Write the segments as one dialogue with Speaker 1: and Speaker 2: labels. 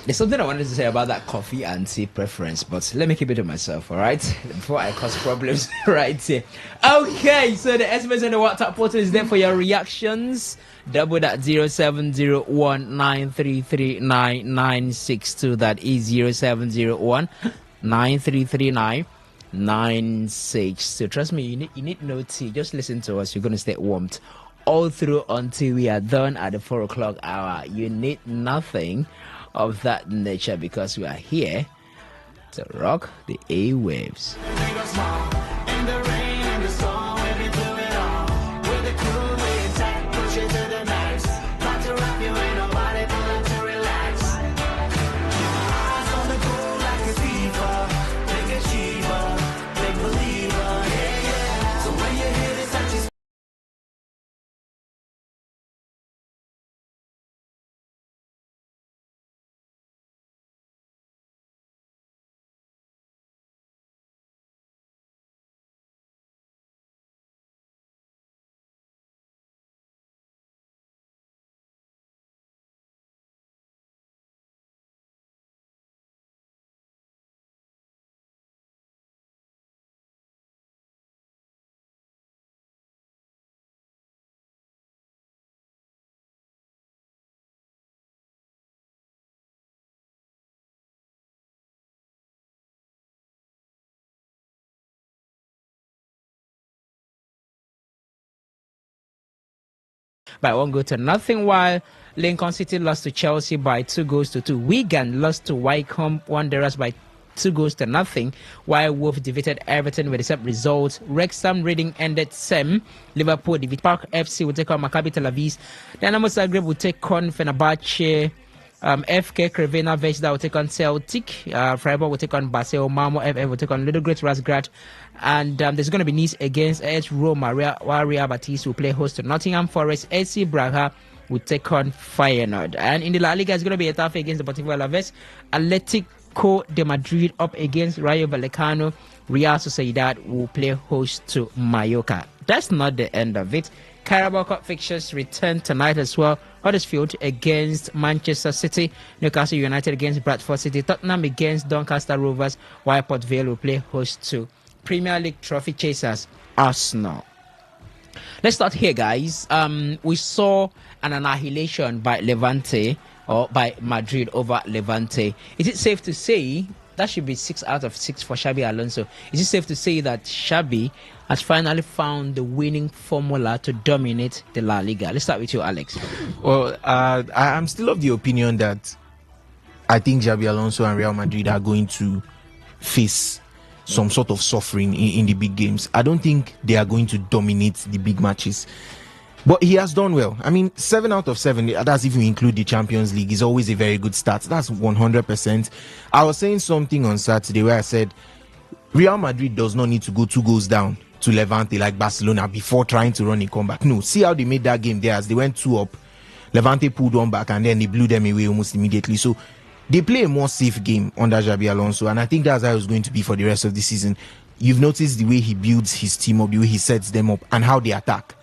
Speaker 1: There's something I wanted to say about that coffee and tea preference, but let me keep it to myself, all right? Before I cause problems right here. Okay, so the SMS on the WhatsApp portal is there for your reactions. Double that 0701933992. That is 0701933996. Trust me, you need no tea. Just listen to us. You're gonna stay warmed all through until we are done at the 4 o'clock hour. You need nothing of that nature because we are here to rock the airwaves. By 1 goal to nothing, while Lincoln City lost to Chelsea by 2 goals to 2. Wigan lost to Wycombe Wanderers by 2 goals to nothing, while Wolves defeated Everton with the same result. Wrexham Reading ended same. Liverpool defeat Park FC will take on Maccabi Tel Aviv. Dynamo Zagreb will take on Fenerbahce. FK Crvena Zvezda will take on Celtic. Freiburg will take on Basel. Malmo FF will take on Little Great Razgrad. And there's going to be Nice against AS Roma, while Real Betis will play host to Nottingham Forest. AC Braga will take on Feyenoord. And in the La Liga, it's going to be a tough against Deportivo Alaves. Atletico de Madrid up against Rayo Vallecano. Real Sociedad will play host to Mallorca. That's not the end of it. Carabao Cup fixtures return tonight as well. Huddersfield against Manchester City, Newcastle United against Bradford City, Tottenham against Doncaster Rovers, while Port Vale will play host to Premier League trophy chasers Arsenal. Let's start here, guys. We saw an annihilation by Levante, or by Madrid over Levante. Is it safe to say that should be 6 out of 6 for Xabi Alonso? Is it safe to say that Xabi has finally found the winning formula to dominate the La Liga? Let's start with you, Alex.
Speaker 2: Well, I'm still of the opinion that I think Xabi Alonso and Real Madrid are going to face some sort of suffering in the big games. I don't think they are going to dominate the big matches. But he has done well. I mean, 7 out of 7, that's if you include the Champions League, is always a very good start. That's 100%. I was saying something on Saturday where I said Real Madrid does not need to go 2 goals down to Levante like Barcelona before trying to run a comeback. No, see how they made that game there. As they went 2 up, Levante pulled one back and then they blew them away almost immediately. So they play a more safe game under Xabi Alonso, and I think that's how it's going to be for the rest of the season. You've noticed the way he builds his team up, the way he sets them up, and how they attack.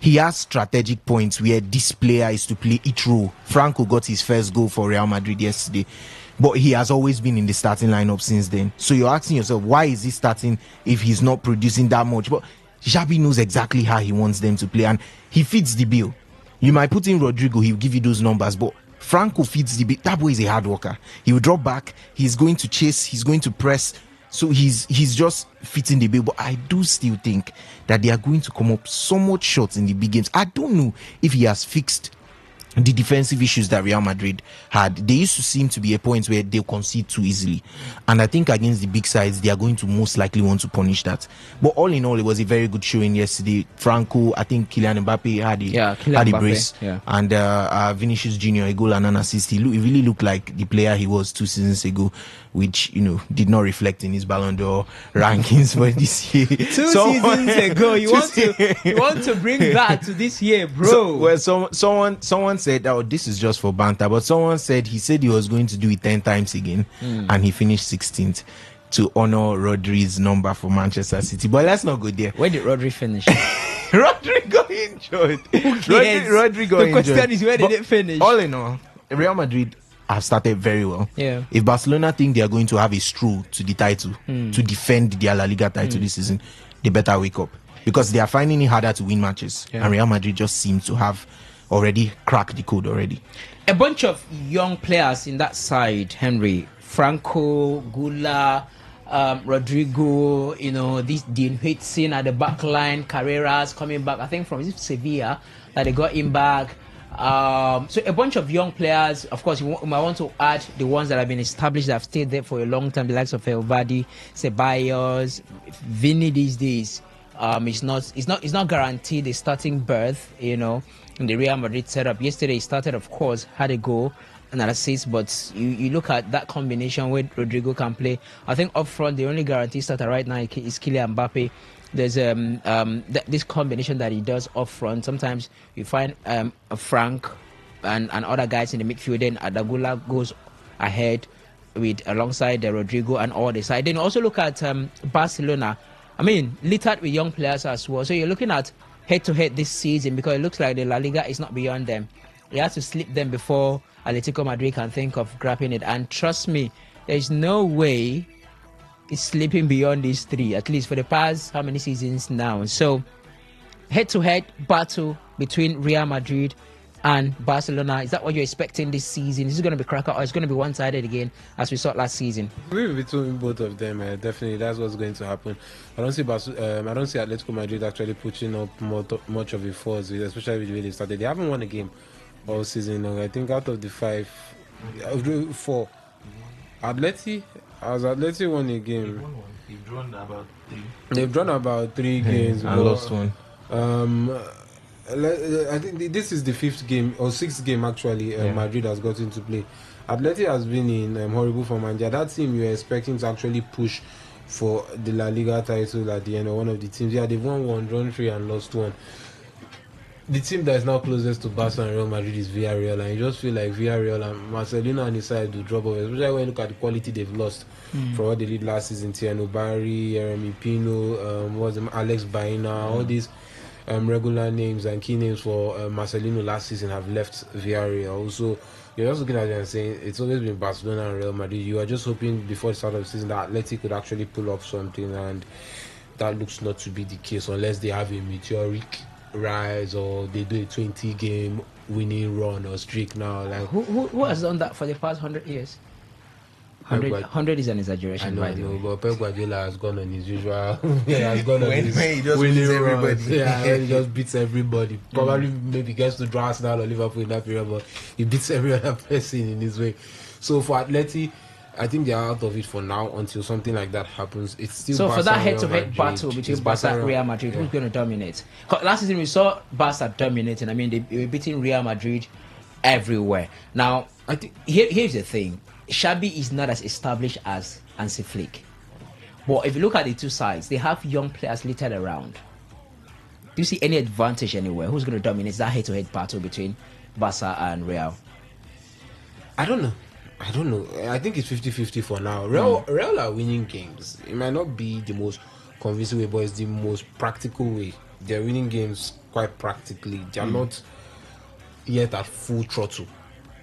Speaker 2: He has strategic points where this player is to play each role. Franco got his first goal for Real Madrid yesterday, but he has always been in the starting lineup since then. So you're asking yourself, why is he starting if he's not producing that much? But Xabi knows exactly how he wants them to play, and he fits the bill. You might put in Rodrigo, he'll give you those numbers, but Franco fits the bill. That boy is a hard worker. He will drop back, he's going to chase, he's going to press. So he's just fitting the bill. But I do still think that they are going to come up so much short in the big games. I don't know if he has fixed the defensive issues that Real Madrid had. They used to seem to be a point where they concede too easily, and I think against the big sides they are going to most likely want to punish that. But all in all, it was a very good showing yesterday. Franco, I think Kylian Mbappe had a brace, and Vinicius Junior a goal and an assist. He really looked like the player he was 2 seasons ago, which did not reflect in his Ballon d'Or rankings for this year.
Speaker 1: 2 seasons ago, you want to bring that to this year, bro?
Speaker 2: Someone said, "Oh, this is just for banter," but someone said he was going to do it 10 times again, and he finished 16th to honor Rodri's number for Manchester City. But let's not go there.
Speaker 1: Where did Rodri finish?
Speaker 2: Rodri got injured. Rodri got injured.
Speaker 1: The question is, where did it finish?
Speaker 2: All in all, Real Madrid have started very well.
Speaker 1: Yeah.
Speaker 2: If Barcelona think they are going to have a stroll to the title, to defend their La Liga title this season, they better wake up, because they are finding it harder to win matches.
Speaker 1: Yeah.
Speaker 2: And Real Madrid just seems to have already cracked the code already.
Speaker 1: A bunch of young players in that side, Henry. Franco, Gula, Rodrigo, this Dean Huijsen at the back line, Carreras coming back, I think from Sevilla, that they got him back. So a bunch of young players. Of course, you might want to add the ones that have been established, that have stayed there for a long time, the likes of Elvadi, Ceballos, Vini these days. It's not guaranteed a starting berth, in the Real Madrid setup. Yesterday he started, of course, had a goal and an assist, but you look at that combination where Rodrigo can play. I think up front the only guaranteed starter right now is Kylian Mbappe. There's this combination that he does up front. Sometimes you find Frank and other guys in the midfield, then Adagula goes ahead alongside Rodrigo and all the side. Then you also look at Barcelona. I mean, littered with young players as well. So you're looking at head-to-head this season, because it looks like the La Liga is not beyond them. He has to slip them before Atletico Madrid can think of grabbing it. And trust me, there's no way it's slipping beyond these three, at least for the past how many seasons now. So head-to-head battle between Real Madrid and Barcelona. Is that what you're expecting this season? Is it going to be cracker, or is it going to be one-sided again, as we saw last season?
Speaker 3: Maybe between both of them, definitely that's what's going to happen. I don't see Atletico Madrid actually pushing up much of a force, especially with the way they started. They haven't won a game all season long. I think out of the 4, Atleti won a game. They've drawn about 3 games
Speaker 2: and lost one.
Speaker 3: I think this is the 5th game or 6th game actually. Madrid has gotten to play. Atleti has been in horrible form, and that team you were expecting to actually push for the La Liga title at the end, or one of the teams. Yeah, they've won 1, drawn 3, and lost 1. The team that is now closest to Barca and Real Madrid is Villarreal, and you just feel like Villarreal and Marcelino on his side will drop off, especially when you look at the quality they've lost from what they did last season. Tiano Barry, Jeremy Pino, Alex Baena, all these regular names and key names for Marcelino last season have left Villarreal. So you're just looking at it and saying it's always been Barcelona and Real Madrid. You are just hoping before the start of the season that Atleti could actually pull off something, and that looks not to be the case unless they have a meteoric rise or they do a 20-game winning run or streak now. Like
Speaker 1: who has done that for the past 100 years? 100 is an exaggeration.
Speaker 3: I know, but Pep Guardiola has gone on his usual. Has gone on his
Speaker 2: when he just beats everybody.
Speaker 3: When he just beats everybody. Probably maybe gets to draw Arsenal or Liverpool in that period, but he beats every other person in his way. So for Atleti, I think they are out of it for now until something like that happens. It's still
Speaker 1: so
Speaker 3: Barca,
Speaker 1: for that head-to-head
Speaker 3: Madrid,
Speaker 1: battle between Barca and Real Madrid, who's going to dominate? 'Cause last season we saw Barca dominating. I mean, they were beating Real Madrid everywhere. Now, I think here's the thing: Xabi is not as established as Hansi Flick, but if you look at the two sides, they have young players littered around. Do you see any advantage anywhere? Who's going to dominate that head-to-head battle between Barca and Real?
Speaker 3: I don't know. I think it's 50-50 for now. Real are winning games. It might not be the most convincing way, but it's the most practical way. They're winning games quite practically. They're not yet at full throttle.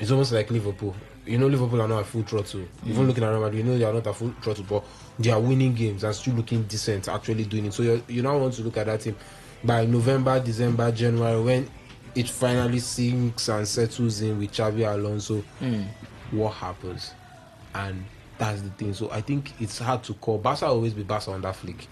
Speaker 3: It's almost like Liverpool. Liverpool are not at full throttle. Even looking at Real Madrid, they are not at full throttle, but they are winning games and still looking decent, actually doing it. So you now want to look at that team by November, December, January, when it finally sinks and settles in with Xabi Alonso. What happens? And that's the thing. So I think it's hard to call. Barca will always be Barca on that flick.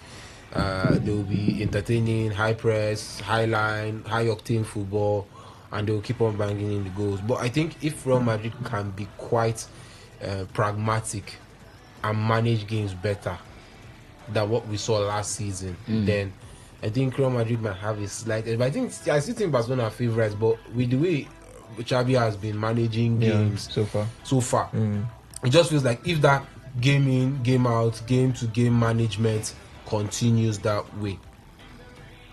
Speaker 3: They will be entertaining, high press, high line, high octane football, and they will keep on banging in the goals. But I think if Real Madrid can be quite pragmatic and manage games better than what we saw last season, then I think Real Madrid might have a slight edge. But I still think Barcelona are favourites, but with the way Xabi has been managing games so far, it just feels like if that game in, game out, game to game management continues that way,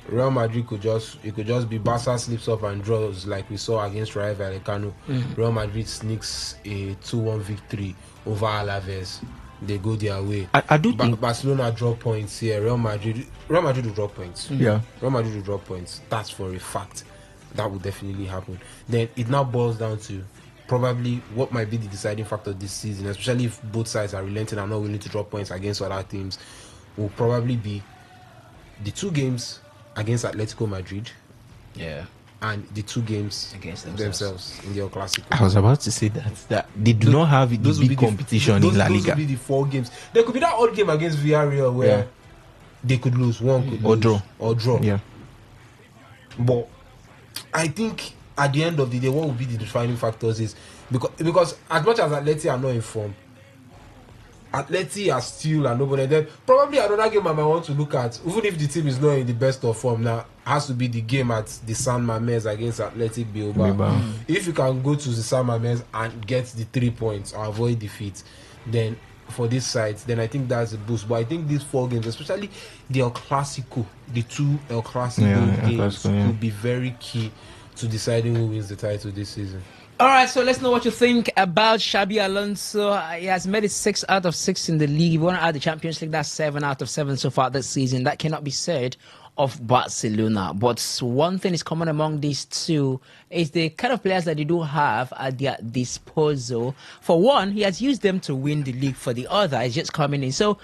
Speaker 3: Real Madrid could just be Barca slips up and draws like we saw against Rayo Vallecano. Real Madrid sneaks a 2-1 victory over Alaves. They go their way.
Speaker 2: I do think
Speaker 3: Barcelona draw points here. Real Madrid will draw points.
Speaker 2: Yeah.
Speaker 3: Real Madrid will draw points. That's for a fact. That would definitely happen. Then it now boils down to probably what might be the deciding factor this season, especially if both sides are relenting and not willing to drop points against other teams, will probably be the 2 games against Atletico Madrid.
Speaker 1: Yeah.
Speaker 3: And the 2 games
Speaker 1: Against
Speaker 3: themselves in the El Clasico.
Speaker 2: I was about to say that they do not have the big competition in La Liga.
Speaker 3: Those will be the 4 games. There could be that odd game against Villarreal where they could lose. One could lose. Or draw.
Speaker 2: Yeah.
Speaker 3: But I think at the end of the day, what will be the defining factors is because as much as Atleti are not in form, Atleti are still and nobody. Then probably another game I might want to look at, even if the team is not in the best of form now, has to be the game at the San Mamés against Athletic Bilbao. If you can go to the San Mamés and get the 3 points or avoid defeat, then for this side, then I think that's a boost. But I think these 4 games, especially the El Clasico, the 2 El Clasico games, will be very key to deciding who wins the title this season.
Speaker 1: All right, so let's know what you think about Xabi Alonso. He has made it 6 out of 6 in the league. If you want to add the Champions League, that's 7 out of 7 so far this season. That cannot be said of Barcelona. But one thing is common among these two is the kind of players that they do have at their disposal. For one, he has used them to win the league. For the other, he's just coming in. So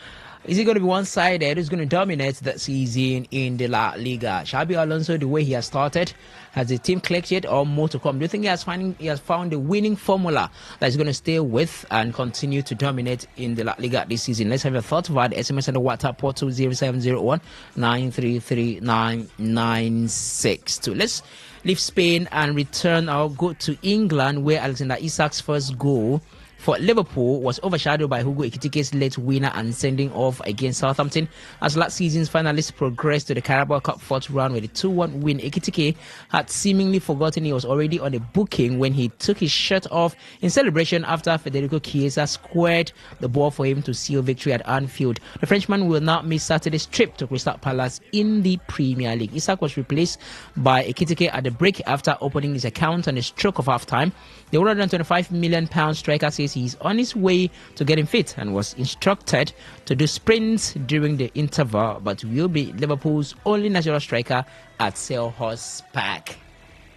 Speaker 1: is it going to be one-sided? Who's going to dominate that season in the La Liga? Xabi Alonso, the way he has started, has the team clicked yet or more to come? Do you think he has found the winning formula that he's going to stay with and continue to dominate in the La Liga this season? Let's have your thoughts via the SMS and the WhatsApp portal 0701 933 996. Let's leave Spain and return. I'll go to England, where Alexander Isak's first goal for Liverpool was overshadowed by Hugo Ekitike's late winner and sending off against Southampton. As last season's finalists progressed to the Carabao Cup 4th round with a 2-1 win, Ekitike had seemingly forgotten he was already on a booking when he took his shirt off in celebration after Federico Chiesa squared the ball for him to seal victory at Anfield. The Frenchman will not miss Saturday's trip to Crystal Palace in the Premier League. Isak was replaced by Ekitike at the break after opening his account on a stroke of half-time. The £125 million striker says he's on his way to getting fit and was instructed to do sprints during the interval, but will be Liverpool's only natural striker at Selhurst Park.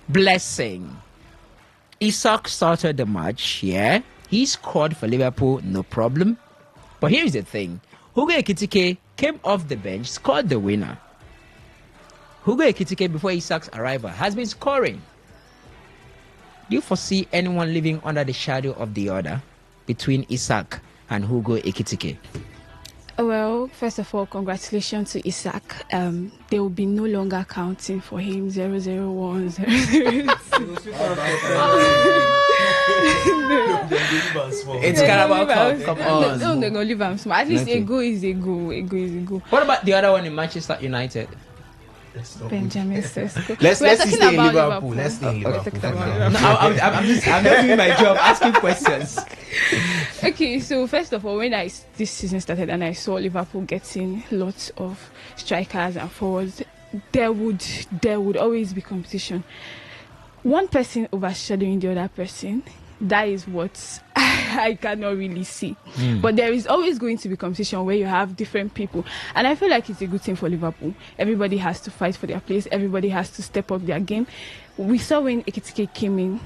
Speaker 1: Blessing. Isak started the match, yeah. He scored for Liverpool, no problem. But here's the thing. Hugo Ekitike came off the bench, scored the winner. Hugo Ekitike, before Isak's arrival, has been scoring. Do you foresee anyone living under the shadow of the other between Isak and Hugo Ekitike?
Speaker 4: Well, first of all, congratulations to Isak. They will be no longer counting for him 001, 002.
Speaker 1: It's Carabao Cup. Come on.
Speaker 4: No, they're going to leave him small. At least a goal is a goal. A goal is a goal.
Speaker 1: What about the other one in Manchester United?
Speaker 4: Benjamin Sesko.
Speaker 2: Let's stay in Liverpool. Let's stay in Liverpool.
Speaker 1: I'm not doing my job asking questions.
Speaker 4: Okay, so first of all, when this season started and I saw Liverpool getting lots of strikers and forwards, there would always be competition. One person overshadowing the other person. That is what I cannot really see. But there is always going to be competition where you have different people. And I feel like it's a good thing for Liverpool. Everybody has to fight for their place. Everybody has to step up their game. We saw when Ekitike came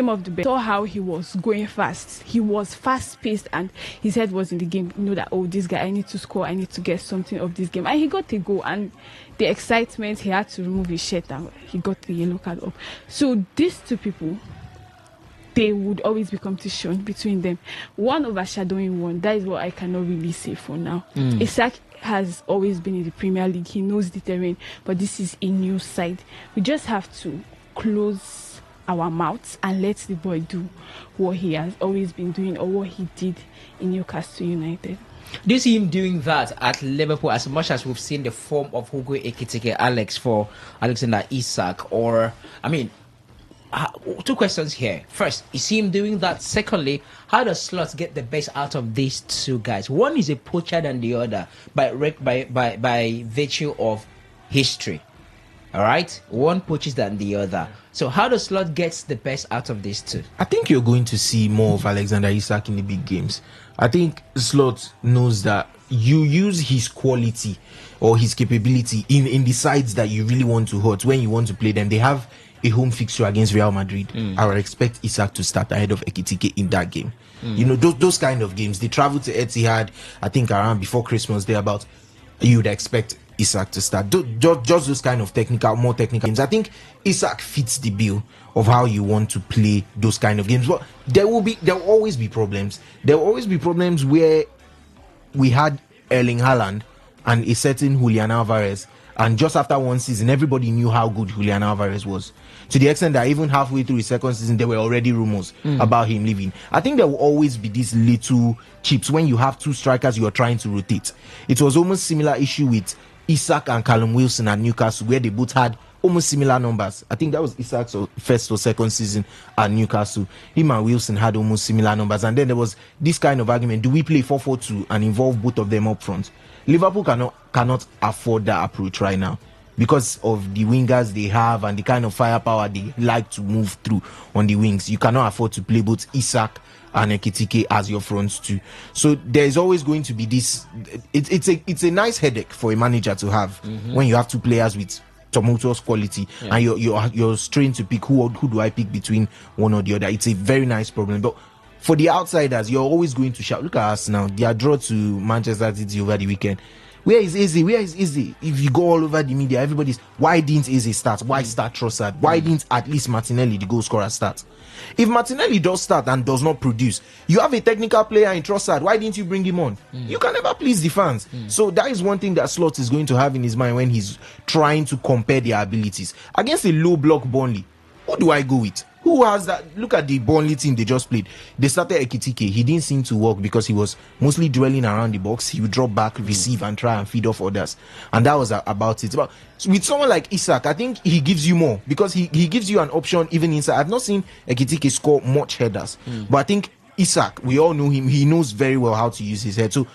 Speaker 4: off the bench, saw how he was going fast. He was fast-paced and his head was in the game. You know that, this guy, I need to score. I need to get something of this game. And he got a goal. And the excitement, he had to remove his shirt and he got the yellow card up. So these two people, there would always be competition between them. One overshadowing one. That is what I cannot really say for now. Isak has always been in the Premier League. He knows the terrain. But this is a new side. We just have to close our mouths and let the boy do what he has always been doing or what he did in Newcastle United.
Speaker 1: Do you see him doing that at Liverpool as much as we've seen the form of Hugo Ekitike, Alex, for Alexander Isak? Or, two questions here. First, is he him doing that? Secondly, how does Slot get the best out of these two guys? One is a poacher than the other by virtue of history. All right, one poaches than the other. So how does Slot get the best out of these two?
Speaker 2: I think you're going to see more of Alexander Isak in the big games. I think Slot knows that you use his quality or his capability in the sides that you really want to hurt when you want to play them. They have a home fixture against Real Madrid, I would expect Isak to start ahead of Ekitike in that game. You know, those kind of games. They travel to Etihad, I think around before Christmas, thereabout. You would expect Isak to start. Just those kind of more technical games. I think Isak fits the bill of how you want to play those kind of games. But there will always be problems. There will always be problems where we had Erling Haaland and a certain Julian Alvarez, and just after one season, everybody knew how good Julian Alvarez was. To the extent that even halfway through his second season, there were already rumors about him leaving. I think there will always be these little chips when you have two strikers you are trying to rotate. It was almost similar issue with Isak and Callum Wilson at Newcastle, where they both had almost similar numbers. I think that was Isak's first or second season at Newcastle. Him and Wilson had almost similar numbers. And then there was this kind of argument: do we play 4-4-2 and involve both of them up front? Liverpool cannot afford that approach right now because of the wingers they have and the kind of firepower they like to move through on the wings. You cannot afford to play both Isak and Ekitike as your front two. So there's always going to be this. It's a nice headache for a manager to have when you have two players with tumultuous quality and you're strained to pick who do I pick between one or the other. It's a very nice problem. But for the outsiders, you're always going to shout. Look at us now. They are drawn to Manchester City over the weekend. Where is Eze? Where is Eze? If you go all over the media, everybody's, why didn't Eze start? Why start Trossard? Why didn't at least Martinelli, the goal scorer, start? If Martinelli does start and does not produce, you have a technical player in Trossard. Why didn't you bring him on? You can never please the fans. So that is one thing that Slot is going to have in his mind when he's trying to compare their abilities. Against a low block Burnley, who do I go with? Who has that? Look at the Burnley team they just played. They started Ekitike. He didn't seem to work because he was mostly dwelling around the box. He would drop back, receive, and try and feed off others. And that was about it. But with someone like Isak, I think he gives you more because he gives you an option even inside. I've not seen Ekitike score much headers. But I think Isak, we all know him. He knows very well how to use his head. So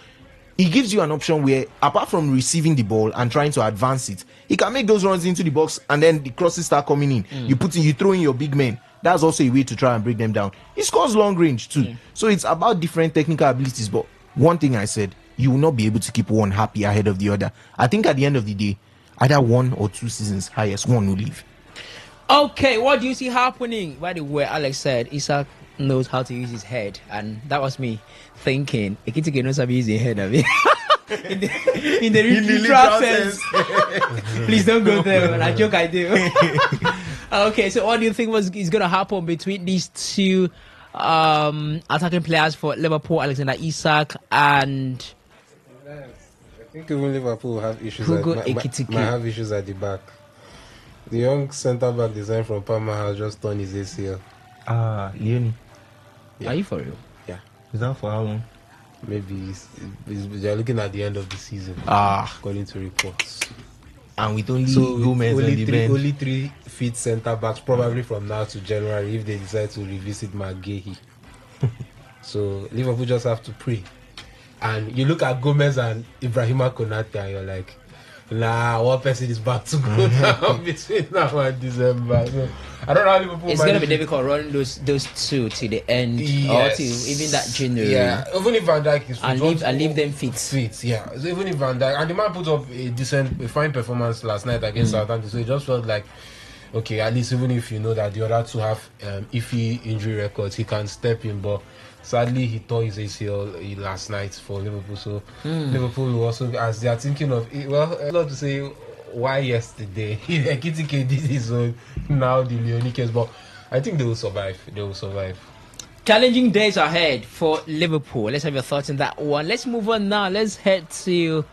Speaker 2: he gives you an option where, apart from receiving the ball and trying to advance it, he can make those runs into the box and then the crosses start coming in. You throw in your big men. That's also a way to try and break them down. He scores long range too. So it's about different technical abilities. But one thing I said, you will not be able to keep one happy ahead of the other. I think at the end of the day, either 1 or 2 seasons highest, one will leave.
Speaker 1: Okay, what do you see happening? By the way, Alex said Isak knows how to use his head, and that was me thinking Ekitike knows how to use his head. I mean, in the literal sense. Please don't go there, man. I joke, I do. Okay, so what do you think is going to happen between these two attacking players for Liverpool, Alexander Isak and?
Speaker 3: I think even Liverpool will have issues.
Speaker 1: Ekitike
Speaker 3: might have issues at the back. The young centre back designed from Parma has just torn his ACL.
Speaker 2: Leonie.
Speaker 1: Are you for real?
Speaker 3: Yeah.
Speaker 2: Is that for how long?
Speaker 3: Maybe they're looking at the end of the season. According to reports.
Speaker 2: And with only Gomez on the bench.
Speaker 3: Only 3 fit centre backs, probably from now to January, if they decide to revisit McGahey. So Liverpool just have to pray. And you look at Gomez and Ibrahima Konate, and you're like, nah, one person is back to go down between now and December. So I don't know how Liverpool.
Speaker 1: It's gonna be difficult running those two to the end, or to even that January.
Speaker 3: Yeah, even if Van Dijk is
Speaker 1: and leave them fit.
Speaker 3: Yeah, so even if Van Dijk, and the man put up a fine performance last night against Southampton, so it just felt like, okay, at least even if you know that the other two have iffy injury records, he can step in. But sadly, he tore his ACL last night for Liverpool. So Liverpool will also, as they are thinking of, well, a lot to say why yesterday. Ekitike did his own, now the Leonie case, but I think they will survive.
Speaker 1: Challenging days ahead for Liverpool. Let's have your thoughts on that one. Let's move on now. Let's head to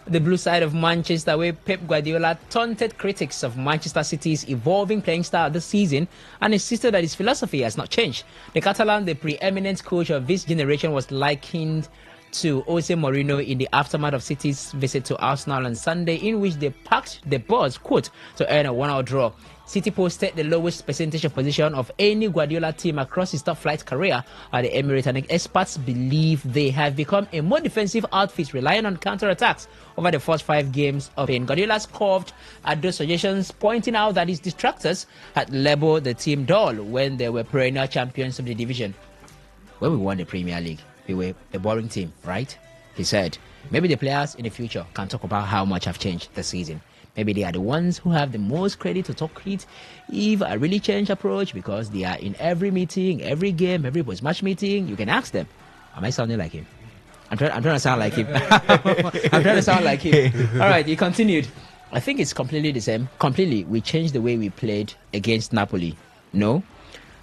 Speaker 1: the blue side of Manchester, where Pep Guardiola taunted critics of Manchester City's evolving playing style this season and insisted that his philosophy has not changed. The Catalan, the preeminent coach of this generation, was likened to Jose Mourinho in the aftermath of City's visit to Arsenal on Sunday, in which they packed the bus, quote, to earn a 1-1 draw. City posted the lowest percentage of possession of any Guardiola team across his top-flight career at the Emirates, and experts believe they have become a more defensive outfit, relying on counter-attacks over the first 5 games of Spain. Guardiola scoffed at those suggestions, pointing out that his detractors had labelled the team dull when they were perennial champions of the division. When we won the Premier League, we were a boring team, right? He said, maybe the players in the future can talk about how much have changed this season. Maybe they are the ones who have the most credit to talk it if I really change approach, because they are in every meeting, every game, every post-match meeting. You can ask them. Am I sounding like him? I'm trying to sound like him. I'm trying to sound like him. All right, he continued. I think it's completely the same. Completely. We changed the way we played against Napoli. No.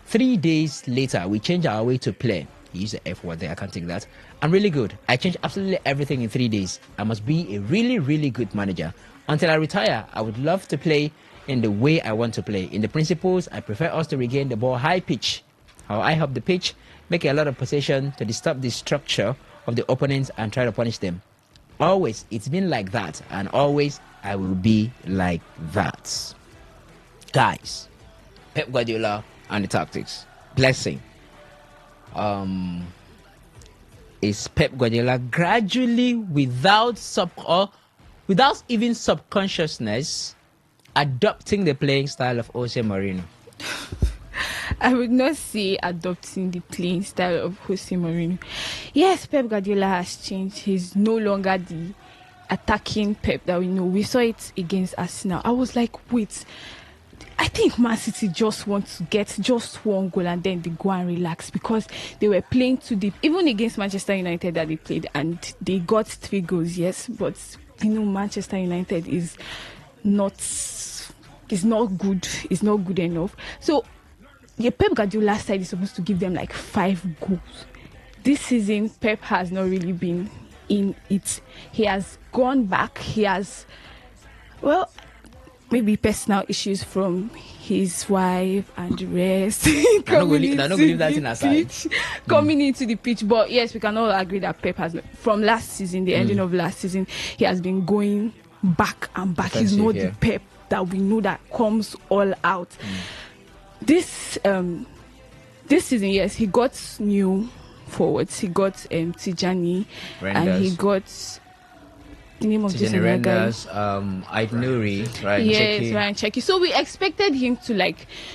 Speaker 1: 3 days later, we changed our way to play. He used the F word there. I can't take that. I'm really good. I changed absolutely everything in 3 days. I must be a really, really good manager. Until I retire, I would love to play in the way I want to play. In the principles, I prefer us to regain the ball high pitch. How I help the pitch, make a lot of possession to disturb the structure of the opponents and try to punish them. Always, it's been like that, and always I will be like that. Guys, Pep Guardiola and the tactics. Blessing. Is Pep Guardiola gradually, without even subconsciousness, adopting the playing style of Jose Mourinho?
Speaker 4: I would not say adopting the playing style of Jose Mourinho. Yes, Pep Guardiola has changed. He's no longer the attacking Pep that we know. We saw it against Arsenal. I was like, wait, I think Man City just want to get just one goal and then they go and relax, because they were playing too deep. Even against Manchester United that they played, and they got 3 goals, yes, but Manchester United is not good. It's not good enough. So the Pep Guardiola side is supposed to give them like 5 goals. This season, Pep has not really been in it. He has gone back. He has, maybe personal issues from his wife and the rest. Coming into the pitch. But yes, we can all agree that Pep has, from last season, the ending of last season, he has been going back and back. He's not the Pep that we know that comes all out. This season, yes, he got new forwards. He got Tijani, and he got the name of this other guy.
Speaker 1: Aït-Nouri, right?
Speaker 4: Yes, Ryan Cherki. So we expected him to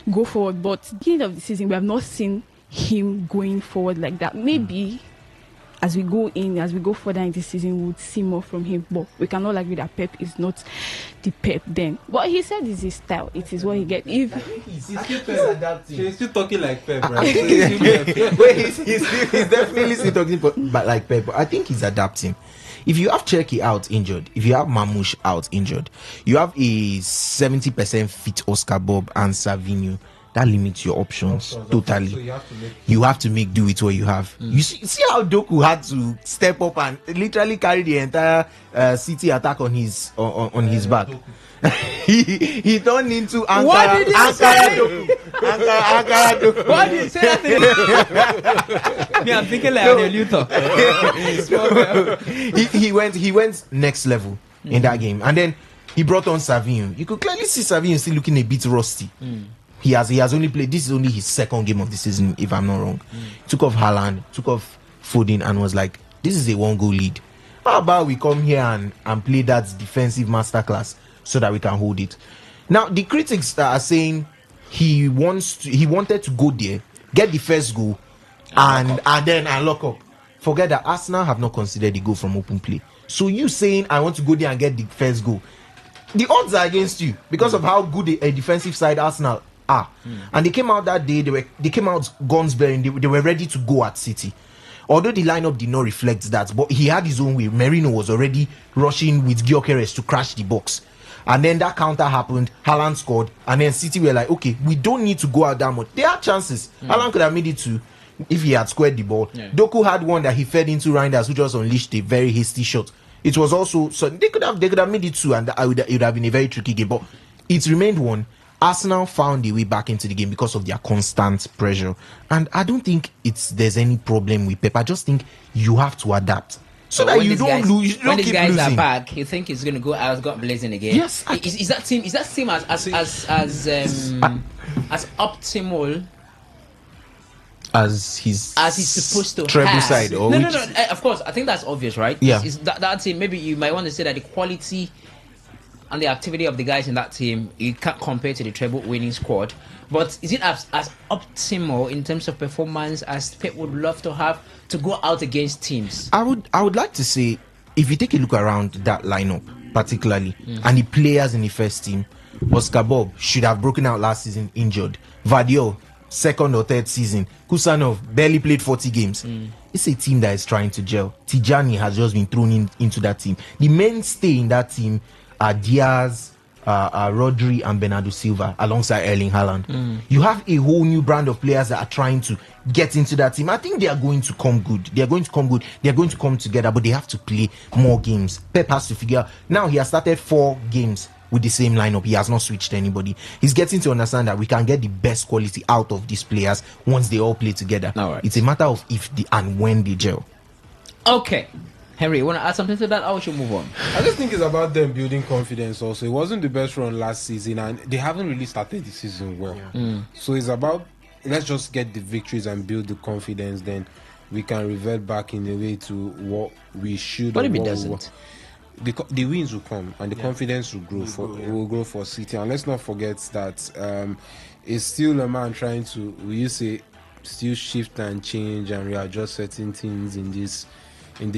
Speaker 4: go forward, but at the end of the season, we have not seen him going forward like that. Maybe as we go further in this season, we would see more from him. But we cannot agree that Pep is not the Pep then. What he said is his style. It is what he gets. He's
Speaker 3: still adapting. He's still talking like Pep, right?
Speaker 2: He's definitely still talking but like Pep. But I think he's adapting. If you have Cherki out injured, if you have Mamouche out injured, you have a 70% fit Oscar Bob and Savinho, that limits your options totally. So you have to make do with what you have. You see how Doku had to step up and literally carry the entire City attack on his back. he turned into Ankara.
Speaker 1: What did you say?
Speaker 2: Ankara Doku.
Speaker 1: What did you say that? I'm thinking like
Speaker 2: he went next level in that game, and then he brought on Savinho. You could clearly see Savinho still looking a bit rusty. He has only played, this is only his second game of the season, if I'm not wrong. Took off Haaland, took off Foden, and was like, this is a 1-goal lead. How about we come here and play that defensive masterclass so that we can hold it? Now, the critics are saying he wanted to go there, get the first goal, and then lock up. Forget that Arsenal have not considered the goal from open play. So you saying, I want to go there and get the first goal, the odds are against you because of how good a defensive side Arsenal are. And they came out that day, they came out guns blazing. They were ready to go at City. Although the lineup did not reflect that, but he had his own way. Merino was already rushing with Gyökeres to crash the box. And then that counter happened, Haaland scored, and then City were like, okay, we don't need to go out that much. They had chances. Haaland could have made it 2 if he had squared the ball. Doku had one that he fed into Reinders, who just unleashed a very hasty shot. It was also, so they could have made it 2, and it would have been a very tricky game, but it remained 1. Arsenal found a way back into the game because of their constant pressure, and I don't think there's any problem with Pep. I just think you have to adapt so that you don't lose.
Speaker 1: When these guys are back, you think he's going to go out, got blazing again?
Speaker 2: Yes.
Speaker 1: Is that team as optimal
Speaker 2: as he's
Speaker 1: supposed to
Speaker 2: treble
Speaker 1: have?
Speaker 2: side? Or
Speaker 1: No. Of course, I think that's obvious, right?
Speaker 2: Yeah.
Speaker 1: Is that team? Maybe you might want to say that the quality and the activity of the guys in that team, you can't compare to the treble winning squad. But is it as optimal in terms of performance as Pep would love to have to go out against teams?
Speaker 2: I would like to say, if you take a look around that lineup, particularly, and the players in the first team. Oscar Bob should have broken out last season injured. Vadio, second or third season. Kusanov barely played 40 games. It's a team that is trying to gel. Tijani has just been thrown into that team. The mainstay in that team are Diaz, Rodri and Bernardo Silva alongside Erling Haaland. You have a whole new brand of players that are trying to get into that team. I think they are going to come good. They are going to come together, but they have to play more games. Pep has to figure out. Now he has started 4 games with the same lineup. He has not switched anybody. He's getting to understand that we can get the best quality out of these players once they all play together.
Speaker 1: Right.
Speaker 2: It's a matter of if and when they gel.
Speaker 1: Okay. Henry, you want to add something to that, or we should move on?
Speaker 3: I just think it's about them building confidence also. It wasn't the best run last season, and they haven't really started the season well. So it's about, let's just get the victories and build the confidence, then we can revert back in a way to what we should.
Speaker 1: What if it doesn't?
Speaker 3: The wins will come and the confidence will grow for City. And let's not forget that it's still a man trying to, we say, still shift and change and readjust certain things in this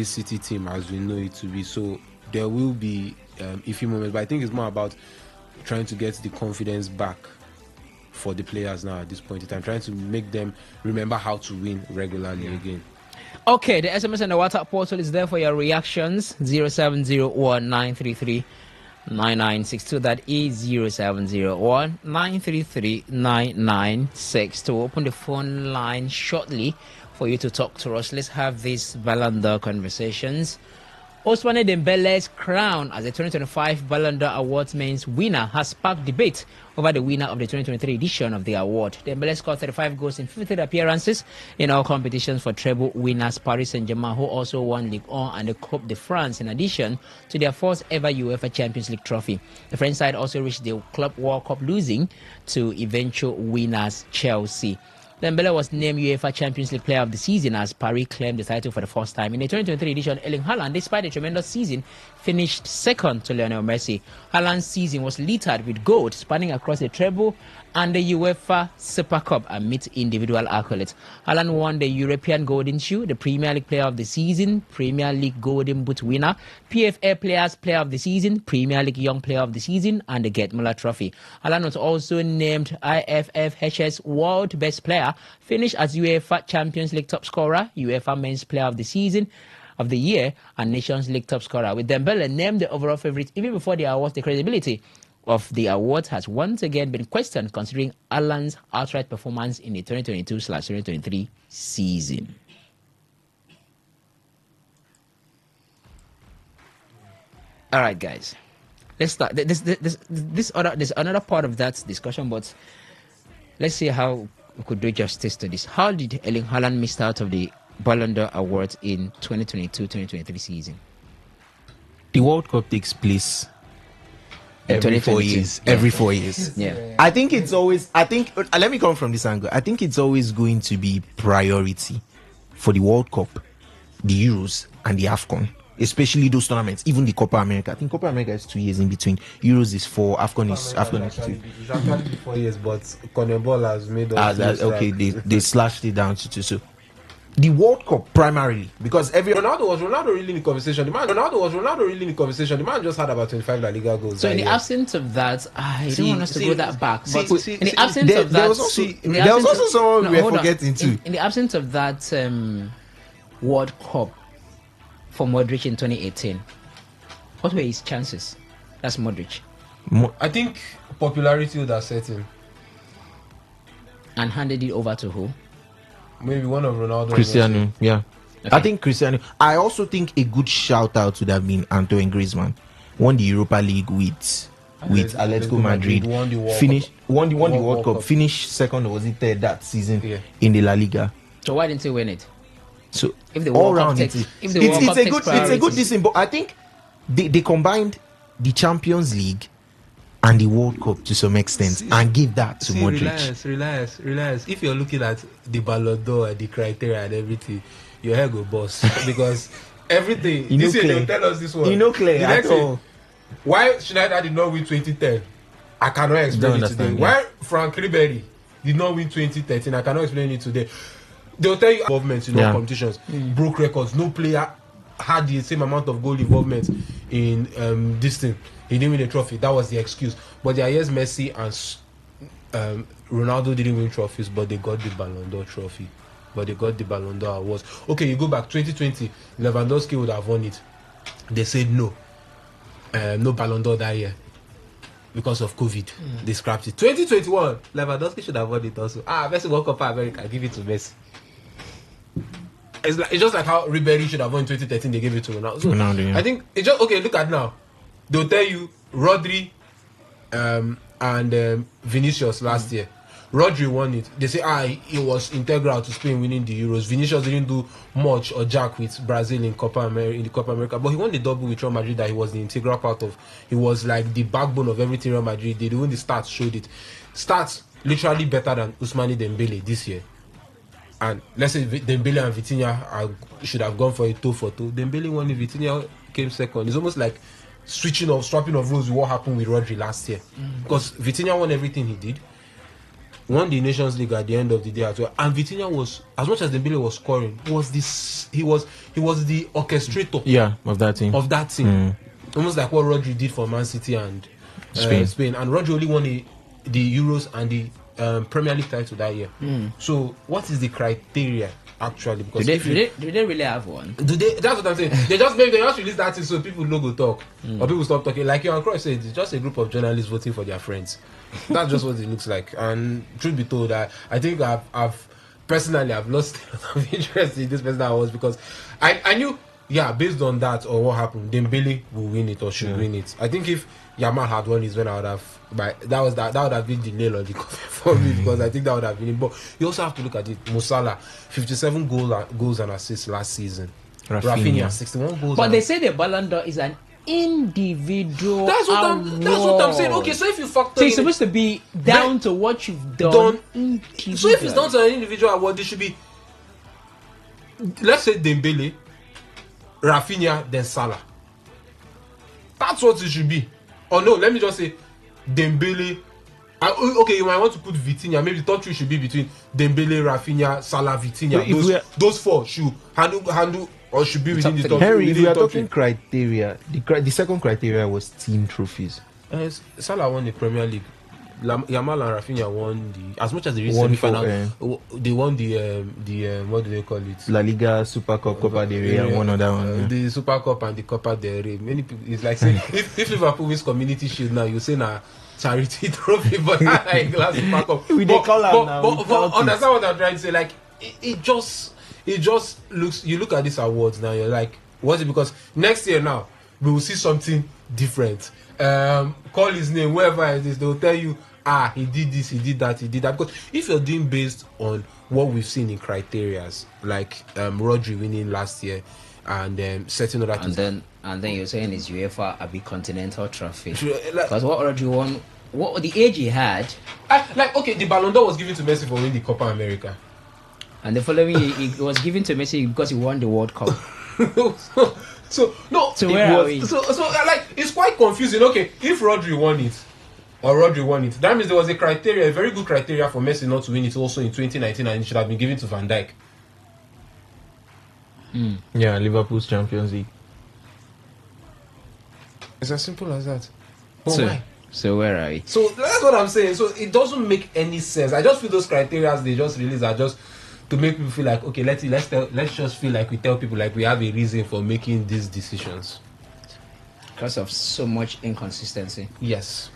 Speaker 3: City team as we know it to be. So there will be iffy moments, but I think it's more about trying to get the confidence back for the players now at this point in time, trying to make them remember how to win regularly again.
Speaker 1: Okay, the SMS and the WhatsApp portal is there for your reactions. 0701-933-9962. That is 0701-933-9962. Open the phone line shortly for you to talk to us. Let's have these Ballon d'Or conversations. Ousmane Dembele's crown as the 2025 Ballon d'Or Awards men's winner has sparked debate over the winner of the 2023 edition of the award. Dembele scored 35 goals in 53 appearances in all competitions for treble winners Paris Saint-Germain, who also won Ligue 1 and the Coupe de France in addition to their first ever UEFA Champions League trophy. The French side also reached the Club World Cup, losing to eventual winners Chelsea. Dembele was named UEFA Champions League Player of the Season as Paris claimed the title for the first time. In the 2023 edition, Erling Haaland, despite a tremendous season, finished second to Lionel Messi. Haaland's season was littered with gold, spanning across the treble and the UEFA Super Cup amid individual accolades. Haaland won the European Golden Shoe, the Premier League Player of the Season, Premier League Golden Boot winner, PFA Players Player of the Season, Premier League Young Player of the Season, and the Gerd Müller Trophy. Haaland was also named IFFHS World Best Player, finished as UEFA Champions League top scorer, UEFA Men's Player of the Season of the Year, and Nations League top scorer. With Dembele named the overall favourite even before the awards, the credibility of the awards has once again been questioned, considering Haaland's outright performance in the 2022/2023 season. All right, guys, let's start. There's another part of that discussion, but let's see how we could do justice to this. How did Erling Haaland miss out of the Ballon d'Or awards in 2022/2023 season?
Speaker 2: The World Cup takes place every 4 years.
Speaker 1: Yeah.
Speaker 2: Every 4 years.
Speaker 1: Yeah.
Speaker 2: I think it's always. Let me come from this angle. I think it's always going to be priority for the World Cup, the Euros, and the AFCON. Especially those tournaments, even the Copa America. I think Copa America is 2 years in between. Euros is 4. AFCON is 2.
Speaker 3: It's actually 4 years, but CONMEBOL has made us.
Speaker 2: Okay, they slashed it down to 2. So the World Cup primarily, because
Speaker 3: Ronaldo was really in the conversation. The man just had about 25 La Liga goals.
Speaker 1: So in the absence of that, I don't want us to go that back. But in the absence of that,
Speaker 2: there was also someone we were forgetting too.
Speaker 1: In the absence of that World Cup for Modric in 2018, what were his chances? That's Modric.
Speaker 3: I think popularity would have set him.
Speaker 1: And handed it over to who?
Speaker 3: Maybe one of Ronaldo.
Speaker 2: Cristiano, yeah.
Speaker 1: Okay.
Speaker 2: I think Cristiano. I also think a good shout out would have been Antoine Griezmann. Won the Europa League with Atletico Madrid.
Speaker 3: Won the
Speaker 2: World Cup. Finished second or was it third that season in the La Liga.
Speaker 1: So why didn't he win it?
Speaker 2: So
Speaker 1: If the
Speaker 2: all
Speaker 1: World Cup
Speaker 2: round
Speaker 1: takes,
Speaker 2: it's
Speaker 1: if the World Cup takes
Speaker 2: a
Speaker 1: priority.
Speaker 2: good decision. But I think they combined the Champions League and the World Cup to some extent and give that to Modric.
Speaker 3: Relax. If you're looking at the Ballon d'Or and the criteria and everything, your head go bust because everything.
Speaker 2: You know,
Speaker 3: this year
Speaker 2: Clay.
Speaker 3: they'll tell us this one.
Speaker 2: You know, Clay,
Speaker 3: The
Speaker 2: at
Speaker 3: next
Speaker 2: all.
Speaker 3: thing, why Schneider did not win 2010? I cannot explain it today.
Speaker 2: understand,
Speaker 3: Why Frank Ribery did not win 2013? I cannot explain it today. They'll tell you governments, competitions broke records. No player had the same amount of goal involvement in this thing, he didn't win a trophy. That was the excuse. But there are years Messi and Ronaldo didn't win trophies, but they got the Ballon d'Or trophy. But they got the Ballon d'Or awards. Okay, you go back 2020, Lewandowski would have won it. They said no. No Ballon d'Or that year because of COVID. They scrapped it. 2021, Lewandowski should have won it also. Messi won Copa America, give it to Messi. It's just like how Ribery should have won in 2013. They gave it to Ronaldo. So
Speaker 2: Ronaldo, yeah.
Speaker 3: I think it's just okay. Look at now. They'll tell you Rodri and Vinicius last year. Rodri won it. They say he was integral to Spain winning the Euros. Vinicius didn't do much or jack with Brazil in the Copa America, but he won the double with Real Madrid that he was the integral part of. He was like the backbone of everything Real Madrid did. Even the stats showed it. Stats literally better than Ousmane Dembele this year. And let's say Dembele and Vitinha should have gone for a toe for toe. Dembele won it, Vitinha came second. It's almost like swapping of roles with what happened with Rodri last year. Because Vitinha won everything he did. Won the Nations League at the end of the day as well. And Vitinha was, as much as Dembele was scoring, he was the orchestrator
Speaker 2: of that team.
Speaker 3: Almost like what Rodri did for Man City and Spain. And Rodri only won the Euros and the Premier League title that year. So what is the criteria actually? Because
Speaker 1: do they really have one?
Speaker 3: That's what I'm saying. They just release that thing so people no go talk or people stop talking. Like Johan Cruyff said, it's just a group of journalists voting for their friends. That's just what it looks like. And truth be told, I think I've personally lost a lot of interest in this person that was because I knew based on that or what happened, Dembele will win it or should win it. I think if Yamal had won his when I would have that would have been the nail on the coffin for me because I think that would have been it. But you also have to look at it. Mo Salah, 57 goals and assists last season. Rafinha 61 goals.
Speaker 1: But they say the Ballon d'Or is an individual
Speaker 3: that's what I'm saying. Okay, so if you factor
Speaker 1: so it's supposed to be down to what you've done.
Speaker 3: So if it's down to an individual award, it should be, let's say Dembele, Rafinha, then Salah. That's what it should be. Or no, let me just say Dembele. Okay, you might want to put Vitinha. Maybe the top three should be between Dembele, Rafinha, Salah, Vitinha. Those four should handle or should be within the top.
Speaker 2: Henry, if we are talking criteria, the second criteria was team trophies.
Speaker 3: Salah won the Premier League. Yamal and Rafinha won as much as they reached semi-final. They won the what do they call it?
Speaker 2: La Liga, Super Cup, Copa del Rey, and one other one.
Speaker 3: The Super Cup and the Copa del Rey. Many people, it's like saying if Liverpool wins Community Shield now, you say charity trophy, but like last Super Cup.
Speaker 2: We they call out now.
Speaker 3: But understand what I'm trying to say? Like it just looks. You look at these awards now, you're like, what's it? Because next year now we will see something different. Call his name, wherever it is, they'll tell you, he did this, he did that. Because if you're doing based on what we've seen in criterias, like Rodri winning last year and setting other things.
Speaker 1: And then you're saying it's UEFA a big continental trophy. Because what Rodri won, what the age he had.
Speaker 3: The Ballon d'Or was given to Messi for winning the Copa America.
Speaker 1: And the following year, it was given to Messi because he won the World Cup.
Speaker 3: So it's quite confusing. Okay, if Rodri won it, that means there was a very good criteria for Messi not to win it also in 2019, and it should have been given to Van Dijk.
Speaker 2: Yeah, Liverpool's Champions League.
Speaker 3: It's as simple as that. But why?
Speaker 1: So where are we?
Speaker 3: So that's what I'm saying. So it doesn't make any sense. I just feel those criteria they just release are just to make people feel like, okay, let's just feel like we tell people like we have a reason for making these decisions.
Speaker 1: Because of so much inconsistency.
Speaker 3: Yes.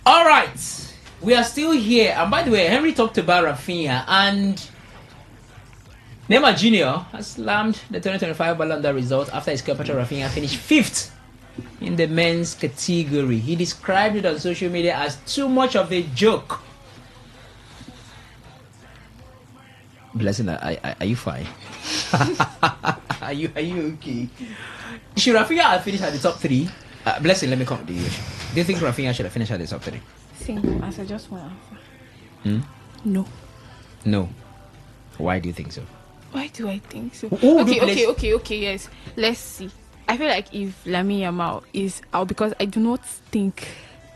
Speaker 1: All right. We are still here. And by the way, Henry talked about Rafinha and Neymar Jr. has slammed the 2025 Ballon d'Or result after his compatriot Rafinha finished 5th in the men's category. He described it on social media as too much of a joke. Blessing, are you fine? Are you okay? Should Rafinha have finished at the top 3? Blessing, let me come to you. Do you think Rafinha should have finished at the top 3?
Speaker 4: Simple answer, just one answer.
Speaker 1: No. Why do you think so?
Speaker 4: Why do I think so?
Speaker 1: Okay,
Speaker 4: yes. Let's see. I feel like if Lamine Yamal is out, because I do not think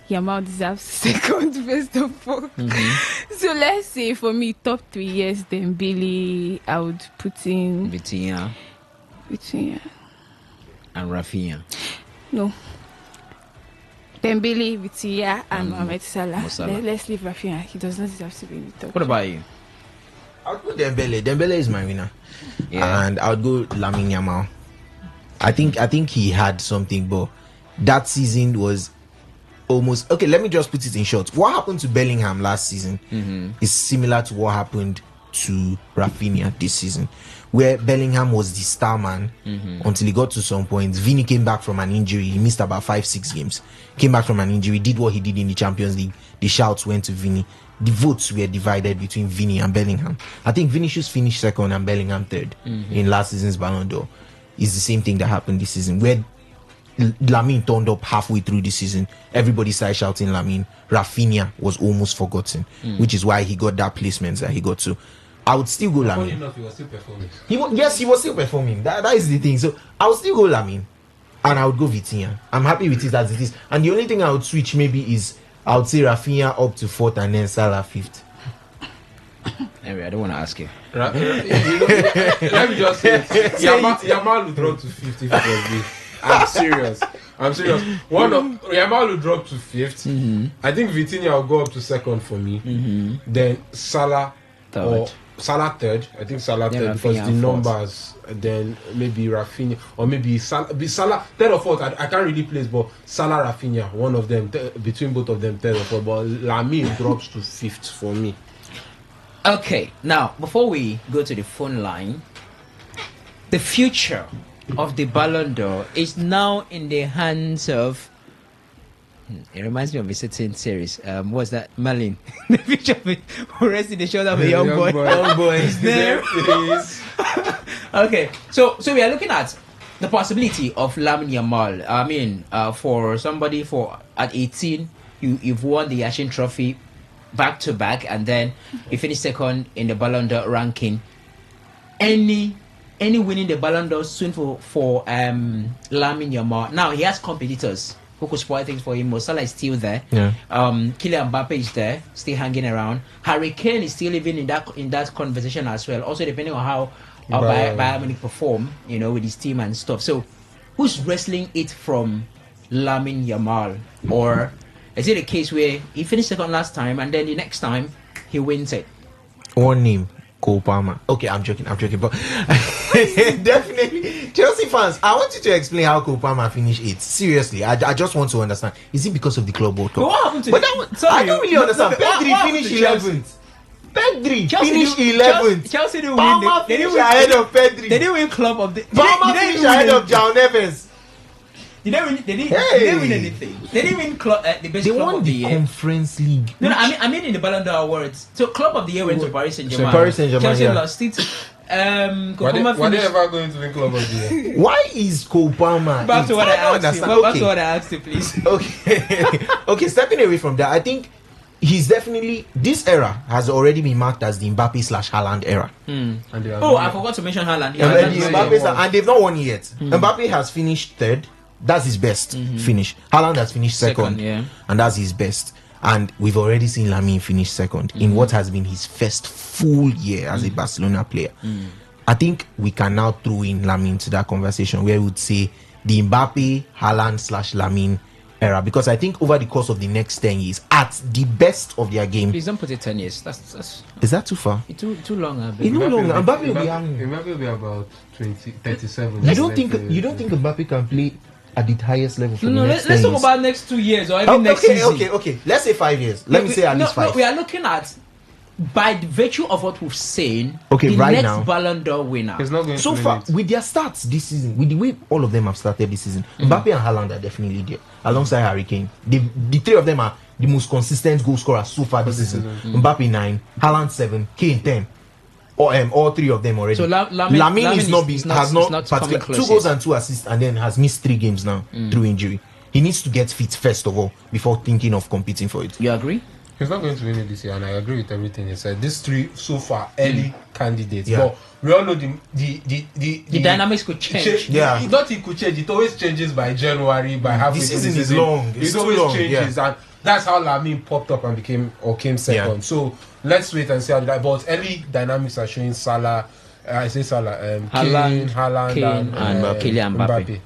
Speaker 4: Yamal deserves second, first of all. So let's say for me, top 3 years, then Billy, I would put in
Speaker 1: Vitinha. and Rafinha.
Speaker 4: No. Dembele, Vitinha, and Mohamed Salah.
Speaker 1: Mo Salah.
Speaker 4: Let's leave Rafinha. He does not deserve to be in the top.
Speaker 1: What about you?
Speaker 2: I'll go Dembele. Dembele is my winner.
Speaker 1: Yeah.
Speaker 2: And I would go Lamine Yamal. I think he had something, but that season was almost okay. Let me just put it in short. What happened to Bellingham last season is similar to what happened to Rafinha this season, where Bellingham was the star man until he got to some point. Vini came back from an injury. He missed about 5-6 games. Came back from an injury, did what he did in the Champions League. The shouts went to Vini. The votes were divided between Vini and Bellingham. I think Vinicius finished second and Bellingham third in last season's Ballon d'Or. It's the same thing that happened this season, where Lamine turned up halfway through the season. Everybody started shouting Lamine. Rafinha was almost forgotten, which is why he got that placement that he got to. I would still go
Speaker 3: Funny
Speaker 2: Lamine.
Speaker 3: enough, he was still performing.
Speaker 2: Yes, he was still performing. That is the thing. So I would still go Lamine, and I would go Vitinha. I'm happy with it as it is. And the only thing I would switch maybe is I would say Rafinha up to fourth and then Salah fifth.
Speaker 1: Anyway, I don't want to ask you.
Speaker 3: Let me just say, Yamal will drop to 50 if it was me. I'm serious. One of Yamal will drop to fifth. I think Vitinha will go up to second for me. Then Salah
Speaker 1: Third.
Speaker 3: Salah third. I think Salah
Speaker 1: Yeah,
Speaker 3: third because
Speaker 1: Rafinha
Speaker 3: the
Speaker 1: fourth.
Speaker 3: numbers. Then maybe Rafinha or maybe Salah third or fourth. I can't really place, but Salah Rafinha, one of them between both of them third or fourth. But Lamine drops to fifth for me.
Speaker 1: Okay, now before we go to the phone line, the future of the Ballon d'Or is now in the hands of. It reminds me of a certain series. What's that? Merlin. The future of it will rest in the shoulder of a young boy.
Speaker 2: Young boy is
Speaker 1: there.
Speaker 3: It is.
Speaker 1: Okay, so we are looking at the possibility of Lamine Yamal. I mean, for somebody at 18, you've won the Yashin Trophy back to back, and then you finished second in the Ballon d'Or ranking. Any winning the Ballon d'Or soon for Lamine Yamal. Now he has competitors who could spoil things for him. Mo Salah is still there.
Speaker 2: Yeah.
Speaker 1: Kylian Mbappe is there, still hanging around. Harry Kane is still living in that conversation as well. Also depending on how Bayern Munich perform, with his team and stuff. So, who's wrestling it from Lamine Yamal, or is it a case where he finished second last time and then the next time he wins it?
Speaker 2: One name, Cole Palmer. Okay, I'm joking, but definitely Chelsea fans, I want you to explain how Cole Palmer finished 8th. Seriously, I just want to understand. Is it because of the Club World Cup?
Speaker 1: But what happened to
Speaker 2: I don't really understand. Pedri finished 11th. Pedri finished 11th.
Speaker 1: Chelsea didn't
Speaker 2: Palmer
Speaker 1: win. They
Speaker 2: finished
Speaker 1: didn't
Speaker 2: ahead
Speaker 1: win.
Speaker 2: of Pedri.
Speaker 1: They didn't win club of the.
Speaker 2: Palmer finished ahead of João Neves.
Speaker 1: They didn't win anything. They didn't win the best
Speaker 2: They
Speaker 1: club
Speaker 2: won
Speaker 1: of the
Speaker 2: the
Speaker 1: year.
Speaker 2: Conference League.
Speaker 1: No, I mean in the Ballon d'Or awards. So club of the year went to Paris Saint-Germain.
Speaker 2: Paris Saint-Germain,
Speaker 1: Chelsea
Speaker 2: yeah.
Speaker 1: lost it.
Speaker 3: Were they
Speaker 1: finished.
Speaker 3: ever going to win club of the year?
Speaker 2: Why is Cole Palmer?
Speaker 1: Back to what I
Speaker 2: don't
Speaker 1: asked you.
Speaker 2: understand.
Speaker 1: Back to what I asked you, please.
Speaker 2: Okay, stepping away from that, I think he's definitely, this era has already been marked as the Mbappe/Haaland era.
Speaker 3: And they are
Speaker 1: I forgot to mention Haaland.
Speaker 2: Yeah,
Speaker 1: Yeah,
Speaker 2: and they've not won yet. Mbappe has finished third. That's his best finish. Haaland has finished second,
Speaker 1: yeah.
Speaker 2: and that's his best. And we've already seen Lamine finish second in what has been his first full year as a Barcelona player. I think we can now throw in Lamine to that conversation where we would say the Mbappe, Haaland/Lamine era, because I think over the course of the next 10 years, at the best of their game,
Speaker 1: Please don't put it 10 years. That's
Speaker 2: is that too far?
Speaker 1: too long.
Speaker 2: It's no longer. Mbappe will be having.
Speaker 3: Mbappe will be about 37.
Speaker 2: You don't think Mbappe can play at the highest level for
Speaker 1: No,
Speaker 2: the next 10
Speaker 1: let's talk
Speaker 2: years?
Speaker 1: about next 2 years or even next season.
Speaker 2: Okay. Let's say 5 years. Let me say at least 5.
Speaker 1: We are looking at, by the virtue of what we've seen,
Speaker 2: Okay,
Speaker 1: the
Speaker 2: right
Speaker 1: next
Speaker 2: now.
Speaker 1: Ballon d'Or winner.
Speaker 3: He's not going
Speaker 2: So
Speaker 3: to win
Speaker 2: far,
Speaker 3: it.
Speaker 2: with their starts this season, with the way all of them have started this season, Mbappe and Haaland are definitely there, alongside Harry Kane. The three of them are the most consistent goal scorers so far this season. Mbappe 9, Haaland 7, Kane 10. All three of them already.
Speaker 1: So
Speaker 2: Lamine has not
Speaker 1: coming
Speaker 2: particular,
Speaker 1: close
Speaker 2: 2 goals
Speaker 1: yet.
Speaker 2: and 2 assists, and then has missed 3 games now through injury. He needs to get fit first of all before thinking of competing for it.
Speaker 1: You agree?
Speaker 3: He's not going to win it this year, and I agree with everything he said. These 3 so far early candidates,
Speaker 2: Yeah.
Speaker 3: but we all know the
Speaker 1: dynamics could change.
Speaker 2: Yeah.
Speaker 3: Not it could change. It always changes by January, by halfway
Speaker 2: The
Speaker 3: through
Speaker 2: season is long. It's
Speaker 3: It
Speaker 2: too
Speaker 3: always
Speaker 2: long,
Speaker 3: changes,
Speaker 2: yeah.
Speaker 3: and that's how Lamine popped up and came second.
Speaker 2: Yeah.
Speaker 3: So let's wait and see how that. But early dynamics are showing Salah. I say Salah,
Speaker 1: Haaland,
Speaker 3: Haaland,
Speaker 1: Kane, and Kylian Mbappe.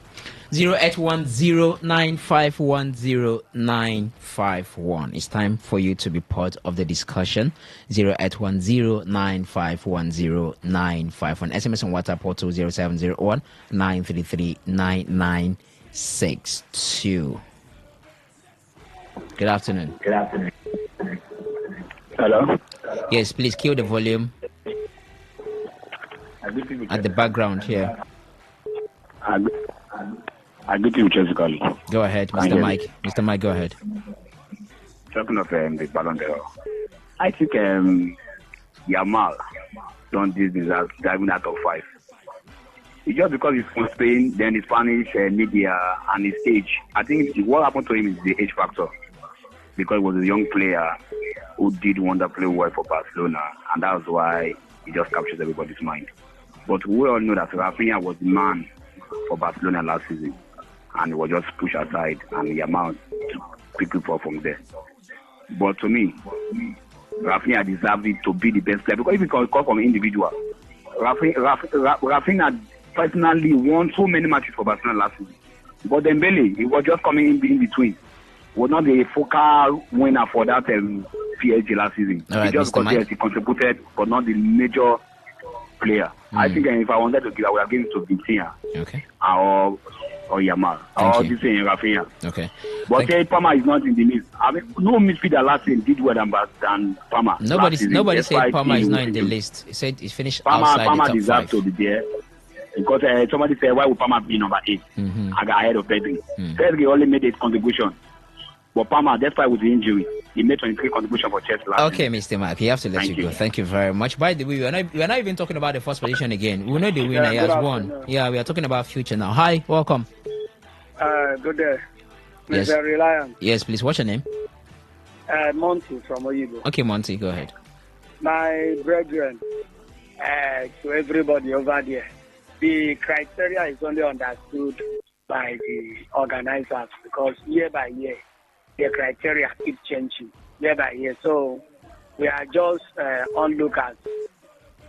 Speaker 1: 08109510951. It's time for you to be part of the discussion. 08109510951. SMS and WhatsApp portal 0701 933 9962. Good afternoon.
Speaker 5: Hello.
Speaker 1: Yes, please kill the volume at the background here.
Speaker 5: I get you, Chelsea.
Speaker 1: Go ahead, Mr. Mike. Mr. Mike, go ahead.
Speaker 5: Talking of the Ballon d'Or, I think Yamal don't deserve driving out of 5. It's just because he's from Spain, then the Spanish media and his age. I think what happened to him is the age factor. Because he was a young player who did wonderfully well for Barcelona, and that was why he just captures everybody's mind. But we all know that Rafinha was the man for Barcelona last season, and he was just pushed aside, and Yamal picked it up from there. But to me, Rafinha deserves it to be the best player, because if you can call from individual, Rafinha personally won so many matches for Barcelona last season. But Dembele, he was just coming in between. Was not the focal winner for that PSG last season.
Speaker 1: All right,
Speaker 5: he just he contributed, but not the major player. I think if I wanted to give, I would have given it to Vitinha.
Speaker 1: Okay.
Speaker 5: Or Yamal. Or this thing, Rafinha.
Speaker 1: Okay.
Speaker 5: But Palmer is not in the list. I mean, no midfielder last season did well than Palmer.
Speaker 1: Nobody said Palmer is not in the list. He said he finished outside the top 5.
Speaker 5: Palmer deserves to be there. Because somebody said, why would Palmer be number 8? I got ahead of Pedri. Pedri only made 8 contribution. But Palmer, despite with the injury, he made 23 contribution for Chelsea last
Speaker 1: Okay, Mr. Mark, you have to let you go. Thank you very much. By the way, we're not even talking about the first position again. We know the winner has won. Yeah, we are talking about future now. Hi, welcome.
Speaker 6: Good day.
Speaker 1: Yes.
Speaker 6: Mr. Reliant.
Speaker 1: Yes, please. What's your name?
Speaker 6: Monty from Oyibo.
Speaker 1: Okay, Monty, go ahead.
Speaker 6: My brethren, to everybody over there, the criteria is only understood by the organizers, because year by year, the criteria keep changing year by year. So we are just onlookers.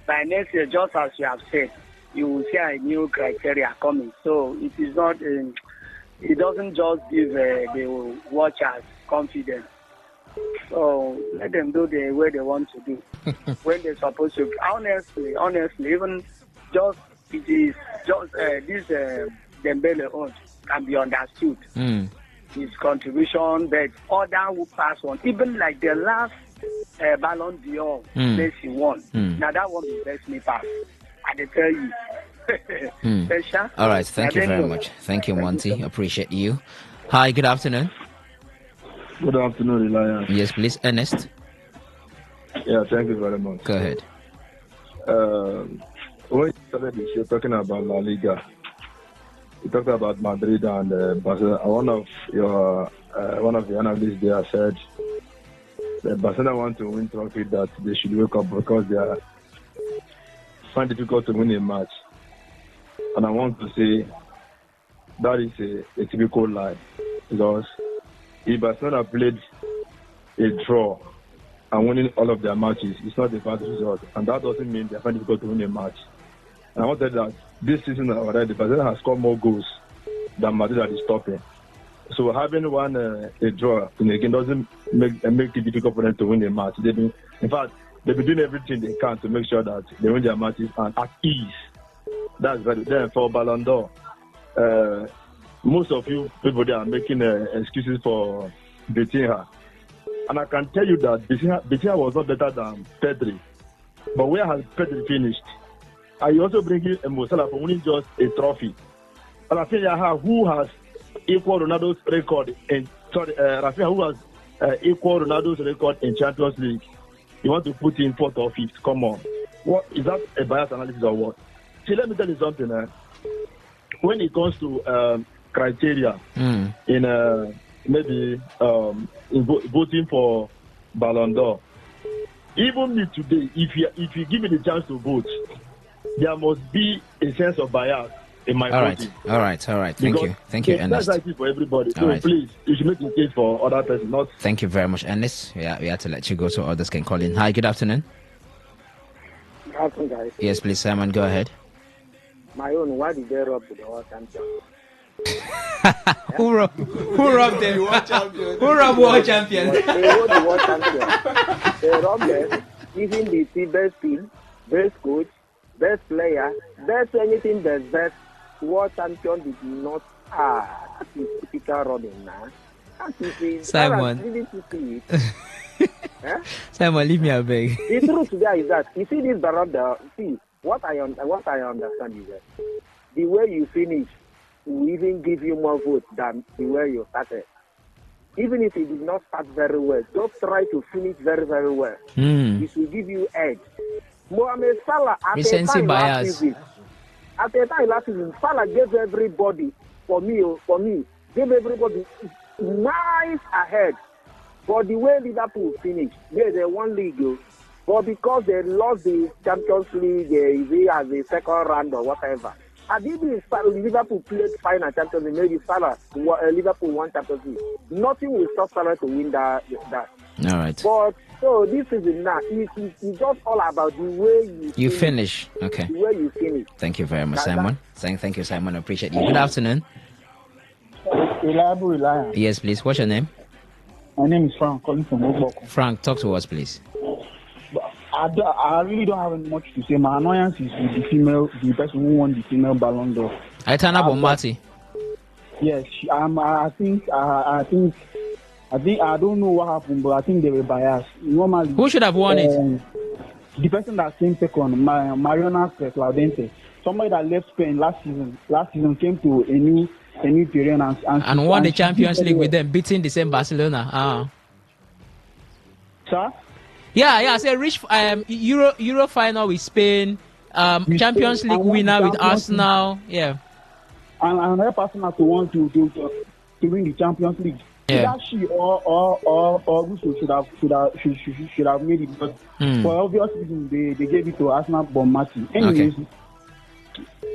Speaker 6: By next year, just as you have said, you will see a new criteria coming. So it is not, it doesn't just give the watchers confidence. So let them do the way they want to do. When they're supposed to. Honestly, even just, it is just this Dembele own can be understood. His contribution, but other who pass on, even like the last Ballon d'Or place he won. Now that one be best me pass. I dey tell you.
Speaker 1: All right, thank you very much. Thank you, Monty. Appreciate you. Hi, good afternoon.
Speaker 7: Good afternoon, Elias.
Speaker 1: Yes, please, Ernest.
Speaker 7: Yeah, thank you very much.
Speaker 1: Go ahead.
Speaker 7: When you started this, you're talking about La Liga. You talked about Madrid and Barcelona. One of the analysts there said that Barcelona want to win trophy, that they should wake up because they find it difficult to win a match. And I want to say that is a typical lie, because if Barcelona played a draw and winning all of their matches, it's not a bad result, and that doesn't mean they find it difficult to win a match. And I want to say that this season already, Barcelona has scored more goals than Madrid is stopping. So having won a draw in a game doesn't make it difficult for them to win a match. In fact, they've been doing everything they can to make sure that they win their matches and at ease. That's very then for Ballon d'Or. Most of you people there are making excuses for Vitinha. And I can tell you that Vitinha was not better than Pedri. But where has Pedri finished? And you also bring in Mo Salah for winning just a trophy. And Rafinha, who has equal Ronaldo's record Rafinha, who has equal Ronaldo's record in Champions League. You want to put in 4th or 5th? Come on. What is that, a biased analysis or what? See, let me tell you something. When it comes to criteria in maybe in voting for Ballon d'Or, even me today, if you give me the chance to vote, there must be a sense of bias in my voting.
Speaker 1: All right. Thank you, Ernest.
Speaker 7: That's like for everybody.
Speaker 1: All
Speaker 7: So
Speaker 1: right.
Speaker 7: please, you should make a case for other persons, not.
Speaker 1: Thank you very much, Ernest. Yeah, we have to let you go so others can call in. Hi, good afternoon.
Speaker 6: Good afternoon, guys.
Speaker 1: Yes, please, Simon, go ahead.
Speaker 6: My own, why did they rob the world champion?
Speaker 1: Who robbed them? Who robbed world champions?
Speaker 8: They won the world champion. They robbed them, even the best team, best coach, best player, best anything, best world champion did not. That is typical robbing now.
Speaker 1: Simon. Simon, leave me a beg.
Speaker 8: The truth there is that you see this barometer. See what I understand is that the way you finish will even give you more votes than the way you started. Even if you did not start very well, just try to finish very, very well. It will give you edge. Mohamed Salah at a time last season, Salah gave everybody, for me, gave everybody nice ahead. But the way Liverpool finished, they won league, but because they lost the Champions League as a second round or whatever. Had it been Liverpool played final Champions League, maybe Salah, Liverpool won Champions League. Nothing will stop Salah to win that.
Speaker 1: All right.
Speaker 8: But so this is now. It's just all about the way you
Speaker 1: finish. Okay.
Speaker 8: The way you finish.
Speaker 1: Thank you very much, Simon. Thank you, Simon. I appreciate you. Good afternoon.
Speaker 9: Reliable.
Speaker 1: Yes, please. What's your name?
Speaker 9: My name is Frank, calling from Oboko.
Speaker 1: Frank, talk to us, please.
Speaker 9: I really don't have much to say. My annoyance is with the person who won the female Ballon d'Or.
Speaker 1: Aitana Bonmati.
Speaker 9: Yes, I think I don't know what happened, but I think they were biased. Normally,
Speaker 1: who should have won it?
Speaker 9: The person that came second, Mariona Claudente, somebody that left Spain last season came to a new terrain
Speaker 1: and won the Champions League with them, beating the same Barcelona.
Speaker 9: Sir?
Speaker 1: Yeah. I said reach Euro final with Spain, Champions League winner with Arsenal. Yeah.
Speaker 9: And another person has to want to win the Champions League.
Speaker 1: Yeah.
Speaker 9: Either she or Gusto should have made it, but for obvious reasons they gave it to Arsenal Bonmati. Anyways,
Speaker 1: okay.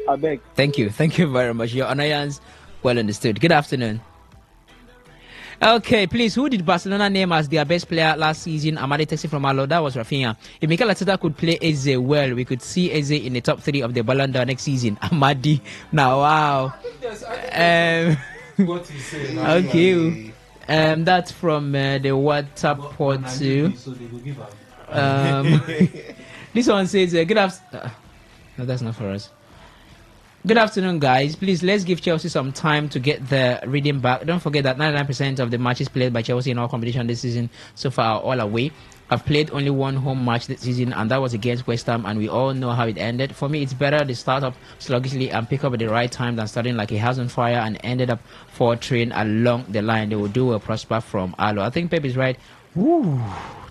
Speaker 9: I beg.
Speaker 1: Thank you very much. Your annoyance well understood. Good afternoon. Okay, please, who did Barcelona name as their best player last season? Amadi texting from Alo, that was Rafinha. If Mikel Arteta could play Eze well, we could see Eze in the top 3 of the Ballon d'Or next season. Amadi, now wow.
Speaker 3: What he said.
Speaker 1: Okay. That's from the WhatsApp port too. This one says, good afternoon. No, that's not for us. Good afternoon, guys. Please, let's give Chelsea some time to get the reading back. Don't forget that 99% of the matches played by Chelsea in all competition this season so far are all away. I've played only one home match this season, and that was against West Ham, and we all know how it ended. For me, it's better to start up sluggishly and pick up at the right time than starting like a house on fire and ended up faltering along the line. They will do a prosper from Alo. I think Pep is right. Woo,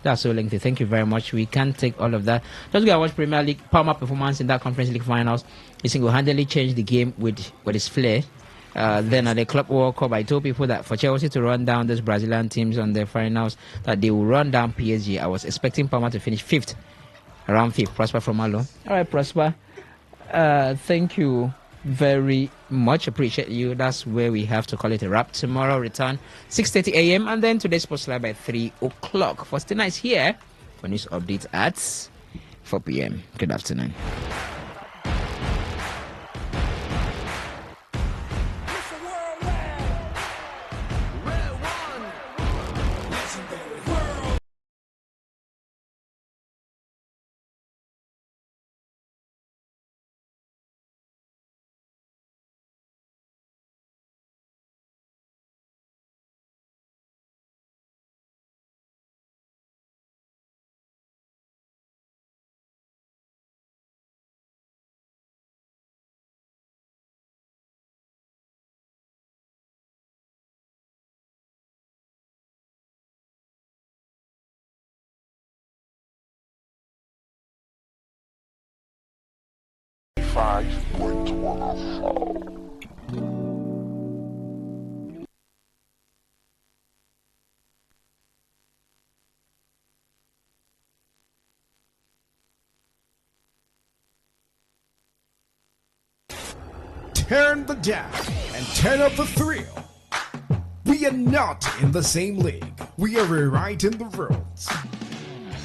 Speaker 1: that's so lengthy. Thank you very much. We can't take all of that. Just go and watch Premier League. Palmer performance in that Conference League finals. He single-handedly changed the game with his flair. Then at the Club World Cup, I told people that for Chelsea to run down those Brazilian teams on their finals, that they will run down PSG. I was expecting Palmer to finish 5th, around 5th. Prosper from Alo. All right, Prosper. Thank you very much. Appreciate you. That's where we have to call it a wrap. Tomorrow return 6:30 a.m. and then today's Sports Live by 3 o'clock. For tonight's here for news updates at 4 p.m. Good afternoon.
Speaker 10: Turn the dial and turn up the thrill. We are not in the same league. We are rewriting the rules.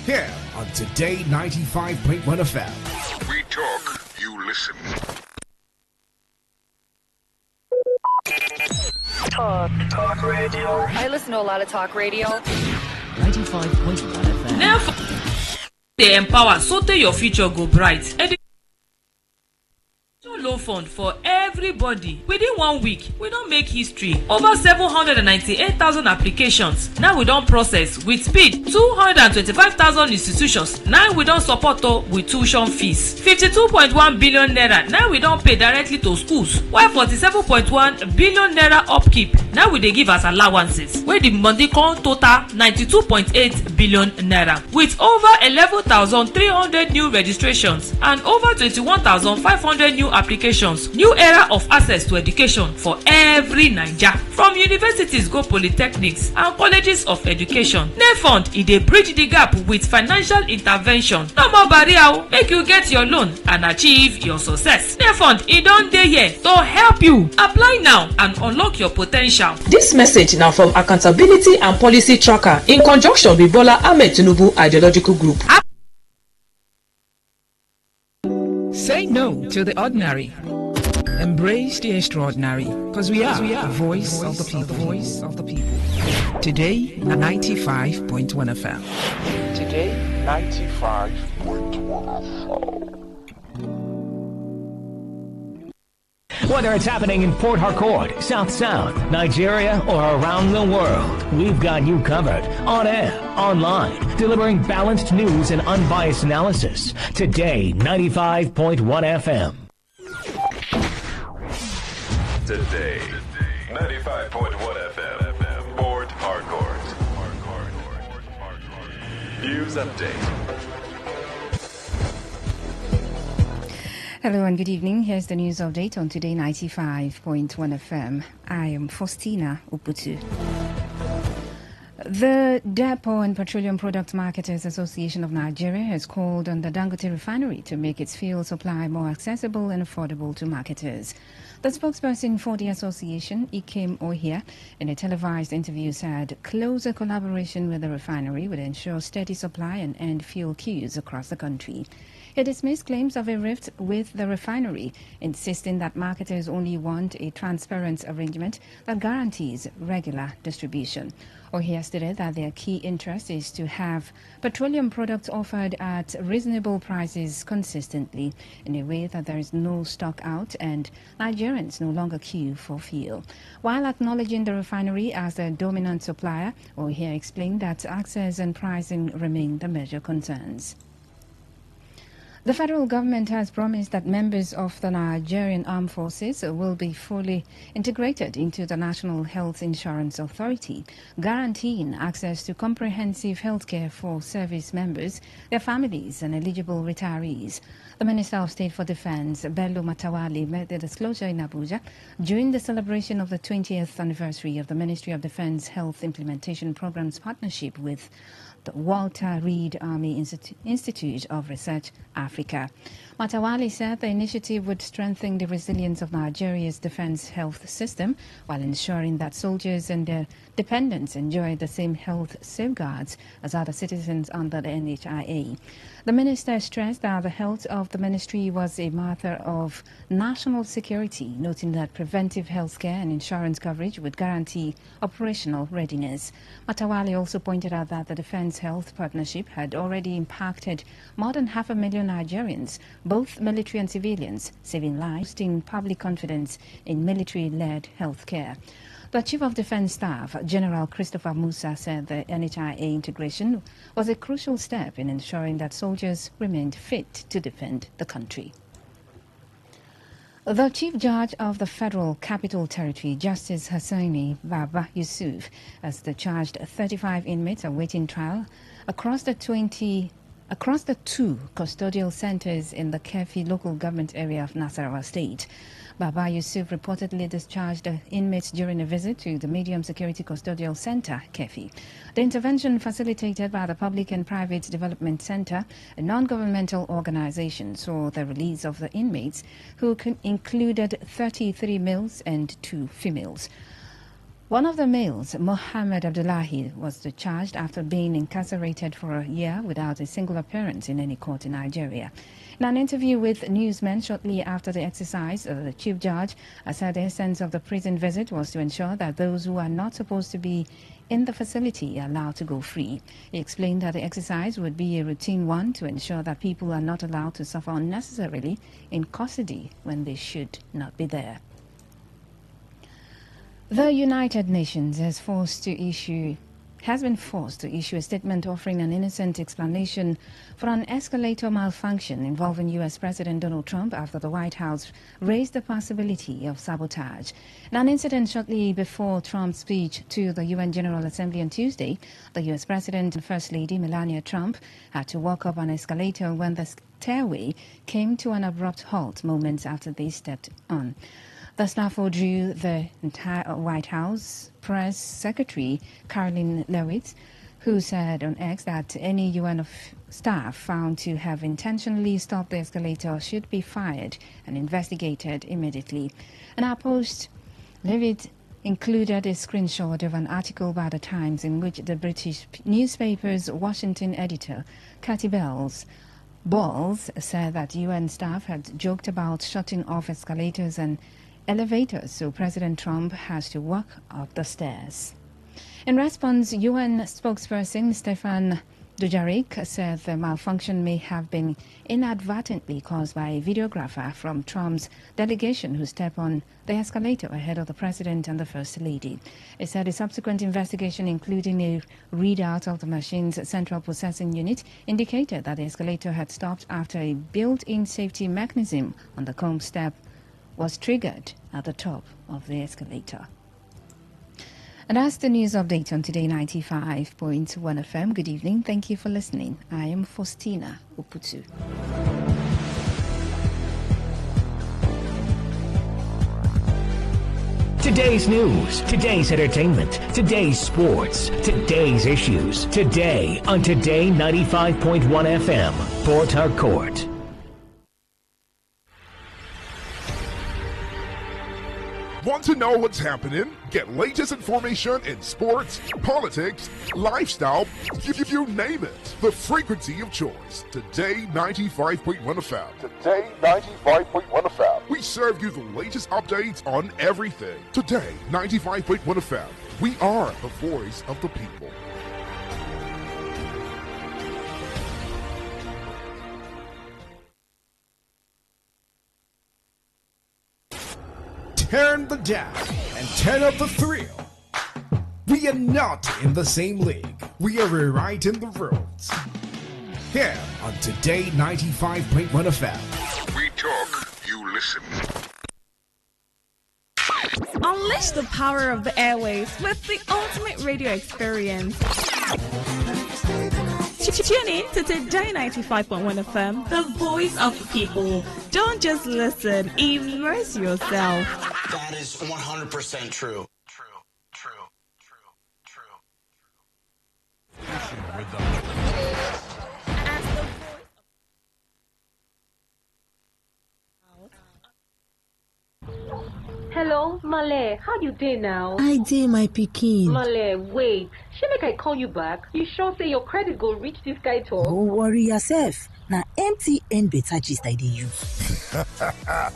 Speaker 10: Here on Today 95.1 FM.
Speaker 11: We talk, you listen. Talk radio. I listen to a lot of talk radio.
Speaker 12: 95.1 FM.
Speaker 13: Therefore, they empower so that your future go bright. Loan fund for everybody. Within 1 week, we don't make history. Over 798,000 applications. Now we don't process with speed. 225,000 institutions. Now we don't support with tuition fees. 52.1 billion naira. Now we don't pay directly to schools. While 47.1 billion naira upkeep. Now we they give us allowances. Where the money come total 92.8 billion naira. With over 11,300 new registrations and over 21,500 new applications. New era of access to education for every Naija. From universities go polytechnics and colleges of education. Nefund dey bridge the gap with financial intervention. No more barrier, make you get your loan and achieve your success. Nefund don dey here to help you. Apply now and unlock your potential.
Speaker 14: This message now from Accountability and Policy Tracker in conjunction with Bola Ahmed Tinubu Ideological Group.
Speaker 15: Say no to the ordinary. Embrace the extraordinary, because we are the voice of the people. Today, 95.1 FM.
Speaker 16: Today, 95.1 FM.
Speaker 12: Whether it's happening in Port Harcourt, South Sound, Nigeria, or around the world, we've got you covered. On air, online, delivering balanced news and unbiased analysis. Today, 95.1 FM.
Speaker 17: Today, 95.1 FM, Port Harcourt. News update.
Speaker 18: Hello and good evening. Here's the news update on Today 95.1 FM. I am Faustina Uputu. The Depot and Petroleum Product Marketers Association of Nigeria has called on the Dangote refinery to make its fuel supply more accessible and affordable to marketers. The spokesperson for the association, Ikem Ohia, in a televised interview said closer collaboration with the refinery would ensure steady supply and end fuel queues across the country. He dismissed claims of a rift with the refinery, insisting that marketers only want a transparent arrangement that guarantees regular distribution. Ohia stated that their key interest is to have petroleum products offered at reasonable prices consistently in a way that there is no stock out and Nigerians no longer queue for fuel. While acknowledging the refinery as the dominant supplier, Ohia explained that access and pricing remain the major concerns. The federal government has promised that members of the Nigerian Armed Forces will be fully integrated into the National Health Insurance Authority, guaranteeing access to comprehensive health care for service members, their families and eligible retirees. The Minister of State for Defense, Bello Matawali, made the disclosure in Abuja during the celebration of the 20th anniversary of the Ministry of Defense Health Implementation Program's partnership with the Walter Reed Army Institute of Research, Africa. Matawali said the initiative would strengthen the resilience of Nigeria's defense health system while ensuring that soldiers and their dependents enjoy the same health safeguards as other citizens under the NHIA. The minister stressed that the health of the ministry was a matter of national security, noting that preventive health care and insurance coverage would guarantee operational readiness. Matawali also pointed out that the Defense Health Partnership had already impacted more than 500,000 Nigerians, both military and civilians, saving lives, boosting public confidence in military-led health care. The Chief of Defense Staff, General Christopher Musa, said the NHIA integration was a crucial step in ensuring that soldiers remained fit to defend the country. The Chief Judge of the Federal Capital Territory, Justice Hussaini Baba Yusuf, has charged 35 inmates awaiting trial across the two custodial centers in the Kefi local government area of Nasarawa State. Baba Yusuf reportedly discharged the inmates during a visit to the Medium Security Custodial Center, Kefi. The intervention facilitated by the Public and Private Development Center, a non-governmental organization, saw the release of the inmates, who included 33 males and 2 females. One of the males, Mohammed Abdullahi, was discharged after being incarcerated for a year without a single appearance in any court in Nigeria. In an interview with newsmen shortly after the exercise, the chief judge said the essence of the prison visit was to ensure that those who are not supposed to be in the facility are allowed to go free. He explained that the exercise would be a routine one to ensure that people are not allowed to suffer unnecessarily in custody when they should not be there. The United Nations has been forced to issue a statement offering an innocent explanation for an escalator malfunction involving U.S. President Donald Trump after the White House raised the possibility of sabotage. In an incident shortly before Trump's speech to the UN General Assembly on Tuesday, the U.S. President and First Lady Melania Trump had to walk up an escalator when the stairway came to an abrupt halt moments after they stepped on. The snafu drew the entire White House press secretary, Caroline Leavitt, who said on X that any UN staff found to have intentionally stopped the escalator should be fired and investigated immediately. In our post, Leavitt included a screenshot of an article by The Times in which the British newspaper's Washington editor, Cathy Bowles, said that UN staff had joked about shutting off escalators and elevators, so President Trump has to walk up the stairs. In response, UN spokesperson Stefan Dujarric said the malfunction may have been inadvertently caused by a videographer from Trump's delegation who stepped on the escalator ahead of the President and the First Lady. He said a subsequent investigation, including a readout of the machine's central processing unit, indicated that the escalator had stopped after a built-in safety mechanism on the comb step was triggered at the top of the escalator. And that's the news update on Today 95.1 FM. Good evening. Thank you for listening. I am Faustina Uputu.
Speaker 12: Today's news, today's entertainment, today's sports, today's issues. Today on Today 95.1 FM, Port Harcourt.
Speaker 19: Want to know what's happening? Get latest information in sports, politics, lifestyle, you name it. The frequency of choice. Today 95.1 FM. Today 95.1 FM. We serve you the latest updates on everything. Today 95.1 FM. We are the voice of the people.
Speaker 10: Turn the down and turn up the thrill. We are not in the same league. We are rewriting the rules. Here on Today 95.1 FM.
Speaker 20: We talk, you listen.
Speaker 21: Unleash the power of the airwaves with the ultimate radio experience. Tune in to Today 95.1 FM, the voice of the people. Don't just listen, immerse yourself.
Speaker 22: That is 100% true.
Speaker 23: Hello, Male. How you dey now?
Speaker 24: I dey, my pikin.
Speaker 23: Male, wait. Shey make I call you back? You sure say your credit go reach this guy talk?
Speaker 24: Don't worry yourself. Now MTN Better Gist I dey use.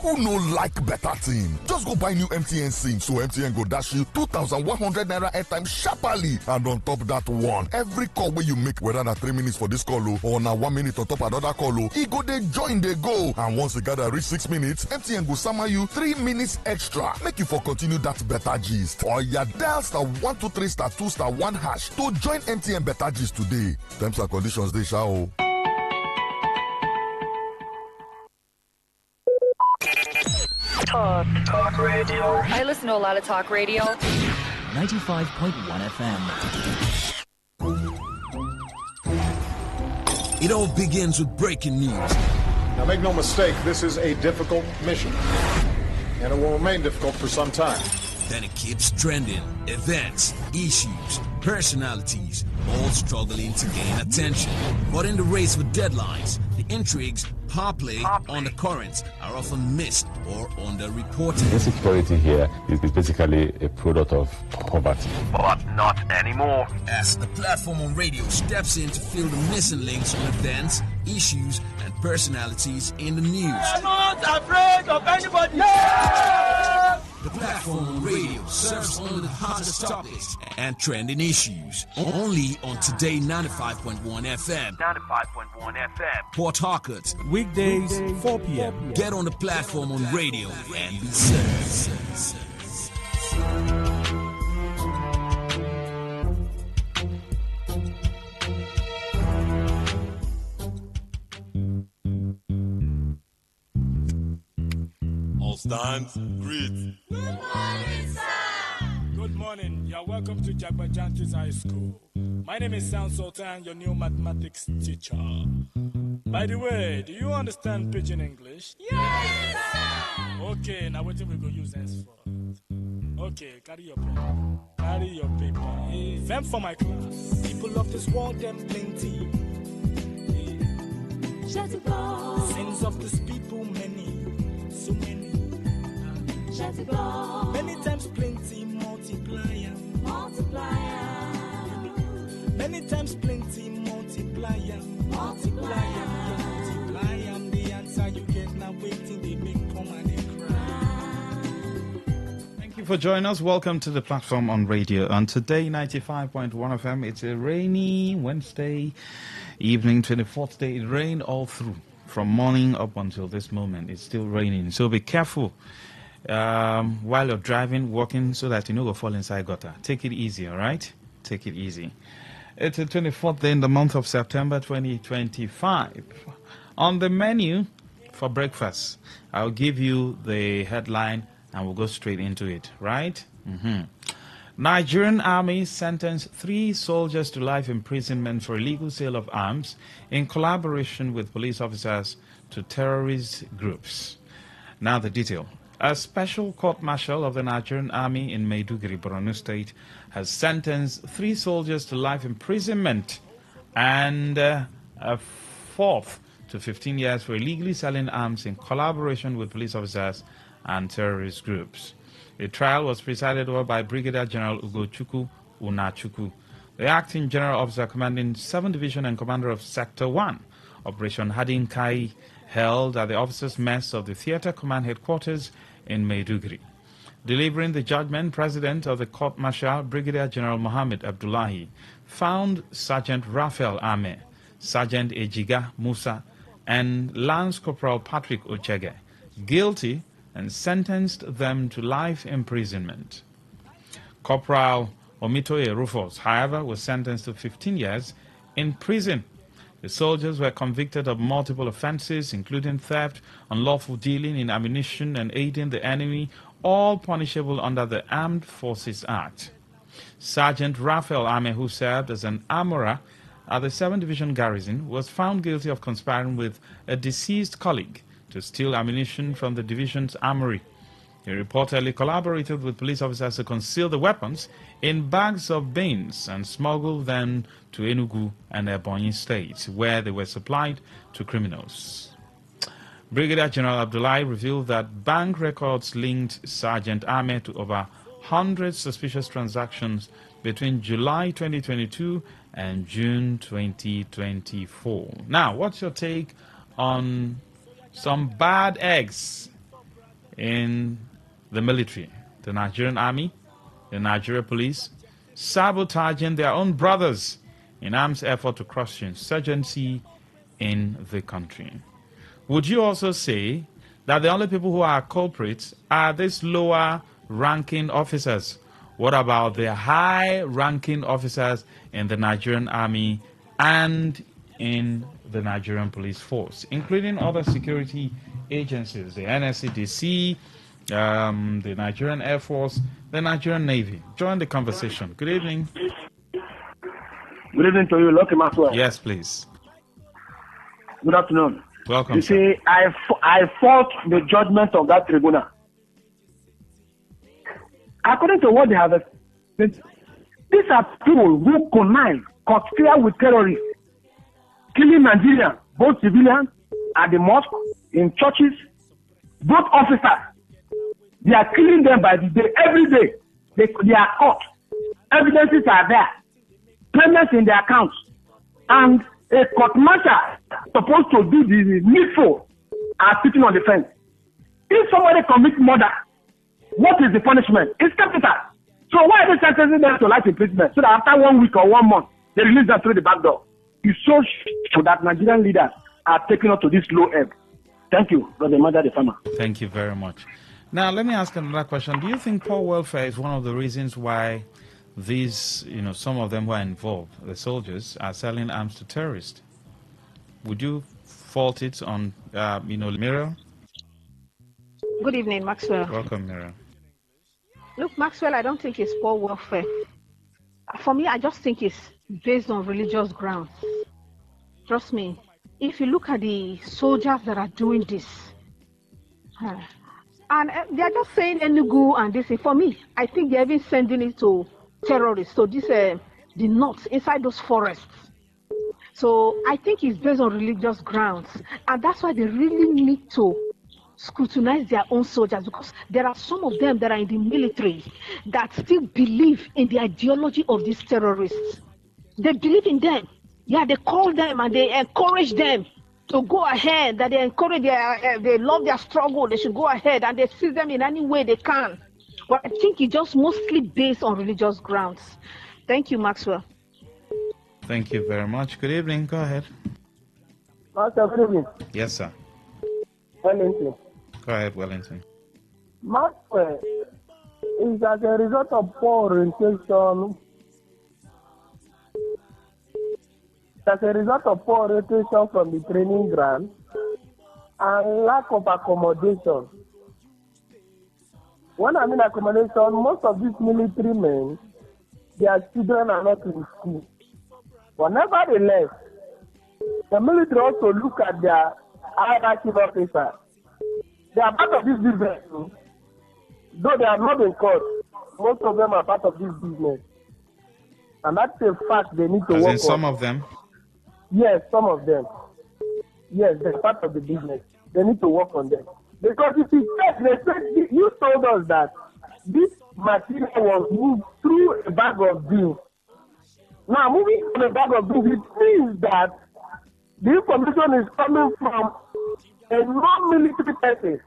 Speaker 20: Who no like better thing? Just go buy new MTN SIM so MTN go dash you 2,100 naira airtime sharply. And on top that one, every call where you make, whether na 3 minutes for this call or na 1 minute on top another call, e go dey join dey go. And once you gather reach 6 minutes, MTN go sama you 3 minutes extra. Make you for continue that better gist. Or ya dial *123 *2 *1# to join MTN Better Gist today. Terms and conditions dey sha o.
Speaker 11: Talk radio. I listen to a lot of talk radio.
Speaker 25: 95.1 FM.
Speaker 26: It all begins with breaking news.
Speaker 27: Now make no mistake, this is a difficult mission. And it will remain difficult for some time.
Speaker 26: Then it keeps trending. Events, issues, personalities, all struggling to gain attention. But in the race with deadlines, the intrigues Power play on the currents are often missed or underreported.
Speaker 2: Insecurity here is basically a product of poverty.
Speaker 17: But not anymore.
Speaker 26: As the platform on radio steps in to fill the missing links on events, issues, and personalities in the news.
Speaker 4: I'm not afraid of anybody.
Speaker 26: The platform on radio serves only the hottest topics and trending issues. Only on Today 95.1 FM.
Speaker 17: 95.1 FM.
Speaker 26: Port Harcourt. Weekdays, 4 p.m. Get on the platform on radio and be served.
Speaker 5: All stands, greet.
Speaker 6: Good morning, sir.
Speaker 5: Good morning. You're welcome to Jagbajantis High School. My name is Sound Sultan, your new mathematics teacher. By the way, do you understand Pidgin English?
Speaker 6: Yes, sir.
Speaker 5: Okay, now what we go use henceforth? Okay, carry your pen. Carry your paper. Them for my class. People of this world, them plenty. Sins of this people, many. So many. Many times plenty, multiplier. Many times plenty, multiplier. Multiplier. The answer you get now waiting, they make come and they cry.
Speaker 7: Thank you for joining us. Welcome to the platform on radio. On Today 95.1 FM, it's a rainy Wednesday evening, 24th day. It rained all through. From morning up until this moment, it's still raining. So be careful while you're driving, walking, so that you don't go fall inside gutter. Take it easy, all right? Take it easy. It's the 24th day in the month of September 2025. On the menu for breakfast, I'll give you the headline and we'll go straight into it, right? Nigerian army sentenced 3 soldiers to life imprisonment for illegal sale of arms in collaboration with police officers to terrorist groups. Now the detail. A special court-martial of the Nigerian army in Maiduguri, Borno State, has sentenced 3 soldiers to life imprisonment and a 4th to 15 years for illegally selling arms in collaboration with police officers and terrorist groups. The trial was presided over by Brigadier General Ugochukwu Unachukwu, the acting general officer commanding 7th Division and commander of Sector 1, Operation Hadin Kai, held at the officers' mess of the Theatre Command Headquarters in Maiduguri. Delivering the judgment, President of the Court-Martial, Brigadier General Mohammed Abdullahi, found Sergeant Raphael Ame, Sergeant Ejiga Musa, and Lance Corporal Patrick Ochege guilty and sentenced them to life imprisonment. Corporal Omitoye Rufus, however, was sentenced to 15 years in prison. The soldiers were convicted of multiple offenses, including theft, unlawful dealing in ammunition, and aiding the enemy, all punishable under the Armed Forces Act. Sergeant Raphael Ame, who served as an armorer at the 7th Division Garrison, was found guilty of conspiring with a deceased colleague to steal ammunition from the division's armory. He reportedly collaborated with police officers to conceal the weapons in bags of beans and smuggle them to Enugu and Ebonyi states, where they were supplied to criminals. Brigadier General Abdullahi revealed that bank records linked Sergeant Ame to over 100 suspicious transactions between July 2022 and June 2024. Now, what's your take on some bad eggs in the military, the Nigerian army, the Nigerian police, sabotaging their own brothers in arms effort to crush insurgency in the country? Would you also say that the only people who are culprits are these lower ranking officers? What about the high ranking officers in the Nigerian army and in the Nigerian police force, including other security agencies, the NSCDC, the Nigerian Air Force, the Nigerian Navy? Join the conversation. Good evening.
Speaker 8: Good evening to you, Lucky Maxwell.
Speaker 7: Yes, please.
Speaker 8: Good afternoon.
Speaker 7: Welcome.
Speaker 8: You see, I fought the judgment of that tribunal. According to what they have said, these are people who connive, conspire with terrorists, killing Nigerians, both civilians at the mosque, in churches, both officers. They are killing them by the day, every day. They are caught. Evidences are there. Payments in their accounts. And a court martial supposed to do the needful are sitting on the fence. If somebody commits murder, what is the punishment? It's capital. So why are they sentencing them to life imprisonment? So that after 1 week or 1 month, they release them through the back door. It's so that Nigerian leaders are taking up to this low ebb. Thank you, Brother Mother the Farmer.
Speaker 7: Thank you very much. Now, let me ask another question. Do you think poor welfare is one of the reasons why these, some of them who are involved, the soldiers, are selling arms to terrorists? Would you fault it on, Mira?
Speaker 1: Good evening, Maxwell.
Speaker 7: Welcome, Mira.
Speaker 1: Look, Maxwell, I don't think it's poor welfare. For me, I just think it's based on religious grounds. Trust me. If you look at the soldiers that are doing this, and they're just saying Enugu and this. For me, I think they're even sending it to terrorists. So this, the north, inside those forests. So I think it's based on religious grounds. And that's why they really need to scrutinize their own soldiers, because there are some of them that are in the military that still believe in the ideology of these terrorists. They believe in them. Yeah, they call them and they encourage them to go ahead, that they encourage they love their struggle, they should go ahead, and they assist them in any way they can. But I think it's just mostly based on religious grounds. Thank you, Maxwell.
Speaker 7: Thank you very much. Good evening. Go ahead.
Speaker 3: Master, good evening.
Speaker 7: Yes, sir.
Speaker 3: Wellington.
Speaker 7: Go ahead, Wellington.
Speaker 3: Maxwell, is as a result of poor orientation. As a result of poor orientation from the training ground and lack of accommodation. When I mean accommodation, most of these military men, their children are not in school. But nevertheless, the military also look at their hierarchy officers. They are part of this business. Though they are not in court, most of them are part of this business. And that's a fact they need to work on.
Speaker 7: Some of them?
Speaker 3: Yes, some of them. Yes, they're part of the business. They need to work on them. Because if you check, they said, you told us that this material was moved through a bag of beans. Now, moving from a bag of beans, it means that the information is coming from a non-military person.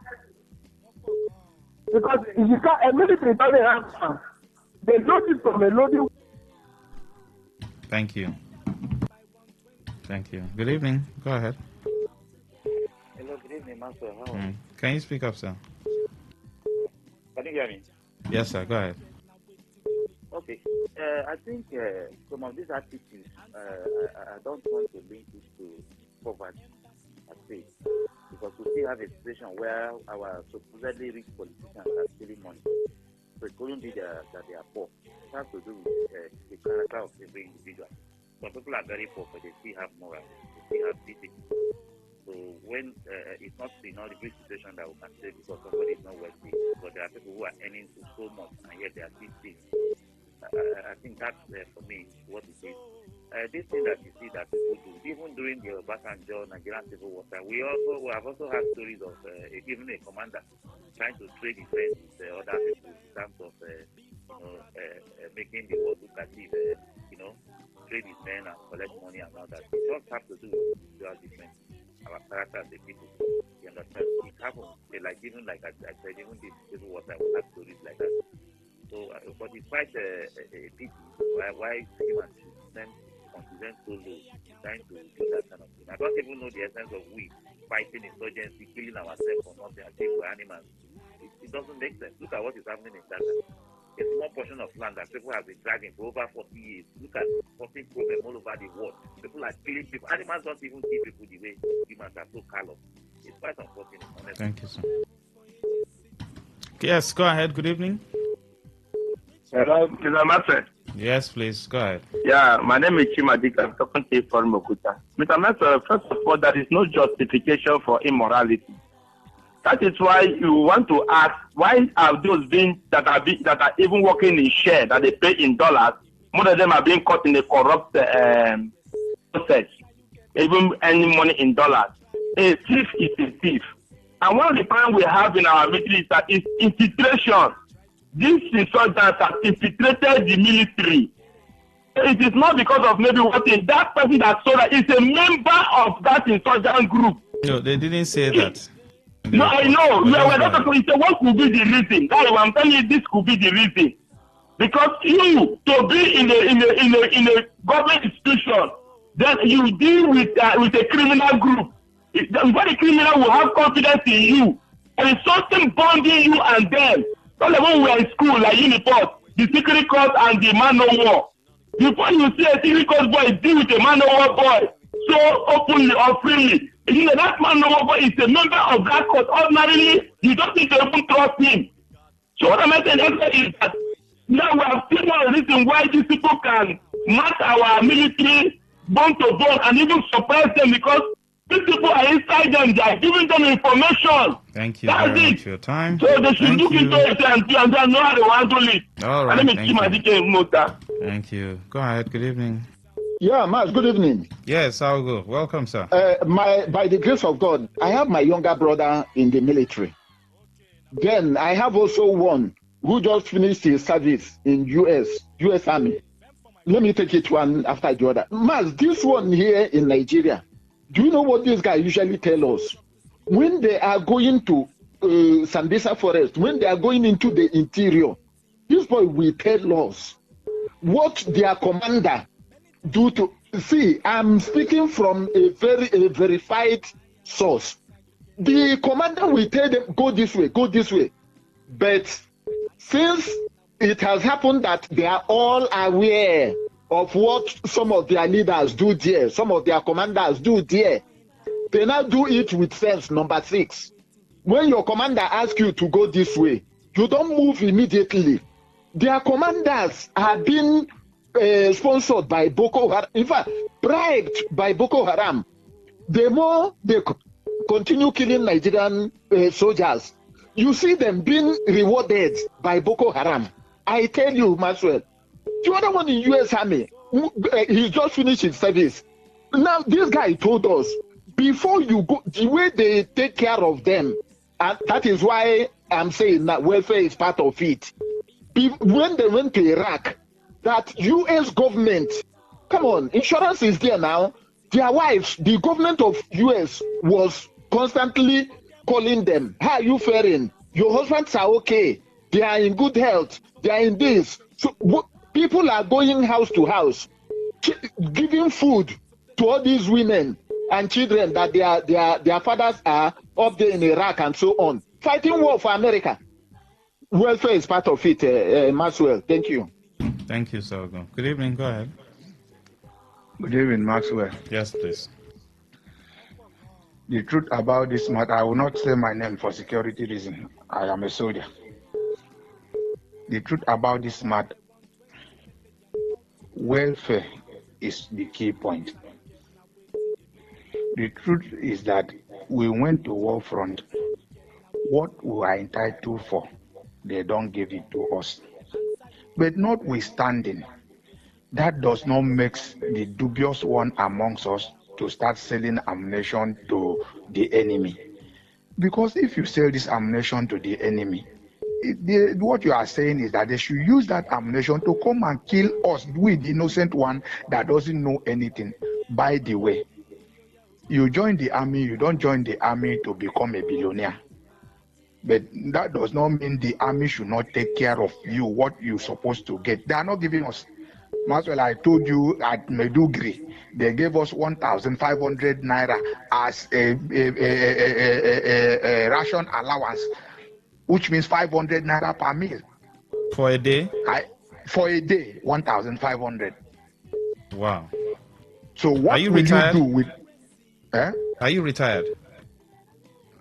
Speaker 3: Because if you can't, a military doesn't have some. They load it from a loading.
Speaker 7: Thank you. Thank you. Good evening. Go ahead.
Speaker 9: Hello, good evening, Master. How are you?
Speaker 7: Can you speak up, sir?
Speaker 9: Can you hear me?
Speaker 7: Yes, sir. Go ahead.
Speaker 9: Okay. I think some of these attitudes, I don't want to link it to poverty, I say, because we still have a situation where our supposedly rich politicians are stealing money. So it couldn't be that they are poor. It has to do with the character of every individual. Some people are very poor, but they still have moral. They still have discipline. So when it's not in all the big situation that we can say because somebody is not wealthy, but there are people who are earning so much and yet they are still stealing. I think that's for me what it is. This thing that you see that people do, even during the Obasanjo Nigerian Civil War, we have also had stories of even a commander trying to trade his friends with other people in terms of making the war look as if trade his men and collect money and all that. It does have to do with individual difference, our character as a people. You understand? It happens. Like I said, even this Civil War, we have stories like that. So, but it's quite a pity why humans should send confidence so low, trying to do that kind of thing. I don't even know the essence of we fighting insurgency, killing ourselves for nothing, as if we're animals. It doesn't make sense. Look at what is happening in Ghana. A small portion of land that people have been dragging for over 40 years. Look at causing problems all over the world. People are killing people. Animals don't even kill people the way humans are so callous. It's quite unfortunate. Honestly.
Speaker 7: Thank you, sir. Yes, go ahead. Good evening.
Speaker 13: Hello, Mr. Master.
Speaker 7: Yes, please. Go ahead.
Speaker 13: Yeah, my name is Chimadik. I'm talking to you from Mokuta. Mr. Master, first of all, there is no justification for immorality. That is why you want to ask, why are those being that are even working in share that they pay in dollars, more of them are being caught in a corrupt process, even earning money in dollars. a thief is a thief. And one of the problems we have in our military is that it's infiltration. These insurgents have infiltrated the military. It is not because of maybe what that person that saw that is a member of that insurgent group.
Speaker 7: No, they didn't say that.
Speaker 13: No, I know. We are not talking. What could be the reason? That's why I'm telling you this could be the reason. Because you to be in a government institution, then you deal with a criminal group. The criminal will have confidence in you. And it's something bonding you and them. Not like when we are in school, like Uniport, the secret court and the man of war. Before you see a secret court boy deal with a man of war boy so openly or freely, you know that man of war boy is a member of that court. Ordinarily, you don't need to even trust him. So what I'm saying is that now we have seen one reason why these people can match our military bone to bone and even suppress them because these people are inside them, they are giving them information.
Speaker 7: Thank you very much for your time.
Speaker 13: So they should look into it and know how they want to live.
Speaker 7: All right,
Speaker 13: thank
Speaker 7: you. Go ahead, good evening.
Speaker 10: Yeah, Mas, good evening.
Speaker 7: Yes, I'll go. Welcome, sir.
Speaker 10: By the grace of God, I have my younger brother in the military. Then I have also one who just finished his service in US Army. Let me take it one after the other. Mas, this one here in Nigeria, do you know what this guy usually tell us? When they are going to Sambisa Forest, when they are going into the interior, this boy will tell us what their commander do to... See, I'm speaking from a verified source. The commander will tell them, go this way, go this way. But since it has happened that they are all aware of what some of their leaders do there, some of their commanders do there, they now do it with sense. Number 6. When your commander asks you to go this way, you don't move immediately. Their commanders are being sponsored by Boko Haram, in fact, bribed by Boko Haram. The more they continue killing Nigerian soldiers, you see them being rewarded by Boko Haram. I tell you, Maxwell, the other one in US Army, he just finished his service. Now, this guy told us, before you go, the way they take care of them, and that is why I'm saying that welfare is part of it. When they went to Iraq, that US government, come on, insurance is there now. Their wives, the government of US was constantly calling them, how are you faring? Your husbands are okay. They are in good health. They are in this. So people are going house to house, giving food to all these women and children that their fathers are up there in Iraq and so on, fighting war for America. Welfare is part of it, Maxwell. Thank you.
Speaker 7: Thank you, sir. Good evening. Go ahead.
Speaker 12: Good evening, Maxwell.
Speaker 7: Yes, please.
Speaker 12: The truth about this matter, I will not say my name for security reason. I am a soldier. The truth about this matter, welfare is the key point. The truth is that we went to war front. What we are entitled for, they don't give it to us. But notwithstanding, that does not make the dubious one amongst us to start selling ammunition to the enemy. Because if you sell this ammunition to the enemy, what you are saying is that they should use that ammunition to come and kill us, we the innocent one that doesn't know anything. By the way, you join the army, you don't join the army to become a billionaire. But that does not mean the army should not take care of you, what you're supposed to get. They are not giving us. Maxwell, I told you at Medugri, they gave us 1,500 naira as a ration allowance, which means 500 naira per meal.
Speaker 7: For a day?
Speaker 12: For a day, 1,500.
Speaker 7: Wow.
Speaker 12: So what will you do with...
Speaker 7: Are you retired?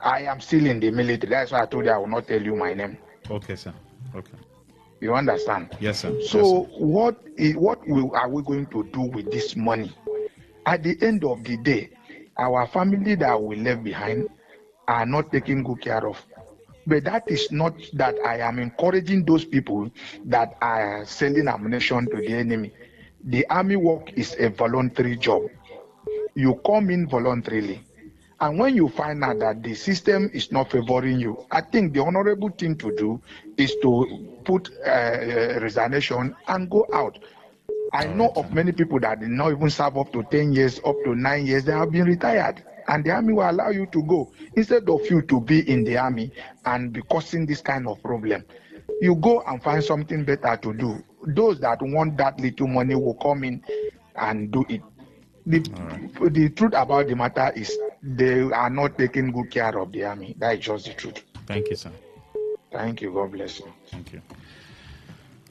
Speaker 12: I am still in the military. That's why I told you I will not tell you my name.
Speaker 7: Okay, sir. Okay.
Speaker 12: You understand?
Speaker 7: Yes, sir.
Speaker 12: So yes, sir. Are we going to do with this money? At the end of the day, our family that we left behind are not taken good care of. But that is not that I am encouraging those people that are selling ammunition to the enemy. The army work is a voluntary job. You come in voluntarily. And when you find out that the system is not favoring you, I think the honorable thing to do is to put resignation and go out. I know of many people that did not even serve up to 10 years, up to 9 years, they have been retired. And the army will allow you to go instead of you to be in the army and be causing this kind of problem. You go and find something better to do. Those that want that little money will come in and do it. The truth about the matter is they are not taking good care of the army. That is just the truth.
Speaker 7: Thank you, sir.
Speaker 12: Thank you. God bless you.
Speaker 7: Thank you.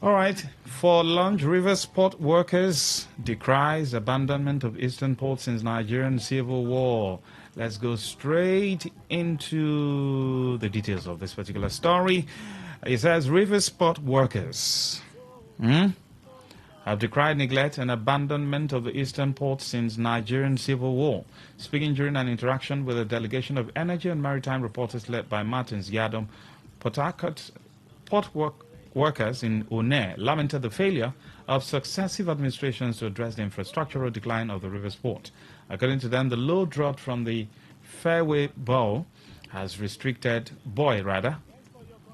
Speaker 7: All right. For lunch, Rivers port workers decries abandonment of eastern ports since Nigerian civil war. Let's go straight into the details of this particular story. It says Rivers port workers have decried neglect and abandonment of the eastern ports since Nigerian civil war. Speaking during an interaction with a delegation of energy and maritime reporters led by Martins Yadom, Port Harcourt port workers in One lamented the failure of successive administrations to address the infrastructural decline of the Rivers port. According to them, the low drought from the Fairway Bow has restricted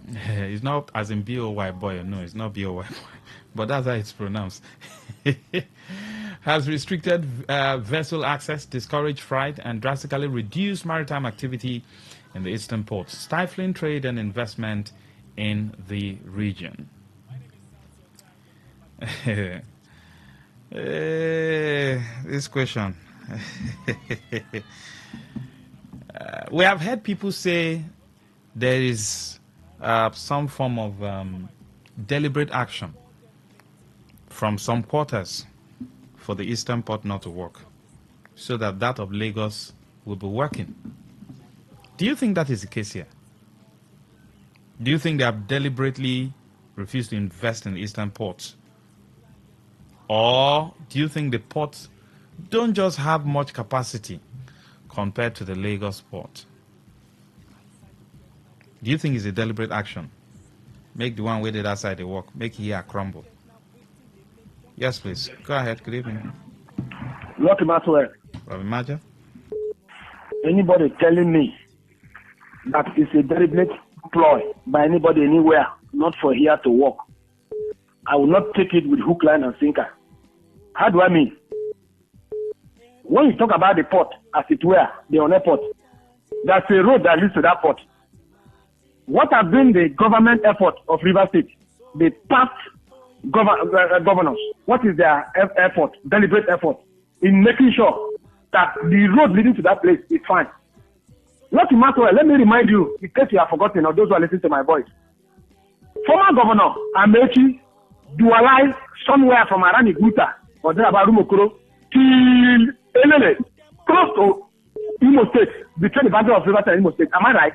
Speaker 7: it's not as in B-O-Y boy, no, it's not B-O-Y boy, but that's how it's pronounced. Has restricted vessel access, discouraged freight, and drastically reduced maritime activity in the eastern ports, stifling trade and investment in the region. This question. We have heard people say there is some form of deliberate action from some quarters for the eastern port not to work, so that of Lagos will be working. Do you think that is the case here? Do you think they have deliberately refused to invest in the eastern ports? Or do you think the ports don't just have much capacity compared to the Lagos port? Do you think it's a deliberate action? Make the one way that side they work, make here crumble. Yes, please. Go ahead. Good evening.
Speaker 8: Lucky Maxwell.
Speaker 7: Robin Maja.
Speaker 8: Anybody telling me that it's a deliberate ploy by anybody anywhere, not for here to work, I will not take it with hook, line, and sinker. How do I mean? When you talk about the port, as it were, the One port, there's a road that leads to that port. What has been the government effort of Rivers State, the past governors? What is their effort, deliberate effort, in making sure that the road leading to that place is fine? Lucky Maxwell, let me remind you, in case you have forgotten, or those who are listening to my voice. Former Governor Amechi dualized somewhere from Arani Guta or there about Rumokoro till Elele, close to Imo State, between the boundary of Rivers and Imo State. Am I right?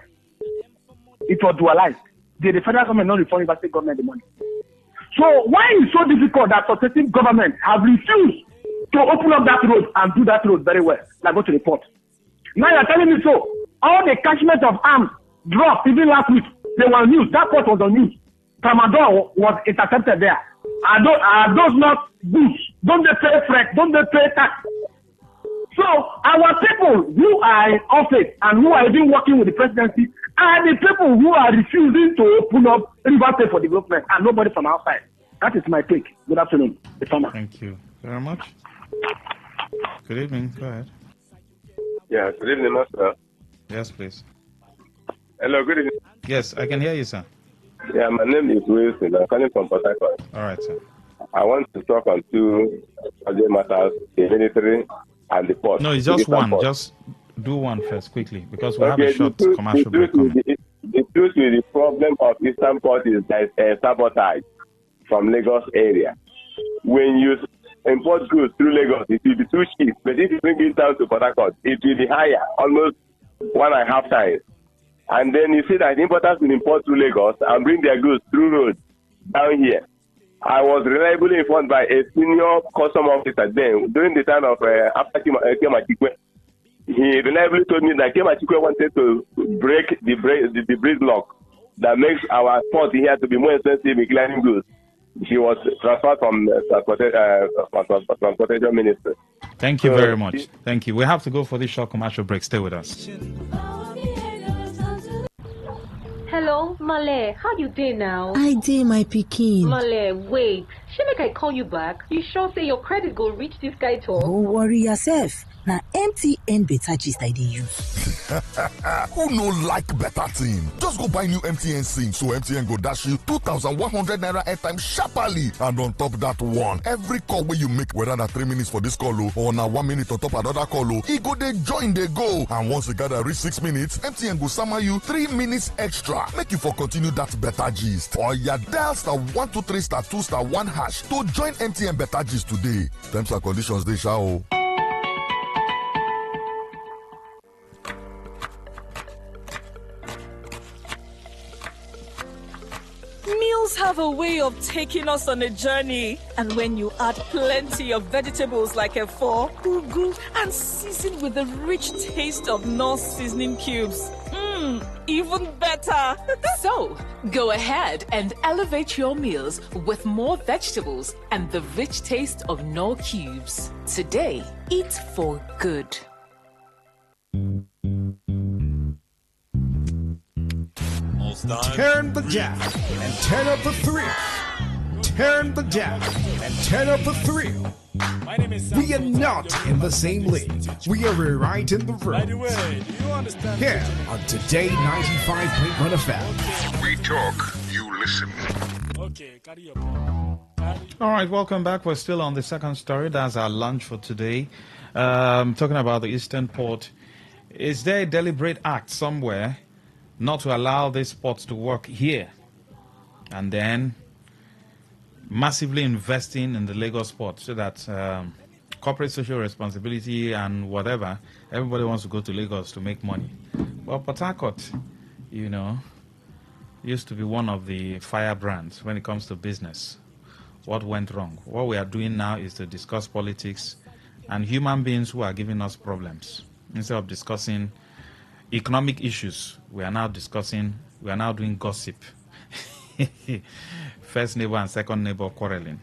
Speaker 8: It was dualized. Did the federal government not refund Rivers State government the money? So why is it so difficult that successive governments have refused to open up that road and do that road very well, like go to the port? Now you're telling me so. All the catchment of arms dropped even last week. They were on news. That port was on news. Tramadol was intercepted there. Are those not goods? Don't they pay freight? Don't they pay tax? So our people who are in office and who are even working with the presidency are the people who are refusing to open up River State for development, and nobody from outside. That is my take. Good afternoon, the farmer.
Speaker 7: Thank you very much. Good evening. Go ahead.
Speaker 14: Yeah, good evening, Master.
Speaker 7: Yes, please.
Speaker 14: Hello, good evening.
Speaker 7: Yes, I can hear you, sir.
Speaker 14: Yeah, my name is Wilson. I'm calling from Port Harcourt.
Speaker 7: All right, sir.
Speaker 14: I want to talk on two other matters, the military and the port.
Speaker 7: No, it's just one. Port. Just do one first, quickly, because we have a short commercial break coming.
Speaker 14: The truth with the problem of Eastern Port is that sabotage from Lagos area. When you import goods through Lagos, it will be too cheap. But if you bring it down to Port Harcourt, it will be higher, almost 1.5 times. And then you see that importers will import through Lagos and bring their goods through road down here. I was reliably informed by a senior custom officer then, during the time of after Kemachikwe. He reliably told me that Kemachikwe wanted to break the bridge lock that makes our port here to be more expensive in clearing goods. She was transferred from transportation minister.
Speaker 7: Thank you very much. Thank you. We have to go for this short commercial break. Stay with us.
Speaker 15: Hello, Male. How you doing now?
Speaker 24: I dey my pikin.
Speaker 15: Male, wait. Should make I call you back? You sure say your credit go reach this guy talk?
Speaker 24: No worry yourself. Now MTN better gist I dey use.
Speaker 20: Who no like better thing? Just go buy new MTN SIM so MTN go dash you 2,100 naira airtime sharply. And on top that one, every call where you make, whether na 3 minutes for this call or na 1 minute on top another call, e go dey join dey go. And once you gather reach 6 minutes, MTN go sama you 3 minutes extra. Make you for continue that better gist. Or ya dial *123 *2 1 hash to join MTN better gist today. Terms and conditions dey sha o.
Speaker 16: Meals have a way of taking us on a journey. And when you add plenty of vegetables like efo, ugu, and season with the rich taste of North seasoning cubes, even better.
Speaker 18: So, go ahead and elevate your meals with more vegetables and the rich taste of Knorr cubes. Today, eat for good.
Speaker 19: Turn the dial and turn up the thrill. Turn the dial and turn up the thrill. We are not in the same league. We are rewriting the rules.
Speaker 5: By the way, do you understand?
Speaker 19: Here on Today 95.1 FM.
Speaker 20: We talk, you listen.
Speaker 5: Okay, carry your point.
Speaker 7: All right, welcome back. We're still on the second story. That's our lunch for today. Talking about the Eastern Port. Is there a deliberate act somewhere not to allow these ports to work here, and then massively investing in the Lagos port so that corporate social responsibility and whatever, everybody wants to go to Lagos to make money? Well, Port Harcourt, you know, used to be one of the firebrands when it comes to business. What went wrong? What we are doing now is to discuss politics and human beings who are giving us problems. Instead of discussing economic issues, we are now doing gossip. First neighbor and second neighbor quarreling.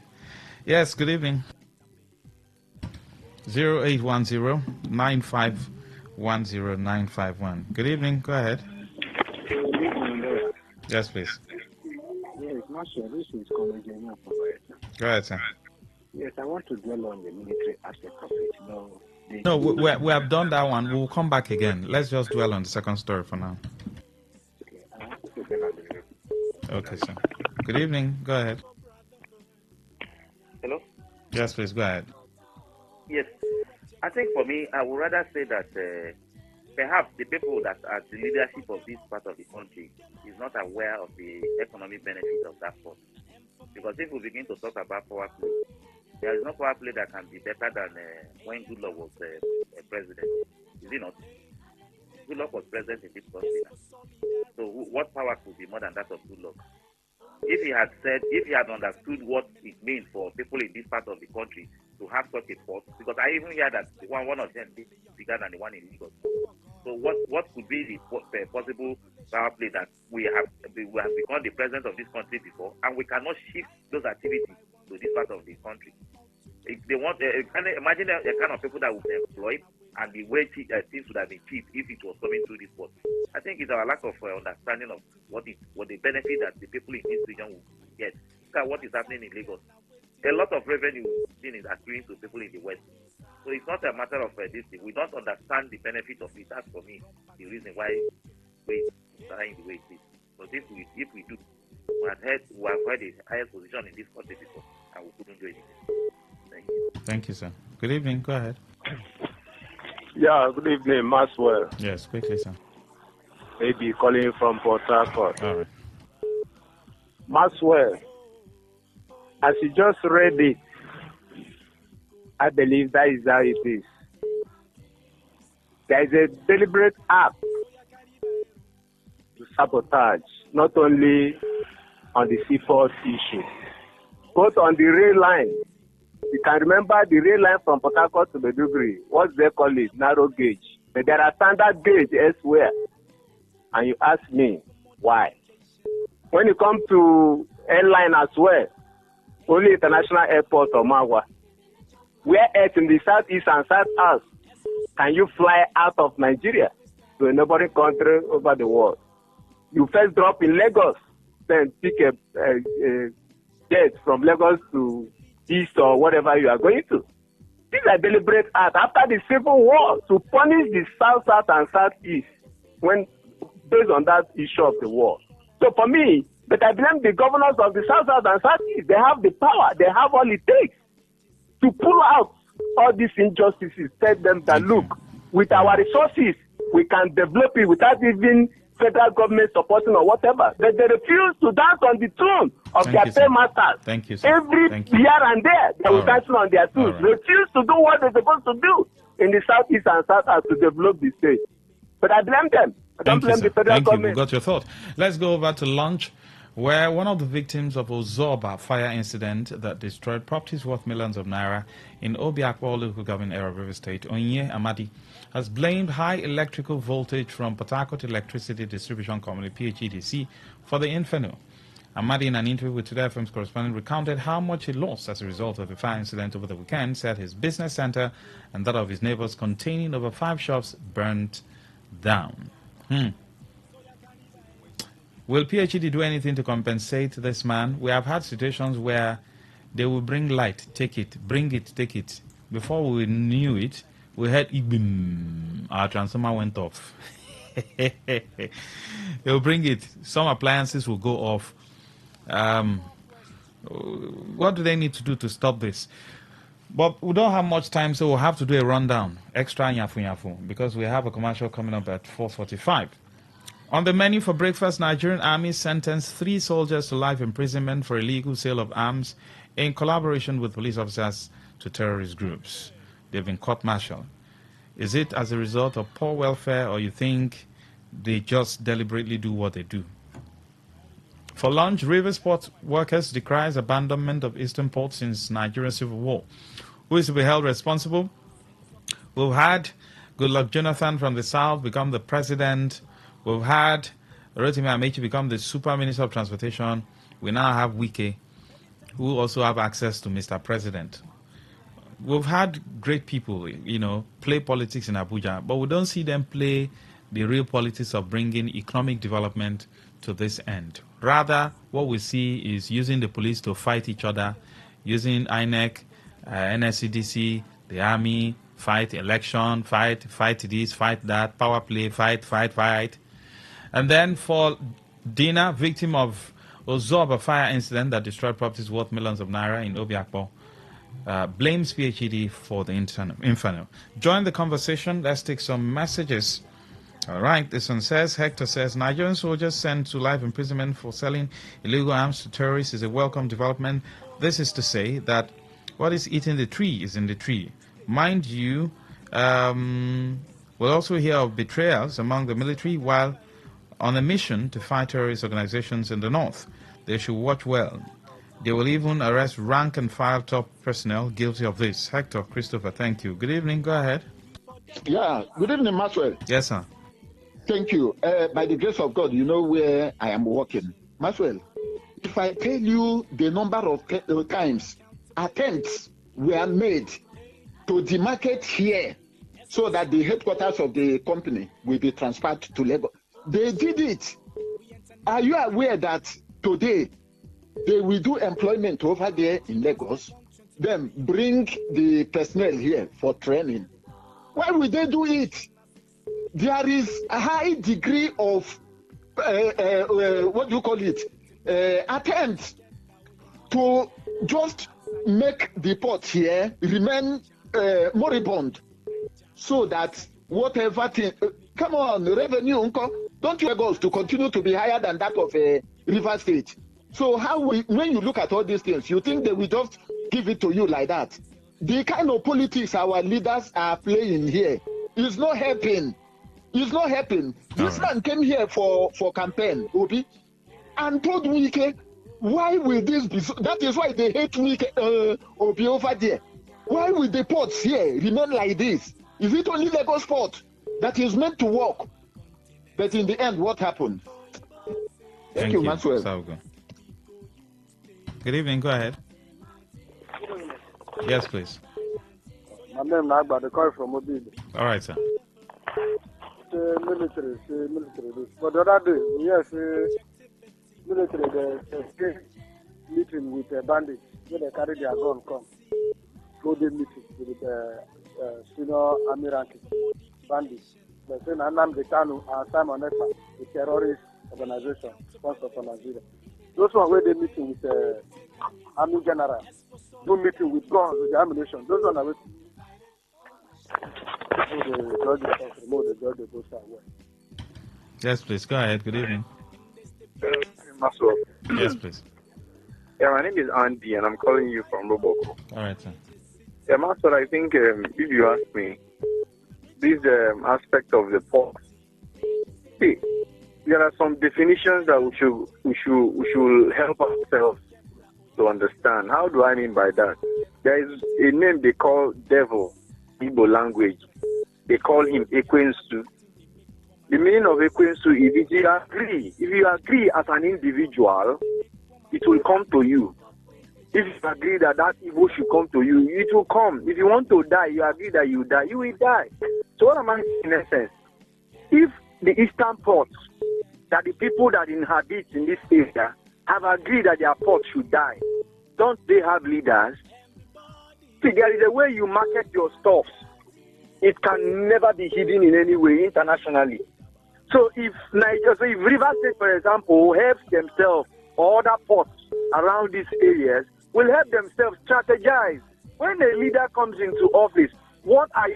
Speaker 7: Yes, good evening. 0810-9510-951. Good evening, go ahead.
Speaker 21: Good evening.
Speaker 7: Yes, please.
Speaker 21: Yes, Marshall, this is Comedian from America.
Speaker 7: Go ahead, sir.
Speaker 21: Yes, I want to dwell on the military aspect of it.
Speaker 7: No, we have done that one. We'll come back again. Let's just dwell on the second story for now. Okay, sir. Good evening. Go ahead.
Speaker 9: Hello?
Speaker 7: Yes, please. Go ahead.
Speaker 9: Yes. I think for me, I would rather say that perhaps the people that are the leadership of this part of the country is not aware of the economic benefits of that port. Because if we begin to talk about power play, there is no power play that can be better than when Goodluck was president. Is it not? Goodluck was president in this country. So what power could be more than that of Goodluck? If he had understood what it means for people in this part of the country to have such a port, because I even hear that one of them is bigger than the one in Lagos. So what could be the possible power play that we have become the president of this country before, and we cannot shift those activities to this part of the country? If they want, imagine the kind of people that would be employed and the way things would have been cheap if it was coming through this port. I think it's our lack of understanding of what the benefit that the people in this region will get. Look at what is happening in Lagos. A lot of revenue is accruing to people in the West. So it's not a matter of this thing. We don't understand the benefit of it. That's for me the reason why we are in the way it is. But if we do, we have had the highest position in this country before, and we couldn't do anything. Thank you.
Speaker 7: Thank you, sir. Good evening. Go ahead.
Speaker 14: Yeah, good evening, Maxwell.
Speaker 7: Yes, quickly, sir.
Speaker 14: Maybe calling from Port Harcourt.
Speaker 7: All right.
Speaker 14: Maxwell, as you just read it, I believe that is how it is. There is a deliberate act to sabotage, not only on the seaport issue, but on the rail line. You can remember the rail line from Port Harcourt to Maiduguri, what they call it, narrow gauge. But there are standard gauge elsewhere. And you ask me, why? When you come to airline as well, only international airport or Marwa.
Speaker 3: Where else in the southeast and south can you fly out of Nigeria to a neighboring country over the world? You first drop in Lagos, then pick a jet from Lagos to east or whatever you are going to. These are deliberate acts after the Civil War to punish the south and southeast when based on that issue of the war. So for me, but I blame the governors of the south and southeast. They have the power. They have all it takes to pull out all these injustices. Tell them that look, with our resources, we can develop it without even federal government supporting or whatever. But they refuse to dance on the tune of their paymasters.
Speaker 7: Thank you, sir.
Speaker 3: Every here and there, they will dance on their tunes. Refuse to do what they're supposed to do in the southeast and south to develop the state. But I blame them. I don't blame the federal government.
Speaker 7: We got your thought. Let's go over to lunch, where one of the victims of Ozoba fire incident that destroyed properties worth millions of naira in Obiakpo local government area of River State, Onye Amadi, has blamed high electrical voltage from Port Harcourt Electricity Distribution Company, PHEDC, for the inferno. Amadi, in an interview with Today FM's correspondent, recounted how much he lost as a result of the fire incident over the weekend, said his business center and that of his neighbors containing over 5 shops burnt down. Will PHED do anything to compensate this man? We have had situations where they will bring light, take it, bring it, take it. Before we knew it, we heard Igbim. Our transformer went off. They will bring it. Some appliances will go off. What do they need to do to stop this? But we don't have much time, so we'll have to do a rundown. Extra yafu, because we have a commercial coming up at 4:45. On the menu for breakfast, Nigerian Army sentenced 3 soldiers to life imprisonment for illegal sale of arms in collaboration with police officers to terrorist groups. They've been court-martialed. Is it as a result of poor welfare, or you think they just deliberately do what they do? For lunch, Rivers Port workers decries abandonment of Eastern Port since Nigeria's civil war. Who is to be held responsible? We've had Goodluck Jonathan from the South become the president. We've had Rotimi Amechi become the Super Minister of Transportation. We now have Wike, who also have access to Mr. President. We've had great people, play politics in Abuja, but we don't see them play the real politics of bringing economic development to this end. Rather, what we see is using the police to fight each other, using INEC, NSCDC, the army, fight election, fight this, fight that, power play, fight. And then for Dina, victim of Ozoba fire incident that destroyed properties worth millions of naira in Obiakpo, blames PHED for the inferno. Join the conversation. Let's take some messages. All right, this one says, Hector says, Nigerian soldiers sent to life imprisonment for selling illegal arms to terrorists is a welcome development. This is to say that what is eating the tree is in the tree. Mind you, we'll also hear of betrayals among the military while on a mission to fight terrorist organizations in the north. They should watch well. They will even arrest rank and file top personnel guilty of this. Hector, Christopher, thank you. Good evening, go ahead.
Speaker 10: Yeah, good evening, Maxwell.
Speaker 7: Yes, sir.
Speaker 10: Thank you. By the grace of God, you know where I am working. Maxwell, if I tell you the number of times attempts were made to demarcate here so that the headquarters of the company will be transferred to Lagos, they did it. Are you aware that today they will do employment over there in Lagos, then bring the personnel here for training? Why will they do it? There is a high degree of attempts to just make the port here remain moribund, so that whatever thing, come on, revenue, don't you want us to continue to be higher than that of a River State? So when you look at all these things, you think they will just give it to you like that? The kind of politics our leaders are playing here is not helping. It's not helping. This man came here for campaign, Obi, and told Wike, why will this be so? That is why they hate Wike, Obi over there. Why will the ports here remain like this? Is it only Lagos port that is meant to work? But in the end, what happened? Thank you, Maxwell.
Speaker 7: Good evening, go ahead. Yes, please.
Speaker 21: I'm named Nagba, the call from Mobile.
Speaker 7: All right, sir.
Speaker 21: Military. But the other day, yes, military, the meeting with the bandits, where they carry their gun, come. Go the meeting with the senior army ranking bandits. They say, Nanam Dekanu and Simon Ekpa, the terrorist organization, sponsor for Nigeria. Those one where they meeting with the army general, do meeting with guns, with the ammunition. Those one are with the judge goes away.
Speaker 7: Yes, please. Go ahead. Good evening. Yes, please.
Speaker 2: Yeah, my name is Andy, and I'm calling you from Roboko.
Speaker 7: All right, sir.
Speaker 2: Yeah, Master, I think if you ask me, this aspect of the port, see, there are some definitions that we should help ourselves to understand. How do I mean by that? There is a name they call devil, Igbo language. They call him Ekwensu. The meaning of Ekwensu is if you agree as an individual, it will come to you. If you agree that evil should come to you, it will come. If you want to die, you agree that you die, you will die. So what am I saying in essence? If the eastern ports, that the people that inhabit in this area have agreed that their port should die, don't they have leaders? See, there is a way you market your stuff. It can never be hidden in any way internationally. So if Rivers State, for example, helps themselves or other ports around these areas, will help themselves strategize. When a leader comes into office, what are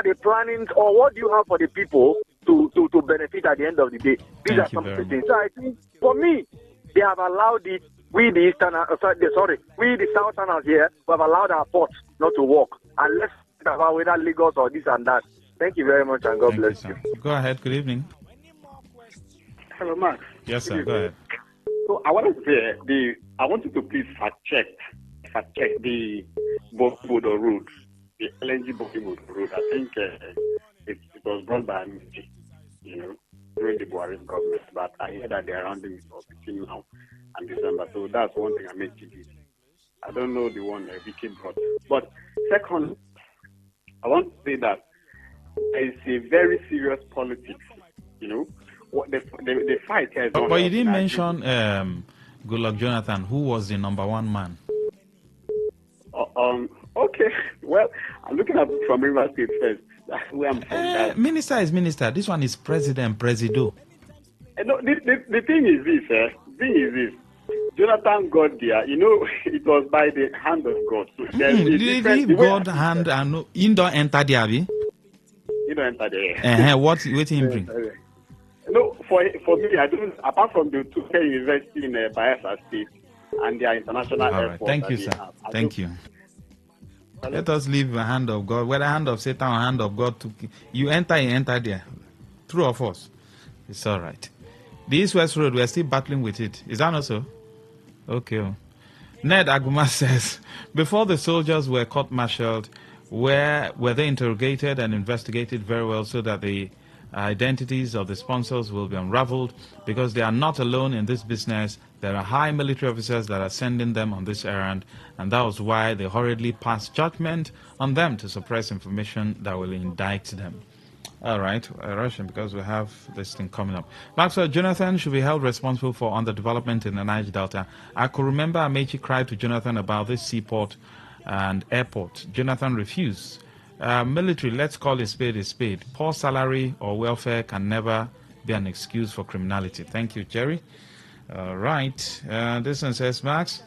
Speaker 2: the plannings or what do you have for the people to benefit at the end of the day? These are some of the things. So I think for me, they have allowed it. We the Southerners here, we have allowed our ports not to work. And let's talk about whether Lagos or this and that. Thank you very much, and God bless you.
Speaker 7: Go ahead. Good evening.
Speaker 4: Hello, Max.
Speaker 7: Yes, sir. Go ahead.
Speaker 4: So I wanted to say I want you to please fact check the Bokibodo road, the LNG Bokibodo road. I think it was brought by me, during the Buhari government. But I hear that they are rounding it up between now and December. So that's one thing I made to do. I don't know the one Vicky brought. But second, I want to say that there is a very serious politics, What the fight has.
Speaker 7: But you didn't mention Goodluck Jonathan, who was the number one man.
Speaker 4: Okay. Well, I'm looking at it from River State first. That's where I'm from.
Speaker 7: Minister is minister. This one is president, presido.
Speaker 4: No, the thing is this. Jonathan got there. It was by the hand of God. So
Speaker 7: Leave God hand and he don't enter there, He
Speaker 4: don't enter there.
Speaker 7: What him bring?
Speaker 4: No, for me, I don't. Apart from the two university in Bayelsa State and their international airport.
Speaker 7: Right. Thank you, sir. Thank you. Let us leave the hand of God, whether hand of Satan or hand of God. You enter there. True or false? It's all right. The East-West Road, we are still battling with it. Is that not so? Okay. Ned Aguma says, before the soldiers were court-martialed, were they interrogated and investigated very well so that the identities of the sponsors will be unraveled, because they are not alone in this business. There are high military officers that are sending them on this errand, and that was why they hurriedly passed judgment on them to suppress information that will indict them. All right, Russian, because we have this thing coming up. Maxwell Jonathan should be held responsible for underdevelopment in the Niger Delta. I could remember Amechi cried to Jonathan about this seaport and airport. Jonathan refused. Military, let's call a spade a spade. Poor salary or welfare can never be an excuse for criminality. Thank you, Jerry. Right. This one says, Max,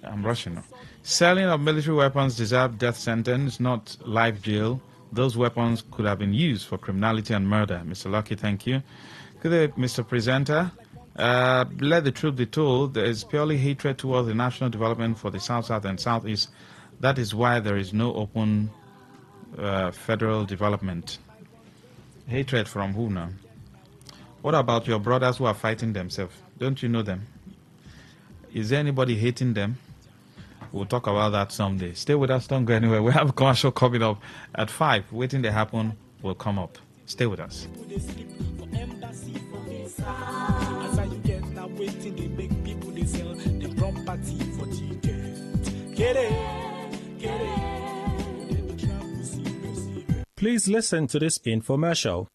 Speaker 7: I'm rushing now. Selling of military weapons deserve death sentence, not life jail. Those weapons could have been used for criminality and murder. Mr. Lucky, thank you. Good day, Mr. Presenter. Let the truth be told, there is purely hatred towards the national development for the South, South, and Southeast. That is why there is no open federal development. Hatred from who now? What about your brothers who are fighting themselves? Don't you know them? Is there anybody hating them? We'll talk about that someday. Stay with us, don't go anywhere. We have a commercial coming up at 5. Waiting to happen will come up. Stay with us.
Speaker 5: As you get now waiting, they make people they sell the property for ticket. Get it.
Speaker 11: Please listen to this infomercial.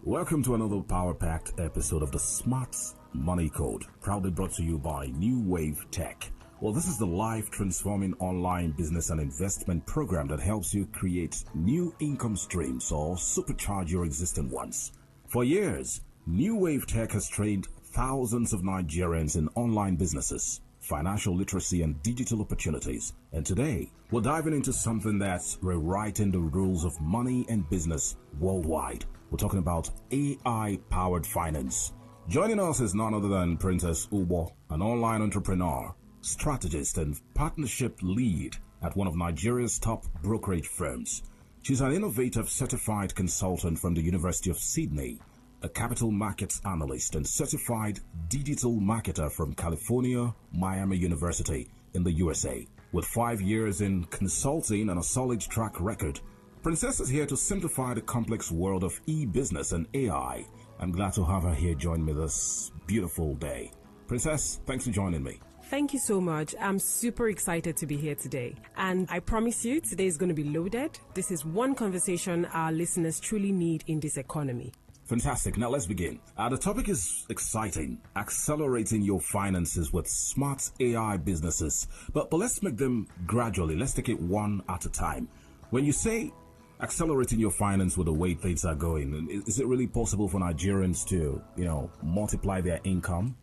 Speaker 17: Welcome to another power-packed episode of the Smart Money Code, proudly brought to you by New Wave Tech. Well, this is the life-transforming online business and investment program that helps you create new income streams or supercharge your existing ones. For years, New Wave Tech has trained thousands of Nigerians in online businesses, financial literacy, and digital opportunities. And today, we're diving into something that's rewriting the rules of money and business worldwide. We're talking about AI-powered finance. Joining us is none other than Princess Ubo, an online entrepreneur, strategist, and partnership lead at one of Nigeria's top brokerage firms. She's an innovative certified consultant from the University of Sydney, a capital markets analyst and certified digital marketer from California, Miami University in the USA. With 5 years in consulting and a solid track record, Princess is here to simplify the complex world of e-business and AI. I'm glad to have her here join me this beautiful day. Princess, thanks for joining me.
Speaker 22: Thank you so much. I'm super excited to be here today. And I promise you, today is going to be loaded. This is one conversation our listeners truly need in this economy.
Speaker 17: Fantastic. Now let's begin. The topic is exciting, accelerating your finances with smart AI businesses. But let's make them gradually. Let's take it one at a time. When you say accelerating your finance with the way things are going, is it really possible for Nigerians to, multiply their income?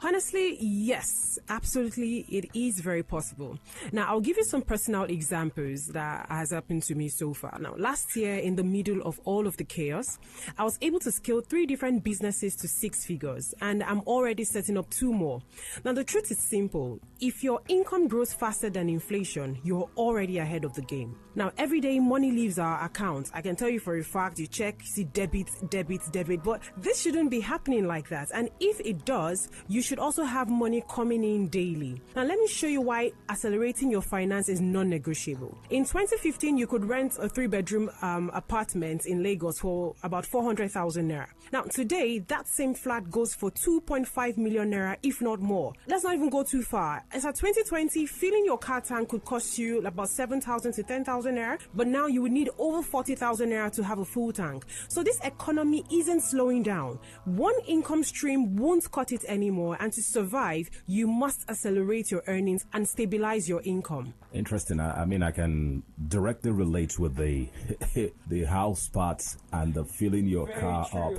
Speaker 22: Honestly, yes, absolutely. It is very possible. Now, I'll give you some personal examples that has happened to me so far. Now, last year, in the middle of all of the chaos, I was able to scale 3 different businesses to 6 figures, and I'm already setting up 2 more. Now, the truth is simple. If your income grows faster than inflation, you're already ahead of the game. Now, every day money leaves our account. I can tell you for a fact, you check, you see debit, but this shouldn't be happening like that. And if it does, you should also have money coming in daily. Now, let me show you why accelerating your finance is non-negotiable. In 2015, you could rent a 3-bedroom apartment in Lagos for about 400,000 naira. Now, today, that same flat goes for 2.5 million naira, if not more. Let's not even go too far. As at 2020, filling your car tank could cost you about 7,000 to 10,000 naira, but now you would need over 40,000 naira to have a full tank. So this economy isn't slowing down. One income stream won't cut it anymore, and to survive, you must accelerate your earnings and stabilize your income.
Speaker 17: Interesting. I mean, I can directly relate with the the house parts and the filling your car up.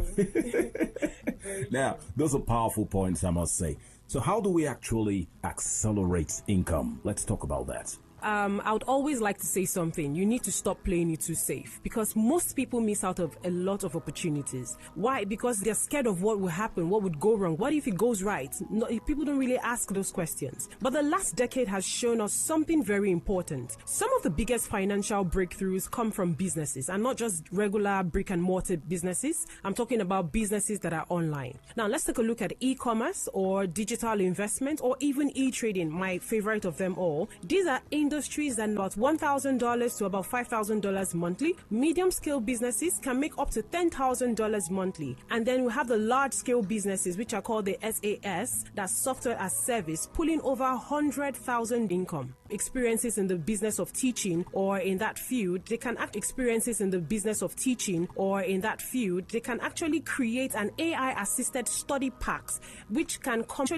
Speaker 17: Now, those are powerful points, I must say. So how do we actually accelerate income? Let's talk about that.
Speaker 22: I would always like to say something. You need to stop playing it too safe, because most people miss out of a lot of opportunities. Why? Because they're scared of what will happen, what would go wrong, what if it goes right? No, people don't really ask those questions. But the last decade has shown us something very important. Some of the biggest financial breakthroughs come from businesses, and not just regular brick and mortar businesses. I'm talking about businesses that are online. Now, let's take a look at e-commerce or digital investment or even e-trading, my favorite of them all. These are industries that about $1,000 to about $5,000 monthly. Medium-scale businesses can make up to $10,000 monthly. And then we have the large-scale businesses, which are called the SAS, that's software as service, pulling over 100,000 income. Experiences in the business of teaching or in that field, they can experiences in the business of teaching or in that field, they can actually create an AI-assisted study packs, which can come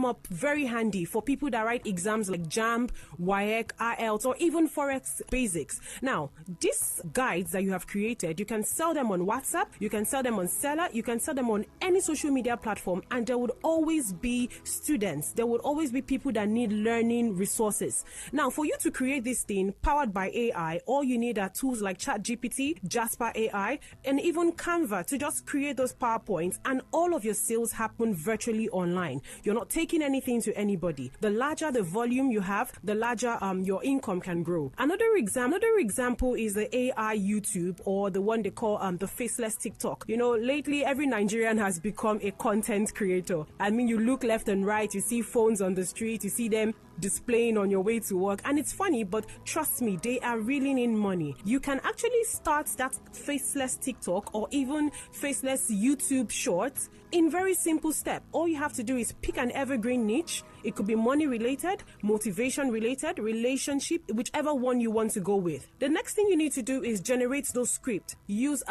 Speaker 22: up very handy for people that write exams like JAMB, WAEC, IELTS, or even Forex Basics. Now, these guides that you have created, you can sell them on WhatsApp, you can sell them on Seller, you can sell them on any social media platform, and there would always be students. There would always be people that need learning resources. Now, for you to create this thing powered by AI, all you need are tools like ChatGPT, Jasper AI, and even Canva to just create those PowerPoints, and all of your sales happen virtually online. You're not taking anything to anybody. The larger the volume you have, the larger your income can grow. Another example is the AI YouTube, or the one they call the faceless TikTok. You know, lately every Nigerian has become a content creator. I mean, you look left and right, you see phones on the street, you see them displaying on your way to work. And it's funny, but trust me, they are reeling in money. You can actually start that faceless TikTok or even faceless YouTube shorts in very simple steps. All you have to do is pick an evergreen niche. It could be money related, motivation related, relationship, whichever one you want to go with. The next thing you need to do is generate those scripts. Use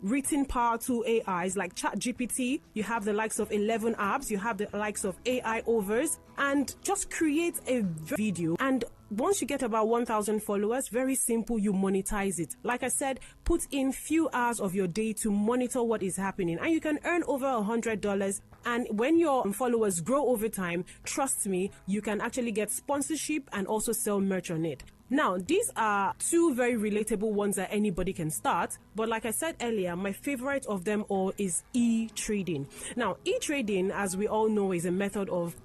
Speaker 22: written power tool AIs like ChatGPT. You have the likes of 11 apps. You have the likes of AI overs, and just create a video. And once you get about 1,000 followers, very simple, you monetize it. Like I said, put in few hours of your day to monitor what is happening, and you can earn over $100. And when your followers grow over time, trust me, you can actually get sponsorship and also sell merch on it. Now, these are two very relatable ones that anybody can start. But like I said earlier, my favorite of them all is e-trading. Now, e-trading, as we all know, is a method of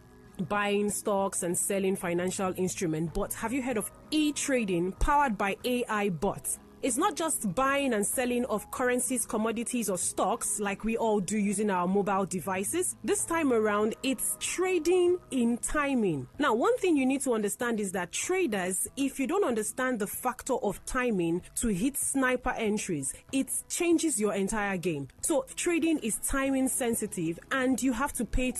Speaker 22: buying stocks and selling financial instruments. But have you heard of e-trading powered by AI bots? It's not just buying and selling of currencies, commodities, or stocks like we all do using our mobile devices. This time around, it's trading in timing. Now, one thing you need to understand is that traders, if you don't understand the factor of timing to hit sniper entries, it changes your entire game. So trading is timing sensitive, and you have to pay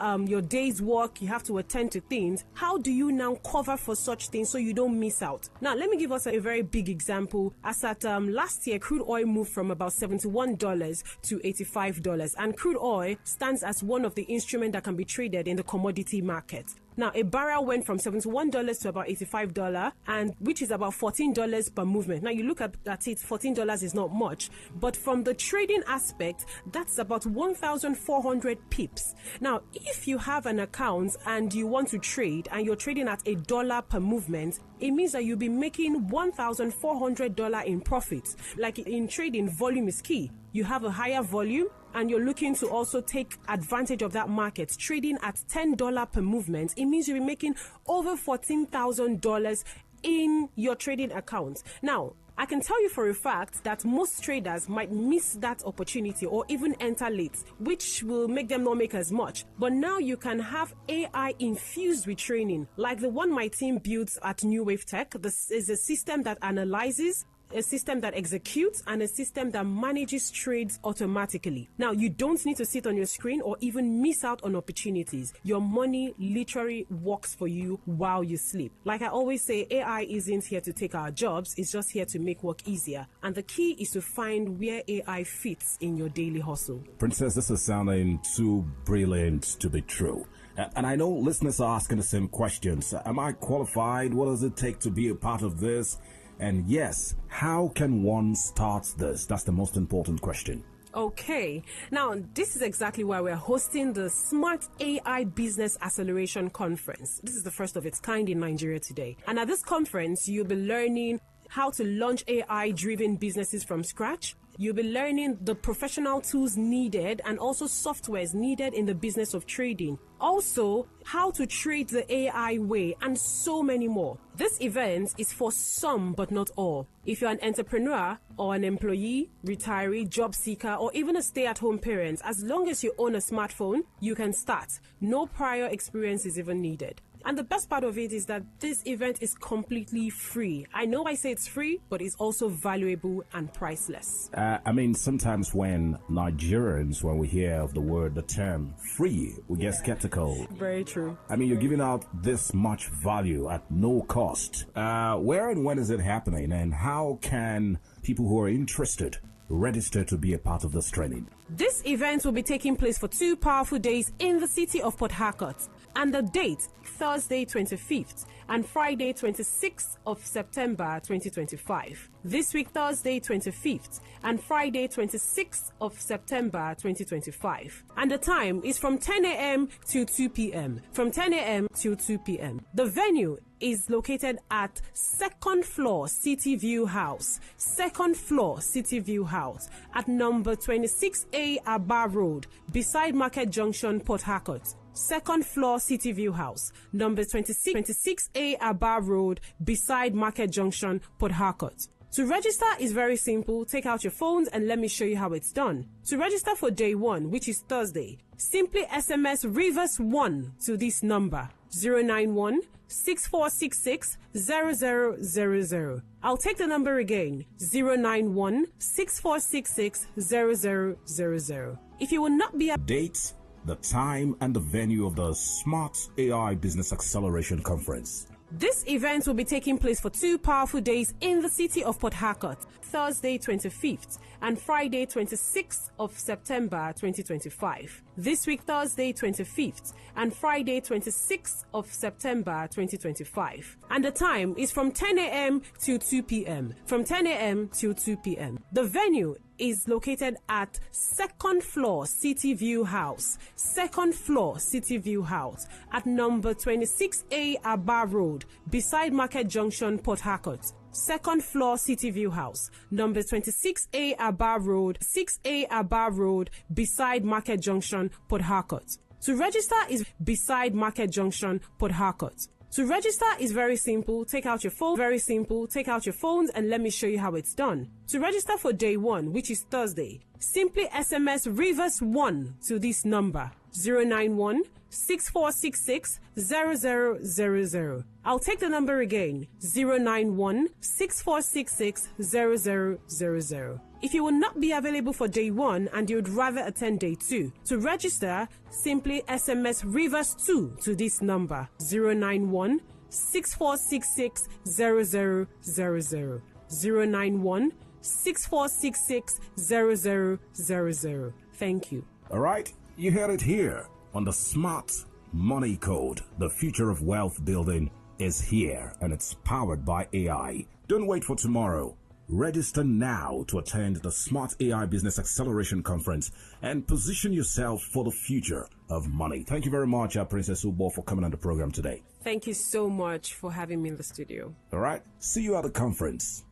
Speaker 22: your day's work. You have to attend to things. How do you now cover for such things so you don't miss out? Now, let me give us a very big example. As at last year, crude oil moved from about $71 to $85, and crude oil stands as one of the instruments that can be traded in the commodity market. Now, a barrel went from $71 to about $85, and which is about $14 per movement. Now, you look at it, $14 is not much, but from the trading aspect, that's about 1,400 pips. Now, if you have an account and you want to trade and you're trading at $1 per movement, it means that you'll be making $1,400 in profit. Like in trading, volume is key. You have a higher volume, and you're looking to also take advantage of that market, trading at $10 per movement, it means you'll be making over $14,000 in your trading account. Now, I can tell you for a fact that most traders might miss that opportunity or even enter late, which will make them not make as much. But now you can have AI infused with training, like the one my team built at New Wave Tech. This is a system that analyzes, a system that executes, and a system that manages trades automatically. Now, you don't need to sit on your screen or even miss out on opportunities. Your money literally works for you while you sleep. Like I always say, AI isn't here to take our jobs, it's just here to make work easier. And the key is to find where AI fits in your daily hustle.
Speaker 17: Princess, this is sounding too brilliant to be true. And I know listeners are asking the same questions. Am I qualified? What does it take to be a part of this? And yes, how can one start this? That's the most important question.
Speaker 22: Okay, now this is exactly why we're hosting the Smart AI Business Acceleration Conference. This is the first of its kind in Nigeria today. And at this conference, you'll be learning how to launch AI-driven businesses from scratch. You'll be learning the professional tools needed and also softwares needed in the business of trading. Also, how to trade the AI way, and so many more. This event is for some but not all. If you're an entrepreneur or an employee, retiree, job seeker, or even a stay-at-home parent, as long as you own a smartphone, you can start. No prior experience is even needed. And the best part of it is that this event is completely free. I know I say it's free, but it's also valuable and priceless.
Speaker 17: I mean, sometimes when Nigerians, when we hear of the term free, we get skeptical.
Speaker 22: Very true.
Speaker 17: I mean, you're giving out this much value at no cost. Where and when is it happening, and how can people who are interested register to be a part of this training?
Speaker 22: This event will be taking place for 2 powerful days in the city of Port Harcourt. And the date, Thursday 25th and Friday 26th of September 2025. This week, Thursday 25th and Friday 26th of September 2025. And the time is from 10 a.m. to 2 p.m. From 10 a.m. to 2 p.m. The venue is located at 2nd floor City View House. 2nd floor City View House at number 26A Aba Road, beside Market Junction, Port Harcourt. 2nd floor City View House, number 26A Aba Road, beside Market Junction, Port Harcourt. To register is very simple. Take out your phones and let me show you how it's done. To register for day 1, which is Thursday, simply SMS Reverse 1 to this number 091 6466 0000. I'll take the number again 091 6466 0000. If you will not be
Speaker 17: Dates, the time, and the venue of the Smart AI Business Acceleration Conference.
Speaker 22: This event will be taking place for 2 powerful days in the city of Port Harcourt, Thursday 25th and Friday 26th of September 2025. This week, Thursday 25th and Friday 26th of September 2025. And the time is from 10 a.m. till 2 p.m. From 10 a.m. till 2 p.m. The venue is located at 2nd floor City View House. 2nd floor City View House at number 26A Abba Road, beside Market Junction, Port Harcourt. 2nd floor City View House, number 26A Abba Road, 6A Abba Road, beside Market Junction, Port Harcourt. To register is beside Market Junction, Port Harcourt. To register is very simple. Take out your phone. Very simple. Take out your phones and let me show you how it's done. To register for day 1, which is Thursday, simply SMS Reverse 1 to this number 091 6466 0000. I'll take the number again 091 6466 0000. If you will not be available for day 1 and you'd rather attend day 2, to register, simply SMS Reverse 2 to this number 091 6466 0000. 091 6466 0000. Thank you.
Speaker 17: All right, you heard it here on the Smart Money Code. The future of wealth building is here, and it's powered by AI. Don't wait for tomorrow. Register now to attend the Smart AI Business Acceleration Conference and position yourself for the future of money. Thank you very much, Princess Ubo, for coming on the program today.
Speaker 22: Thank you so much for having me in the studio.
Speaker 17: All right, see you at the conference.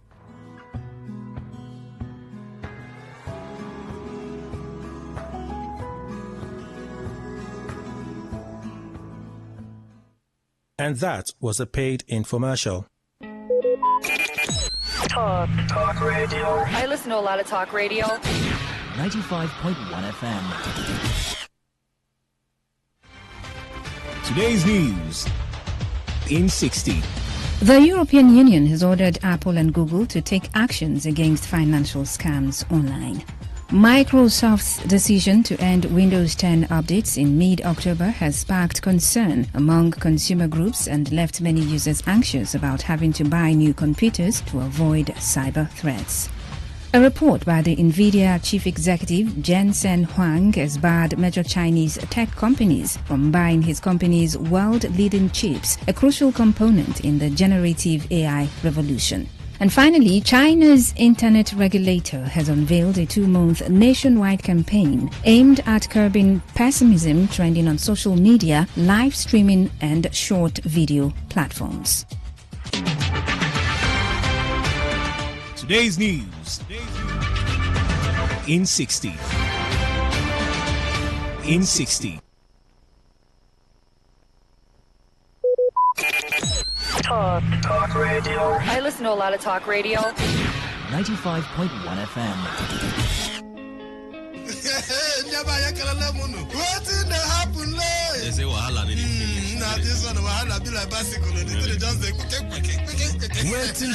Speaker 11: And that was a paid infomercial.
Speaker 1: Talk radio.
Speaker 6: I listen to a lot of talk radio.
Speaker 1: 95.1 FM.
Speaker 19: Today's news in 60.
Speaker 13: The European Union has ordered Apple and Google to take actions against financial scams online. Microsoft's decision to end Windows 10 updates in mid-October has sparked concern among consumer groups and left many users anxious about having to buy new computers to avoid cyber threats. A report by the NVIDIA chief executive Jensen Huang has barred major Chinese tech companies from buying his company's world-leading chips, a crucial component in the generative AI revolution. And finally, China's internet regulator has unveiled a 2-month nationwide campaign aimed at curbing pessimism trending on social media, live streaming, and short video platforms.
Speaker 19: Today's news in 60. In 60.
Speaker 1: Talk radio.
Speaker 6: I listen to a lot of talk radio.
Speaker 1: 95.1 FM.
Speaker 23: What in the happen, Lord? They say, wahala didn't finish. Nah, this one, wahala be like bicycle.
Speaker 25: Waiting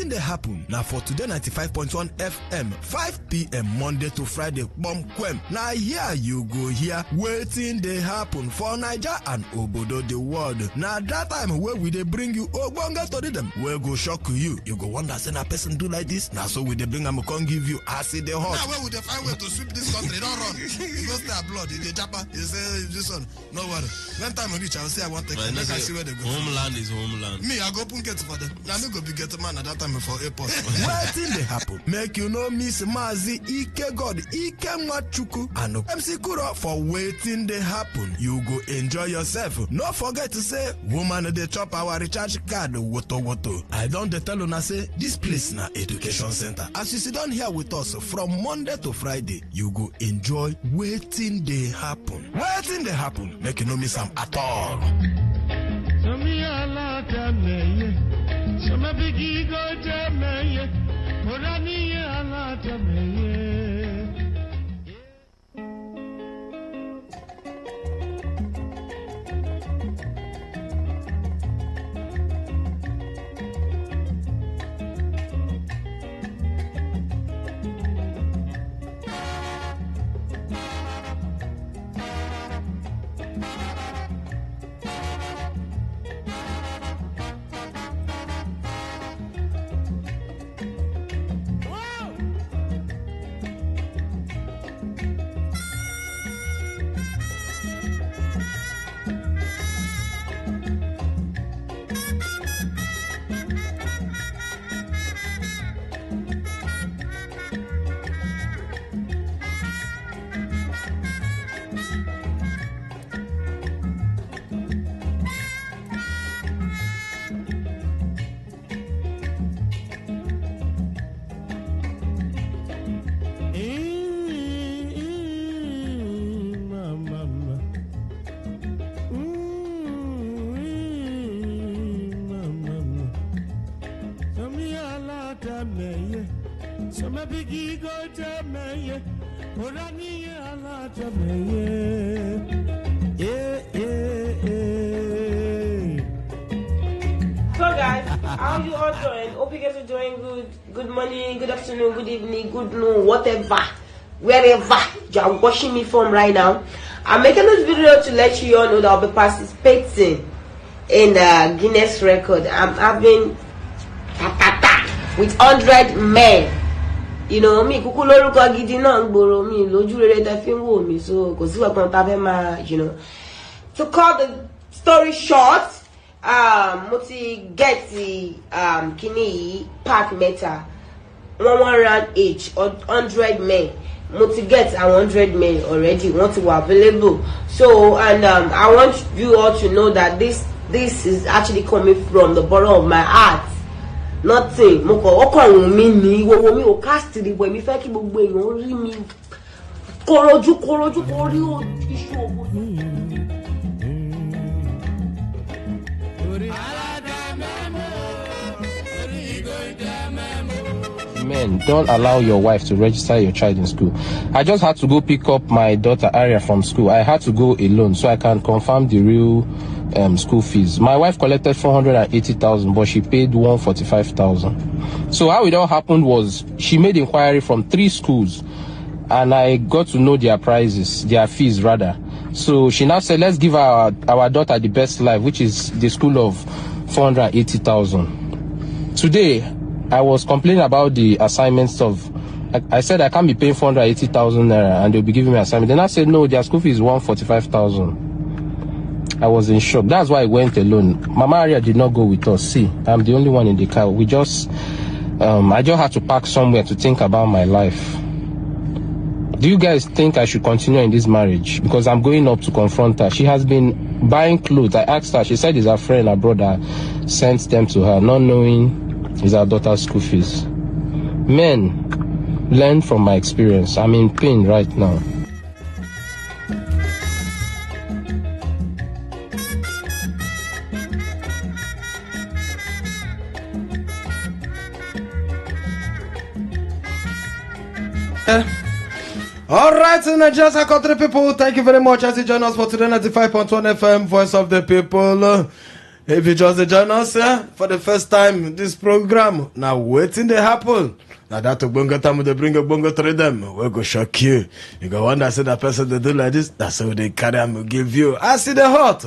Speaker 25: the happen. Now for today 95.1 FM, 5 p.m. Monday to Friday, Bomb. Now here you go here, waiting the happen for Niger and Obodo the world. Now that time where we they bring you Ogbonga to them, where go shock you. You go wonder, say a person do like this. Now so we they bring them, can give you acid the hot.
Speaker 23: Now where would they find way to sweep this country? Don't run. Because they are blood, they japa. They say this one, no worry. When time I reach, I'll say I want to take. Let us see where they go.
Speaker 26: Homeland is homeland.
Speaker 23: Me, I go punket for them. Now me go be get man at that time for airport.
Speaker 25: Waiting they happen. Make you know Miss Mazi Ike God Ike Machuku and MC Kuro for waiting they happen. You go enjoy yourself. No forget to say woman they chop our recharge card woto. I don't tell you say this place na education center. As you sit down here with us from Monday to Friday, you go enjoy waiting they happen. Waiting they happen. Make you know miss them at all.
Speaker 5: So
Speaker 8: So guys, how you all doing? Hope you guys are doing good. Good morning, good afternoon, good evening, good noon, whatever, wherever you are watching me from right now. I'm making this video to let you all know that I'll be participating in the Guinness record. I'm having with 100 men. You know me, kuku lórúkọ gidi náà gboro mi lójú rere tẹ́ fi ń wò mí, so kò sí weapon tá fẹ́ máa, you know. To cut the story short, mo ti get the kini pack meter 1 round each, 100 men. Mo ti get 100 men already, want to available. So and I want you all to know that this is actually coming from the bottom of my heart. Nothing mo ko okorun mi ni wo mi o cast the boy mi fẹ́ kí gbogbo èyàn rí mi koroju ko rí o iṣu obo.
Speaker 12: Men, don't allow your wife to register your child in school. I just had to go pick up my daughter Aria from school. I had to go alone so I can confirm the real school fees. My wife collected 480,000, but she paid 145,000. So how it all happened was she made inquiry from 3 schools, and I got to know their prices, their fees rather. So she now said, let's give our daughter the best life, which is the school of 480,000. Today, I was complaining about the assignments of. I said I can't be paying 480,000 naira and they'll be giving me assignment. Then I said no, their school fee is 145,000. I was in shock. That's why I went alone. Mama Aria did not go with us. See, I'm the only one in the car. I just had to park somewhere to think about my life. Do you guys think I should continue in this marriage? Because I'm going up to confront her. She has been buying clothes. I asked her. She said it's her friend, her brother, sent them to her, not knowing it's our daughter's school fees. Men, learn from my experience. I'm in pain right now.
Speaker 15: All right, so Nigeria's country people, thank you very much as you join us for today 95.1 FM, Voice of the People. If you just join us for the first time in this program, now waiting to happen. Now that bongo time they bring a bongo to them, we'll go shock you. You go wonder, say that person they do like this, that's how they carry and will give you. I see the heart.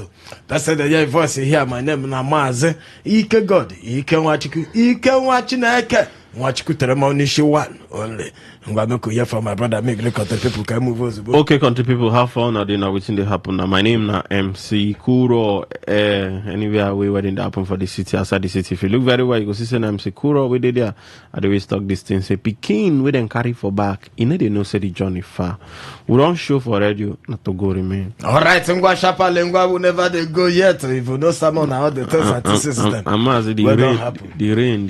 Speaker 15: That's the your voice here. My name is Namaze. Ike God, Ike Wachiku, Ike Wachineke. Wachiku Teremoni Shiwan only. I'm going to hear from my brother. Make the country people can move us.
Speaker 16: Okay, country people, have fun. I didn't know what's in the happen. Now, my name now MC Kuro. Anywhere we were in the happen for the city, outside the city. If you look very well, you go see say MC Kuro. We did there. I do stock this thing. Say Pekin, we then carry for back. You know they know say the journey far. We don't show for radio, not to go remain.
Speaker 15: All right, Ngwa Shapa Lengwa will never they go yet. If you know someone how the test system.
Speaker 16: I'm as the rain.
Speaker 15: Not the rain.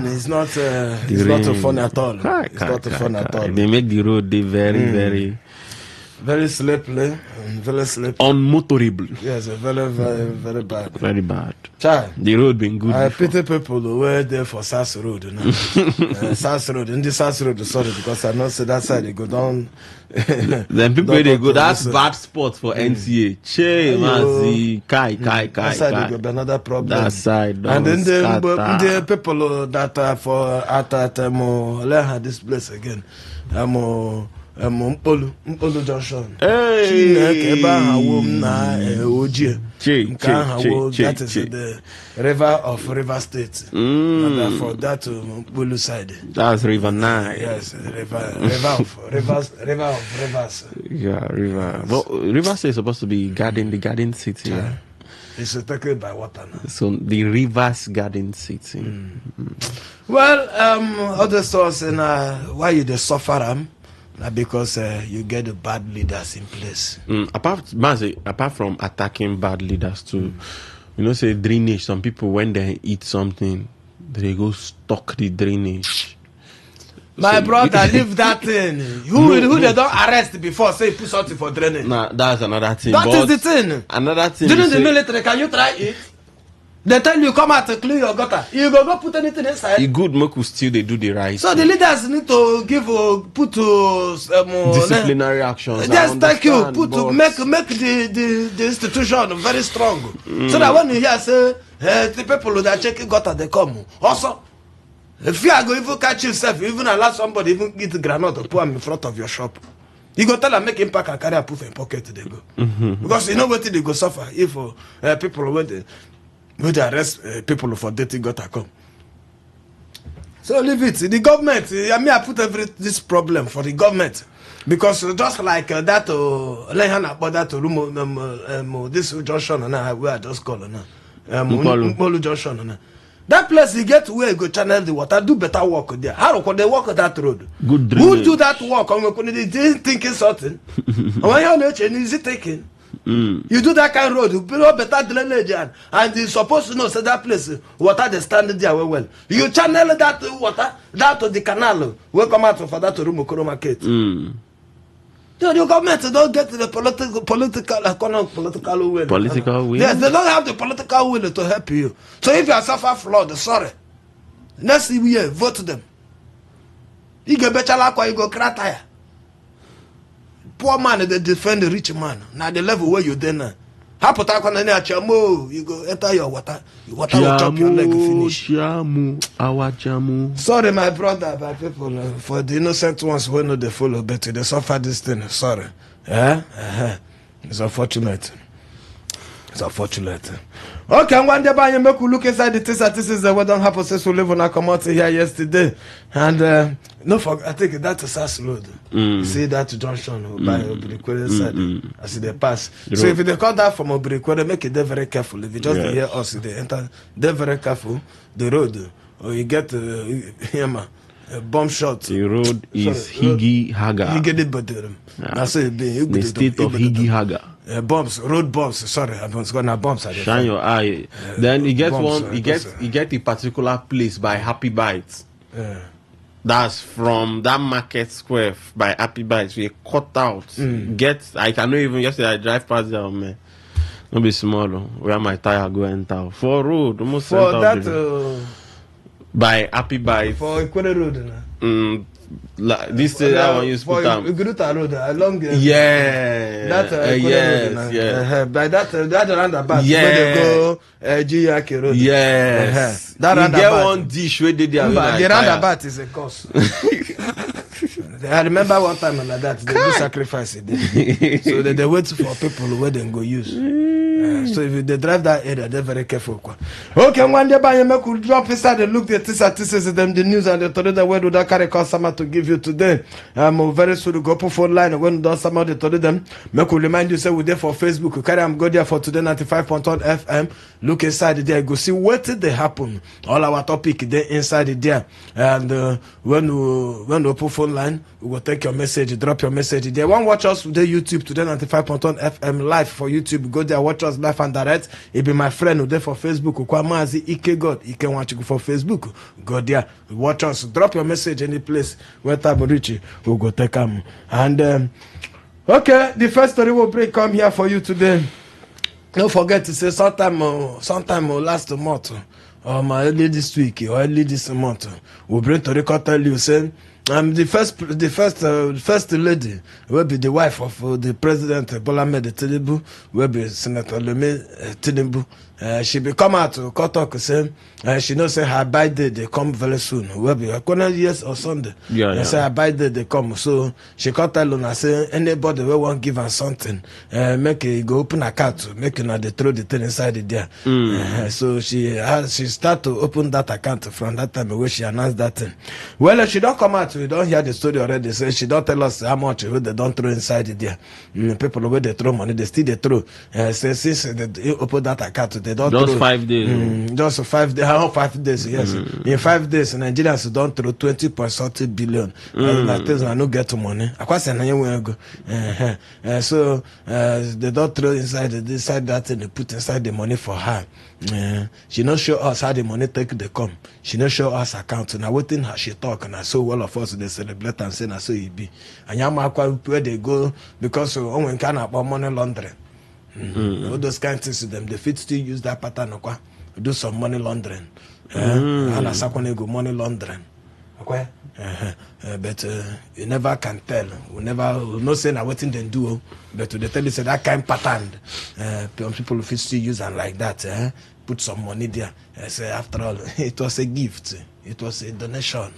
Speaker 15: It's not. It's not a fun at all. It's not a fun at all.
Speaker 16: They make the road they very
Speaker 15: Very slippery. Very slippery.
Speaker 16: Unmotorable.
Speaker 15: Yes, very bad.
Speaker 16: Very bad.
Speaker 15: Child.
Speaker 16: The road been good.
Speaker 15: I pity people who were there for SAS Road. You know? SAS Road. In the SAS Road, sorry, because I know see that side they go down.
Speaker 16: Then people they go, that's bad spot for NCA. Che, Mazi, Kai.
Speaker 15: That side they go be another problem.
Speaker 16: That side.
Speaker 15: And then the people that are for at Leha, this place again. Mpolu Junction.
Speaker 16: Hey!
Speaker 15: That is the river of River State. For that Mpolu side.
Speaker 16: That's River Nile.
Speaker 15: Yes, river of rivers.
Speaker 16: Yeah, river. But River State is supposed to be the garden city. Yeah.
Speaker 15: It's taken by water now.
Speaker 16: So the Rivers Garden City.
Speaker 15: Well, other source and why you the suffer because you get the bad leaders in place.
Speaker 16: Apart from attacking bad leaders too, you know, say drainage. Some people when they eat something, they go stock the drainage.
Speaker 15: My brother, leave that thing. Who they don't arrest before say put something for drainage?
Speaker 16: Nah, that's another thing.
Speaker 15: That is the thing.
Speaker 16: Another thing.
Speaker 15: During the military, can you try it? They tell you come out to clean your gutter. You go put anything inside.
Speaker 16: It's good, make still they do the right.
Speaker 15: So the leaders need to put
Speaker 16: disciplinary actions.
Speaker 15: Yes, thank you. Make the institution very strong. So that when you hear say the people that check gutter they come. Also, if you are going to catch yourself, even allow somebody even get the granite to put them in front of your shop. You go tell them make him pack and carry a put in pocket they go. Because you know what they go suffer if people when they arrest people for dirty gutter come. So leave it. The government, I put this problem for the government. Because just like that this junction where I just call Molu junction. That place you get where you go channel the water, do better work there. How can they walk that road?
Speaker 16: Good drainage.
Speaker 15: Who do that work? They didn't thinking something. When you're not is it taking? You do that kind of road, you build better drainage and you're supposed to know so that place water they stand there well. You channel that water down to the canal. We come out for that to Rumokoro market. The government don't get the political will.
Speaker 16: Political will?
Speaker 15: Yes, they don't have the political will to help you. So if you suffer flood, sorry. Next year, vote them. You go better like you go cry tire. Poor man, they defend the rich man. Now the level where you then. You go enter your water. Water will chop your leg finish. Sorry, my brother, my people, for the innocent ones who know they follow, but they suffer this thing. Sorry. It's unfortunate. It's unfortunate. Okay, one day by you make look inside the this is what don't happen since we live on a come out here yesterday. And no for I think that's a SAS road. You see that junction by Obrikwere side. I see they pass. So if they come down from Obrikwere, make it very careful. If you just hear us, they enter, they're very careful. The road, or you get a bomb shot.
Speaker 16: The road is Higi Haga.
Speaker 15: You get it, but that's
Speaker 16: the state of Higi Haga.
Speaker 15: Bombs, road bombs. Sorry, I was gonna bombs.
Speaker 16: Shine your eye. Then you get bombs, one. You get a particular place by Happy Bites. That's from that market square by Happy Bites. We cut out. I cannot even. Yesterday I drive past there, man. Not be small. Where my tire go enter for road almost
Speaker 15: for that.
Speaker 16: By Happy Bites
Speaker 15: for Equator Road.
Speaker 16: This that one you put down.
Speaker 15: Gruta Road along.
Speaker 16: That
Speaker 15: road. By that roundabout.
Speaker 16: Yeah.
Speaker 15: Where they go Giyaki Road.
Speaker 16: Yes.
Speaker 15: That
Speaker 16: you
Speaker 15: roundabout.
Speaker 16: Get one dish where they there.
Speaker 15: The roundabout is a cost. I remember one time like that they do sacrifice it. So they wait for people where they go use. So if they drive that area, they're very careful. Okay, one day by you could drop inside and look at this them the news and the today where do that carry customer to give you today. I'm very soon to go up phone line when do some of the today them. Make will remind you say we're there for Facebook. Carry I'm go there for today 95.1 FM. Look inside there, go see what did they happen. All our topic there inside there. And when we open phone line, we will take your message, drop your message there. One watch us today YouTube today 95.1 FM live for YouTube. Go there, watch us live and direct. It be my friend who there for Facebook. Kwamazi Ike God. Ike want you for Facebook. Go there, watch us, drop your message any place where time reach. We'll go take them. And Okay, the first story will bring come here for you today. Don't forget to say sometime last month, or early this week, or early this month, we'll bring to record tell you say the first lady will be the wife of the president Bola Ahmed Tinubu, will be Senator Leme Tinubu. She be come out to talk say she knows say her birthday they come very soon. Will be yes or Sunday.
Speaker 16: Yeah.
Speaker 15: Say her birthday they come. So she can't tell Luna say anybody will want give her something. Make it go open account, make it they throw the thing inside it there. So she start to open that account from that time where she announced that thing. Well, she don't come out. We don't hear the story already. So she don't tell us how much they don't throw inside it there. People where they throw money, they still they throw. Say since they open that account, they don't
Speaker 16: just
Speaker 15: throw.
Speaker 16: 5 days.
Speaker 15: Just 5 days. How 5 days? Yes. In 5 days, Nigerians don't throw 20.something billion. Like things I no get money. I quite say where go. So they don't throw inside that thing. They put inside the money for her. She not show us how the money take they come. She not show us account. Now waiting how she talk and I saw all of us they celebrate and say na so it be. And where they go because when can about money laundering. All those kind of things to them, they fit still use that pattern do some money laundering. And a second go money laundering. Okay? But you never can tell. We no say na what they do, but they tell you say that kind of pattern. People fit still use and like that. Put some money there. Say after all, it was a gift. It was a donation.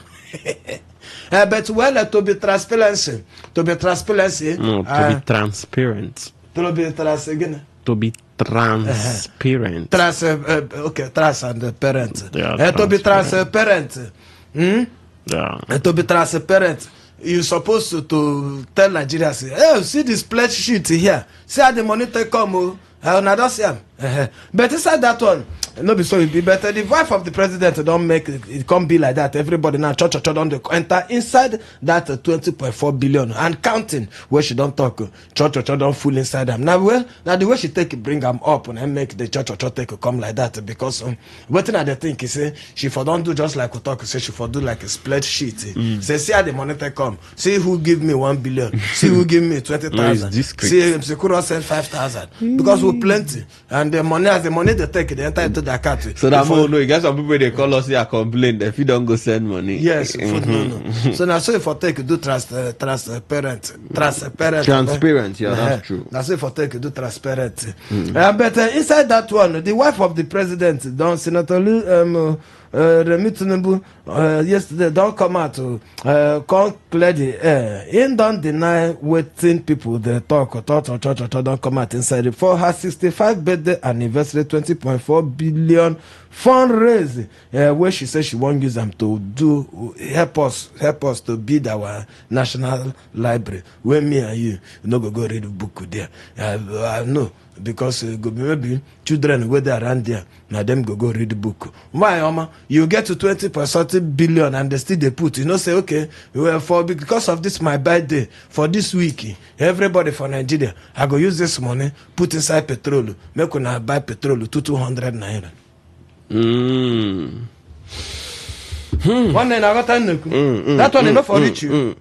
Speaker 15: But well, to be transparency. To be transparent. To be transparent.
Speaker 16: To be transparent.
Speaker 15: Trans and parent.
Speaker 16: Yeah,
Speaker 15: to be transparent.
Speaker 16: Yeah.
Speaker 15: To be transparent. You're supposed to tell Nigerians, hey, see this pledge sheet here. See how the money take come. But inside that one, no be so it be better. The wife of the president don't make it can't be like that. Everybody now church don't enter inside that 20.4 billion and counting where she don't talk. Church don't full inside them. Now the way she take it, bring them up and make the church take it come like that because what thing they think is she for don't do just like we talk. Say she for do like a split sheet. Say see how the money take come. See who give me 1 billion. See who give me 20,000. See Sekuro send 5,000 because we plenty and the money as the money they take they enter into the account.
Speaker 16: So that more no, you guys some people they call us here complain if you don't go send money.
Speaker 15: Yes, no. So now so if I take do transparent.
Speaker 16: Yeah, that's true.
Speaker 15: Now so if I take do transparent. But inside that one, the wife of the president, Don Senator Remi Tinubu, yesterday don't come out to come clear the air. He don't deny waiting people they talk don't come out inside for her 65th birthday anniversary 20.4 billion fundraise where she says she won't use them to do help us to build our national library. Where me and you no go read the book there. I know. Because maybe children where they around there, now them go read the book. My you get to 20.something billion and they still they put, say okay, well because of this my birthday for this week, everybody for Nigeria, I go use this money, put inside petrol, make when I buy petrol to 200 naira. One day I got that one enough for rich you.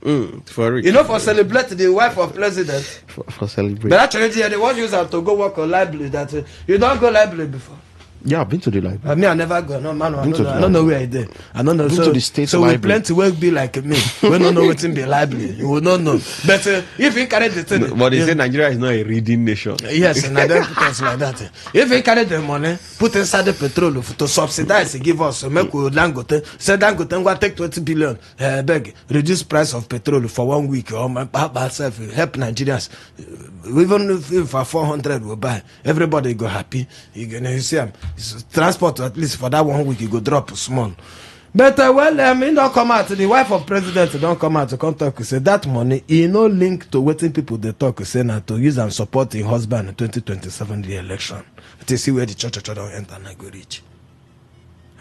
Speaker 16: For rich.
Speaker 15: Enough for celebrate the wife of president.
Speaker 16: For celebrate.
Speaker 15: But actually they want use her to go work on library that you don't go library before.
Speaker 16: Yeah, I've been to the library.
Speaker 15: I never go. No, man, I don't know where I did. I don't know.
Speaker 16: Been to the state
Speaker 15: so
Speaker 16: library.
Speaker 15: we plenty will be like me. We don't know what's in the library. You will not know. But if you carry the thing,
Speaker 16: but they say Nigeria is not a reading nation.
Speaker 15: Yes, and I don't put us like that. If you carry the money, put inside the petrol to subsidize, give us. Make we Dangote. Say Dangote go take 20 billion. Beg reduce price of petrol for 1 week or myself help Nigerians. Even if for 400 we buy, everybody go happy. You see transport at least for that 1 week you go drop small. But he don't come out. The wife of president don't come out to come talk. Say that money no link to waiting people they talk. Say now to use and support the husband in 2027 the election. To see where the church don't enter and go reach.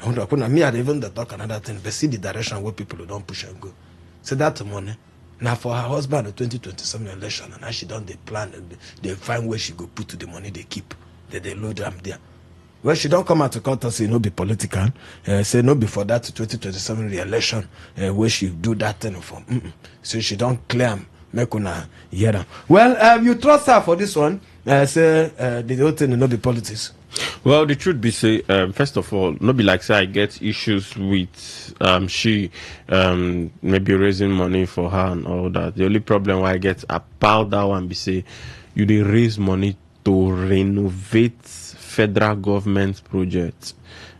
Speaker 15: Me I even the talk another thing, but see the direction where people don't push and go. Say that money. Now for her husband in 2027 election, and now she done the plan and they find where she go put to the money they keep. They load them there. Well, she don't come out to court and say no be political. Say no be for that 2027 re-election where she do that thing for. So she don't claim make una hear am. Well, you trust her for this one. Say the whole thing will not be politics.
Speaker 16: Well, the truth be say, first of all, not be like say I get issues with she maybe raising money for her and all that. The only problem why I get about that one be say you dey raise money to renovate federal government projects,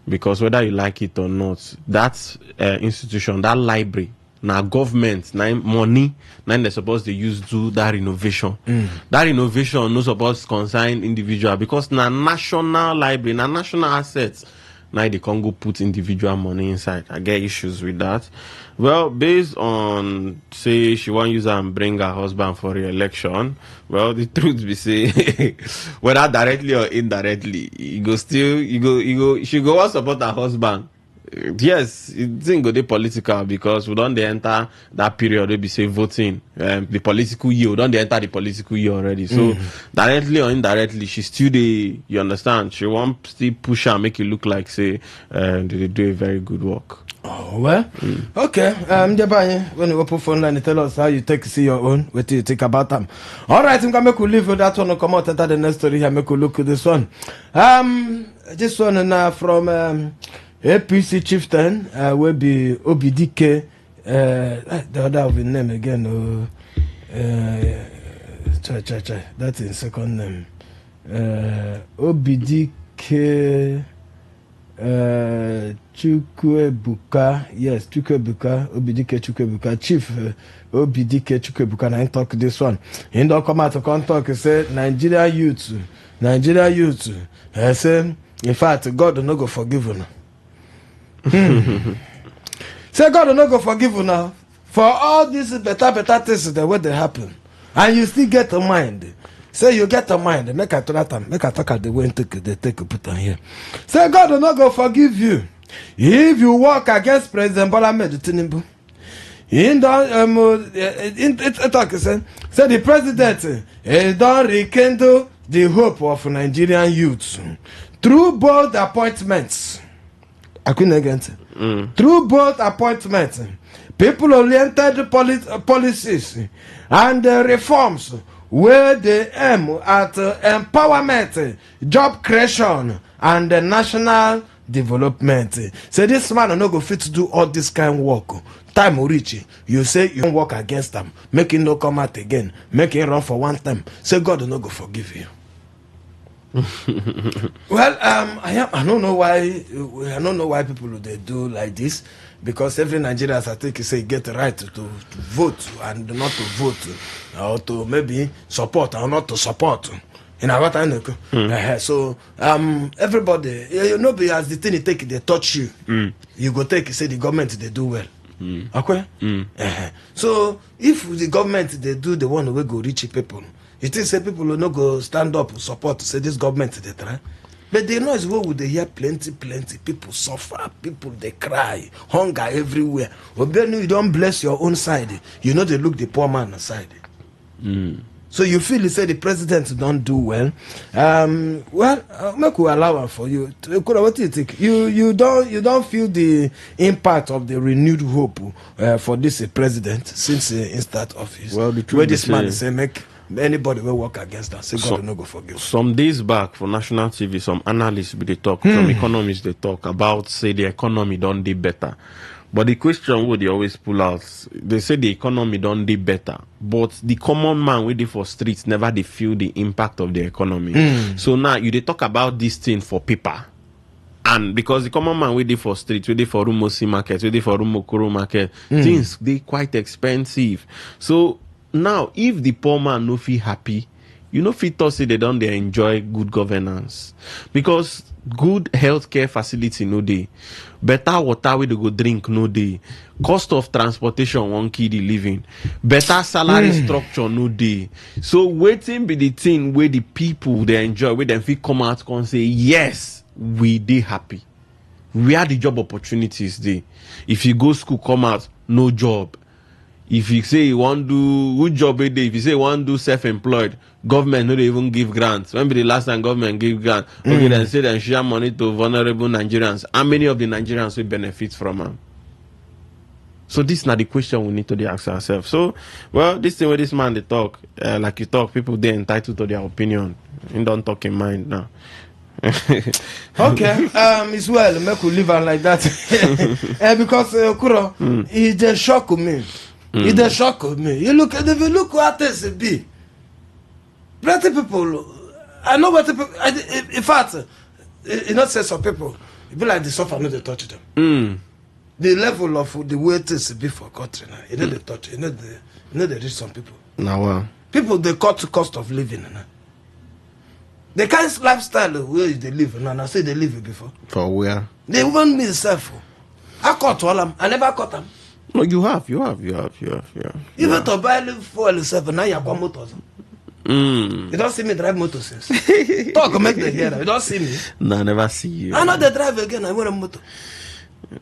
Speaker 16: because whether you like it or not, that institution, that library, now government, now money, now they're supposed to use do that renovation. That renovation no supposed to concern individual, because now national library, now national assets, now the Congo put individual money inside. I get issues with that. Well, based on say she want use and bring her husband for re-election, well, the truth be say whether directly or indirectly, she go want support her husband. Yes, it didn't go political, because we don't enter that period they be say voting the political year. We don't enter the political year already. So directly or indirectly, she still you understand, she won't still push her, make it look like say they do a very good work.
Speaker 15: Oh well, okay. When you open phone line, you tell us how you take see your own. What do you think about them? All right, I'm gonna make you leave with that one. Come out enter the next story here. Make you look at this one. This one now from APC chieftain will be Obidike. The other of the name again. That's in second name. Obidike Chukwebuka. Yes, Chukwebuka. Obidike Chukwebuka. Chief Obidike Chukwebuka. I talk this one. He don't come out to come talk. He say Nigeria youth. I say, in fact, God will not go forgive you. Say God will not go forgive you now for all these better things that what they happen, and you still get a mind. Say you get a mind. Make I talk at the way they take put on here. Say God will not go forgive you if you walk against President Bola Ahmed Tinubu. Say the president don't rekindle the hope of Nigerian youths through bold appointments. Through both appointments, people-oriented policies and reforms where they aim at empowerment, job creation, and national development. So this man will not go fit to do all this kind of work. Time will reach. You say you don't work against them, make him no come out again, make him run for one time. Say God will not go forgive you. Well, I don't know why people they do like this, because every Nigerian, I think, say get the right to vote and not to vote, or to maybe support or not to support. You know what I know? So everybody, you know, as the thing they take, they touch you. You go take, say the government they do well. Okay. So if the government they do the one who go reach people. You think say people will not go stand up and support, say this government they try. But they know as well would they hear plenty people suffer, people they cry, hunger everywhere. But then you don't bless your own side, you know they look the poor man aside. So you feel you say the president don't do well. Make we allow for you. What do you think? You don't feel the impact of the renewed hope for this president since he start office.
Speaker 16: Well, the truth
Speaker 15: where this man
Speaker 16: is
Speaker 15: say make anybody will work against us. Say God will not go forgive.
Speaker 16: Some days back for national TV, some analysts they talk, some economists they talk about say the economy don't do better. But the question would they always pull out, they say the economy don't do better, but the common man waiting for streets never they feel the impact of the economy. So now you they talk about this thing for paper. And because the common man waiting for streets, waiting for Rumosi market, waiting for Rumokoro market, things they quite expensive. So now if the poor man no feel happy, you know fit say they don't they enjoy good governance, because good healthcare facility no dey, better water where they go drink no dey, cost of transportation one key the living, better salary structure no dey. So waiting be the thing where the people they enjoy, where them feel come out and say yes we dey happy, where the job opportunities dey. If you go school come out no job. If you say you want do good job a day, if you say you want do self-employed, government no dey even give grants. When be the last time government give grant? Okay, then say they share money to vulnerable Nigerians. How many of the Nigerians will benefit from them? So this is not the question we need to ask ourselves. So, well, this thing where this man they talk, like you talk, people they entitled to their opinion. You don't talk in mind now.
Speaker 15: Okay, it's well, make we live on like that. Because Kuro, it just shock me. It just shock me. You look at if you look what this be. Plenty people, I know what people. In fact, it not say some people. It be like the suffer, not they touch them. The level of the way things be for country now, you know they touch. You know they reach some people.
Speaker 16: Now, well,
Speaker 15: people they cut the cost of living now. The kind of lifestyle where they live now, I say they live it before.
Speaker 16: For where?
Speaker 15: They want me self. I caught all them. I never caught them.
Speaker 16: No, you have. Even
Speaker 15: to buy fuel yourself, now you have one motors. You don't see me drive motor since. Talk make the hear. You don't see me.
Speaker 16: No, I never see you.
Speaker 15: I know they drive again. I want a motor.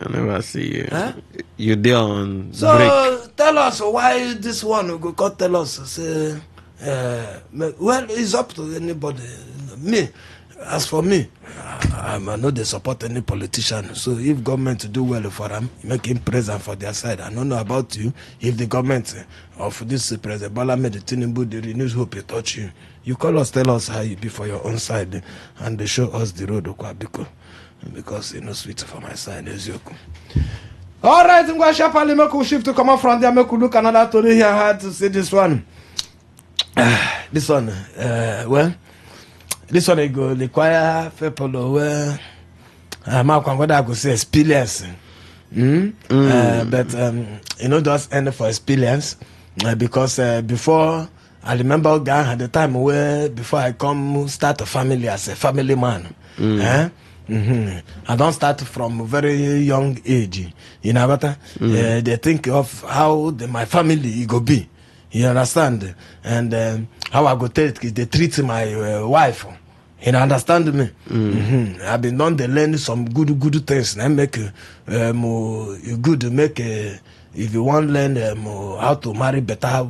Speaker 16: I never see you. Huh? You there on
Speaker 15: so
Speaker 16: break.
Speaker 15: Tell us why this one go come tell us say well, it's up to anybody. Me, as for me, I know they support any politician. So if government do well for them, make him present for their side. I don't know about you. If the government of this President Bola Tinubu, the Renews Hope, they touch you, you call us, tell us how you be for your own side, and they show us the road because you know sweet for my side. All right, I'm going to sharply make a shift to come up from there. Make a look another story here. I had to see this one. This one, well. This one go require people where whether I could say experience. But you know just end for experience because before I remember guy at the time where before I come start a family as a family man. I don't start from a very young age. You know what? They think of how my family go be. You understand? And how I go take they treat my wife. You understand me? I've been done to learn some good things. And make good make if you want to learn how to marry better,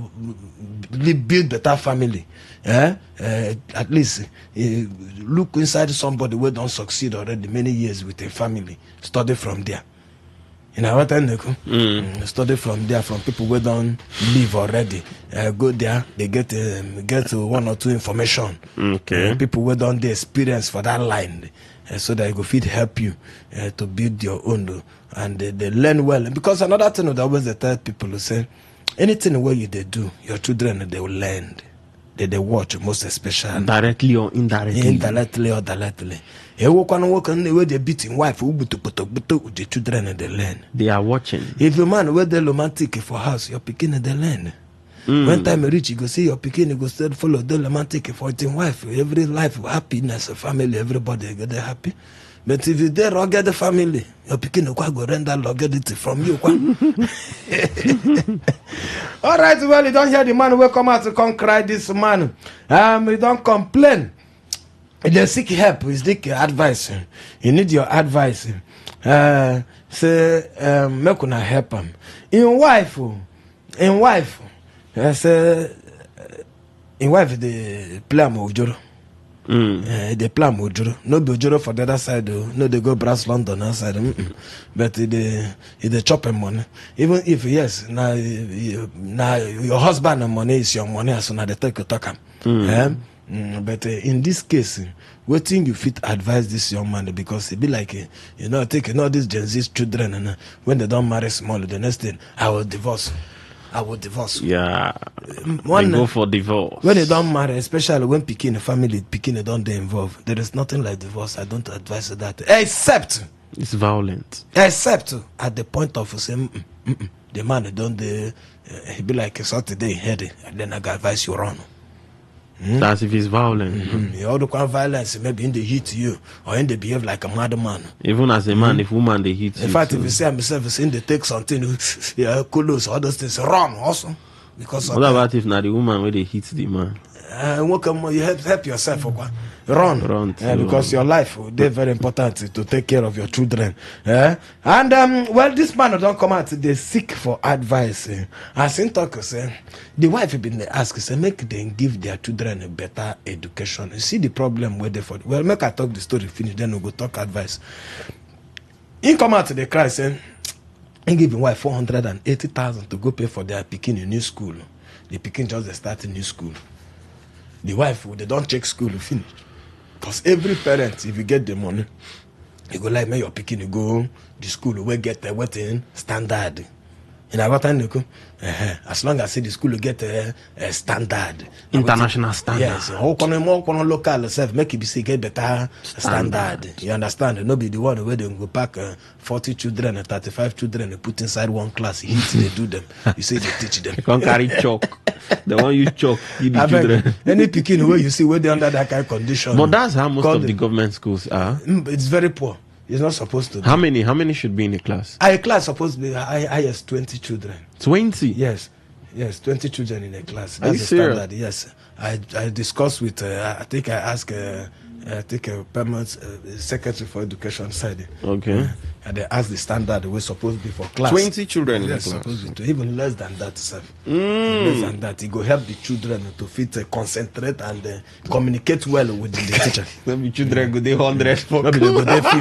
Speaker 15: build better family. At least look inside somebody who don't succeed already many years with a family. Study from there. You know what I mean? Study from there, from people who don't live already. Go there, they get one or two information.
Speaker 16: Okay.
Speaker 15: People who don't the experience for that line, so that it will fit help you to build your own. And they learn well. Because another thing that always they tell people who say, anything where you they do, your children they will learn. They watch most especially.
Speaker 16: Directly or indirectly.
Speaker 15: Indirectly or directly. They they beating wife, the children and they learn.
Speaker 16: They are watching.
Speaker 15: If your man where they romantic for house, your picking they learn. When time reach, you go see your picking, you go still follow the romantic for your wife. Every life happiness, family, everybody get happy. But if you dare rugged the family, your picking go render ruggedity from you. All right, well, you don't hear the man will come out to come cry this man. You don't complain. They seek help, you seek advice. You need your advice. Say, make una help him. In wife, say, in wife, the plan Mojoro. They plan Mojoro. No Mojoro for the other side, no, they go brass London outside. But they chop money. Even if, yes, now your husband money is your money, so now they take a talk. But in this case, what thing you fit advise this young man, because it be like taking all these Gen Z children and when they don't marry small, the next thing I will divorce.
Speaker 16: Yeah, they go for divorce
Speaker 15: when they don't marry, especially when picking a family, picking don't they involve. There is nothing like divorce. I don't advise that, except
Speaker 16: it's violent.
Speaker 15: Except at the point of saying the man don't he be like a Saturday heady, and then I can advise you run.
Speaker 16: That's if it's violent.
Speaker 15: All the kind of violence, maybe in the hit you or in the behave like a madman.
Speaker 16: Even as a man, if woman they hit you.
Speaker 15: In fact, if you say myself, in they take something, kulos, all those things, run also. Because
Speaker 16: what about if not the woman where they hit the man?
Speaker 15: You help yourself. Run because your life they're very important to take care of your children. And well, this man don't come out. They seek for advice. As in talk, the wife been ask, say make them give their children a better education. You see the problem where they for. Well, make I talk the story finish. Then we go talk advice. He come out to the cry saying, and give him wife 480,000 to go pay for their pikin in new school. The pikin just start a new school. The wife, they don't check school finish. Because every parent, if you get the money, you go like, may your pikin you go the school where get the wetin standard. In our time, you go, as long as the school get a standard,
Speaker 16: international standard.
Speaker 15: Yes, how can local self make it be say get better standard. You understand? No be the one where they go pack 40 children and 35 children and put inside one class. They do them. You say they teach them.
Speaker 16: You can't carry chalk. The one you chalk, you the children.
Speaker 15: Any pikin where you see where they under that kind of condition.
Speaker 16: But that's how most of the government schools are.
Speaker 15: It's very poor. It's not supposed to be.
Speaker 16: How many should be in a class?
Speaker 15: A class supposed to be highest 20 children.
Speaker 16: 20?
Speaker 15: Yes, 20 children in a class. That's
Speaker 16: Are you
Speaker 15: the
Speaker 16: serious?
Speaker 15: standard. Yes, I discussed with. I think I asked. I think a permanent secretary for education side.
Speaker 16: Okay.
Speaker 15: And they asked the standard we're supposed to be for class.
Speaker 16: 20 children in a
Speaker 15: yes,
Speaker 16: class.
Speaker 15: supposed to even less than that, sir. Less than that, it will help the children to fit, concentrate and communicate well with the teacher.
Speaker 16: Maybe children go there 100 for
Speaker 15: maybe they go there 50.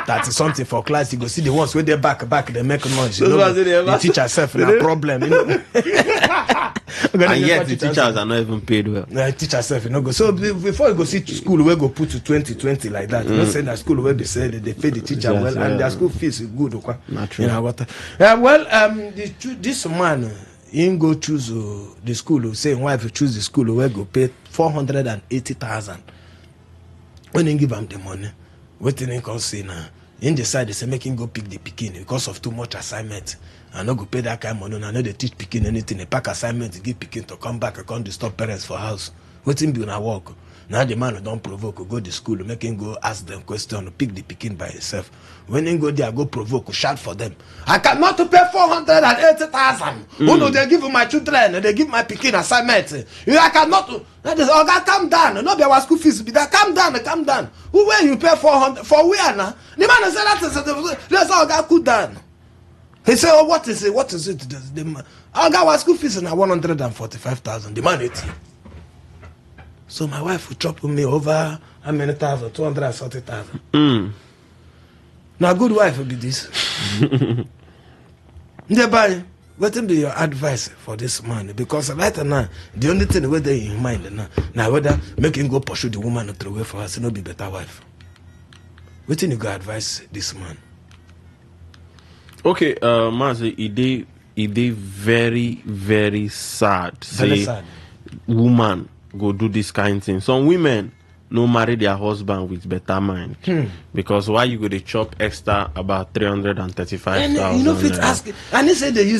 Speaker 15: That is something for class. You go see the ones where they back, they make noise. You know, the teacher self a problem. You know.
Speaker 16: And yet the teachers are not even paid well.
Speaker 15: The teacher self, you know, go. So before you go see school, we go put to 20 like that. You know, say that school where they say they pay the teacher well and their school fees is good. Okay?
Speaker 16: Not true.
Speaker 15: You know what? This man, he go choose the school. Say wife choose the school where go pay 480,000. When he give him the money, what they can say now? In the side, they say make him go pick the pikin because of too much assignment. I no go pay that kind of money. I know they teach pikin anything. They pack assignment to give pikin to come back and come disturb parents for house. Waiting be na work. Now the man don't provoke, go to school, make him go ask them question, pick the pikin by himself. When he go there, go provoke, shout for them. I cannot pay 480,000. Oh no, they give my children, they give my pikin assignment. I cannot. That is, okay, calm down. No, be our school fees. Be that. Calm down. Who where you pay 400 for where now? The man said that is let's all get cool down. He said, oh, what is it? The man, I got our school fees now 145,000. The man 80. So my wife will chop me over how many thousand? 240,000. Now good wife will be this. Thereby, what will be your advice for this man? Because right now, the only thing whether in mind now whether make him go pursue the woman throw away for us, no be better wife. What you go advise this man?
Speaker 16: Okay, Mazi, it dey very, very sad.
Speaker 15: Very sad.
Speaker 16: Woman go do this kind of thing. Some women no marry their husband with better mind. Because why you go to chop extra about 335,000?
Speaker 15: You know, fit ask. And they say they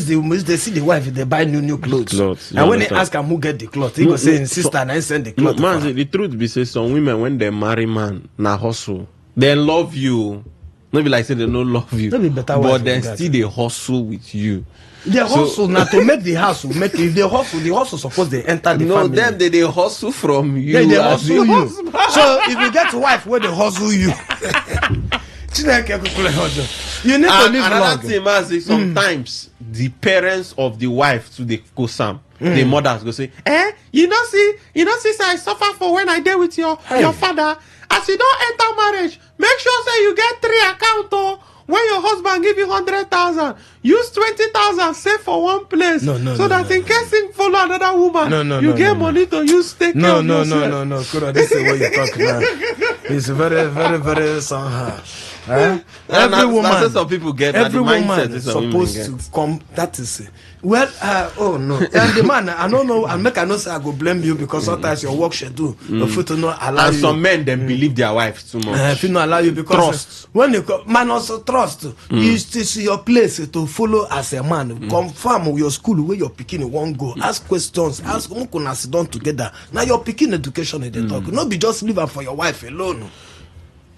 Speaker 15: see the wife, they buy new clothes. And when they ask him who get the clothes, he go say, sister, and I send the clothes.
Speaker 16: Man, the truth be say some women when they marry man, na hustle. They love you. Not be like say they don't love you, but then still they hustle with you.
Speaker 15: They hustle now to make the hustle. If they hustle, the hustle suppose they enter the family.
Speaker 16: No, them they hustle from you.
Speaker 15: They hustle you. So if you get a wife where they hustle you, you need to live long.
Speaker 16: Another thing, man, sometimes the parents of the wife to the co-sam, the mothers go say, you know see, I suffer for when I deal with your father. As you don't enter marriage, make sure say you get 3 accounts. When your husband give you 100,000, use 20,000 save for one place.
Speaker 15: No,
Speaker 16: that in case he follow another woman, you get money to use take care of yourself.
Speaker 15: No. Kura, this is what you talk now. It's very, very, very somehow. Every woman,
Speaker 16: some people get
Speaker 15: every woman is supposed to come. That is it. Well, oh no, and the man, I don't know. I know say I go blame you because sometimes your work schedule, your foot will not allow
Speaker 16: and
Speaker 15: you.
Speaker 16: some men them believe their wife too much.
Speaker 15: If you not allow you because trust. When you man also trust, it's your place to follow as a man. Confirm your school where your pikin won't go. Ask questions. Ask who can sit down together. Now your pikin education is the talk. Not be just leave her for your wife alone.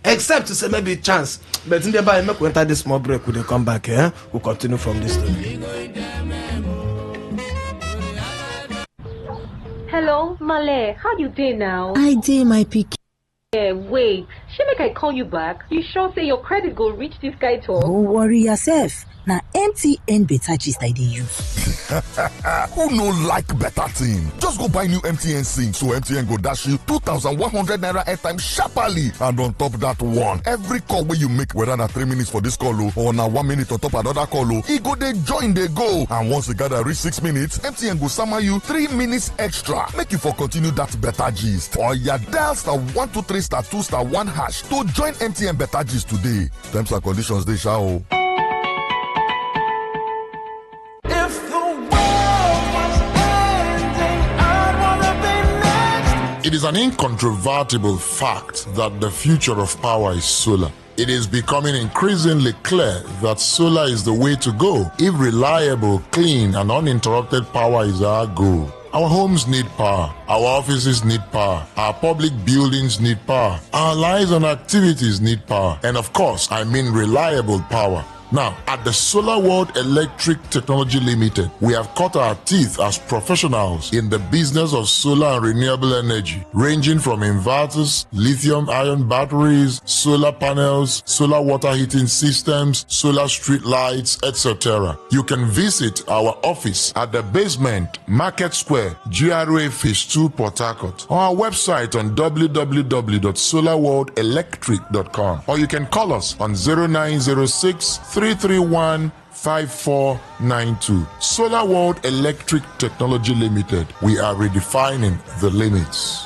Speaker 15: Except to say maybe chance. But in the by make we enter this small break, we come back here. We'll continue from this story.
Speaker 9: Hello, Male. How you dey now?
Speaker 14: I dey, my pikin.
Speaker 9: Wait. She make I call you back? You sure say your credit go reach this guy too?
Speaker 14: Don't worry yourself. Now MTN better gist I dey use.
Speaker 3: Who no like better thing? Just go buy new MTN SIM so MTN go dash you 2,100 naira airtime sharply. And on top that one, every call where you make, whether na 3 minutes for this call or na 1 minute on top another call, e go dey join dey go. And once you gather reach 6 minutes, MTN go sama you 3 minutes extra. Make you for continue that better gist. Or ya dial *123*2*1# to join MTN better gist today. Terms and conditions dey sha o.
Speaker 14: It is an incontrovertible fact that the future of power is solar. It is becoming increasingly clear that solar is the way to go if reliable, clean, and uninterrupted power is our goal. Our homes need power, our offices need power, our public buildings need power, our lives and activities need power, and of course, I mean reliable power. Now, at the Solar World Electric Technology Limited, we have cut our teeth as professionals in the business of solar and renewable energy, ranging from inverters, lithium-ion batteries, solar panels, solar water heating systems, solar street lights, etc. You can visit our office at the basement, Market Square, GRA Phase 2, Port Harcourt, or our website on www.solarworldelectric.com, or you can call us on 0906 331-5492. Solar World Electric Technology Limited. We are redefining the limits.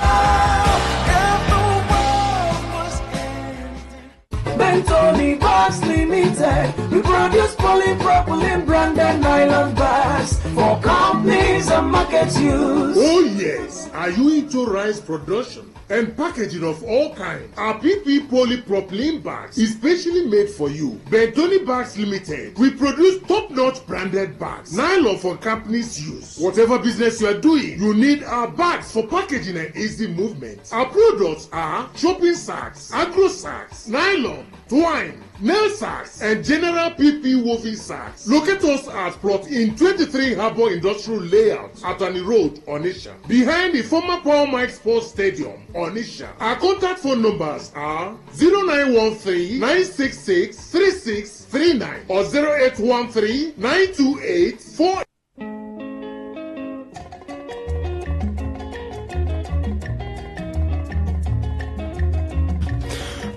Speaker 5: Bentoni Bags Limited. We produce polypropylene branded nylon bags for companies and market use.
Speaker 18: Oh yes, are you into rice production and packaging of all kinds? Our PP polypropylene bags is specially made for you. Bentoni Bags Limited. We produce top-notch branded bags, nylon for companies' use. Whatever business you are doing, you need our bags for packaging and easy movement. Our products are shopping sacks, agro sacks, nylon, twine, nail sacks, and general PP woven sacks. Locate us at plot in 23 Harbour Industrial Layout, Atani Road, Onisha, behind the former Power Mike Sports Stadium, Onisha. Our contact phone numbers are 0913-966-3639 or 0813-928-4.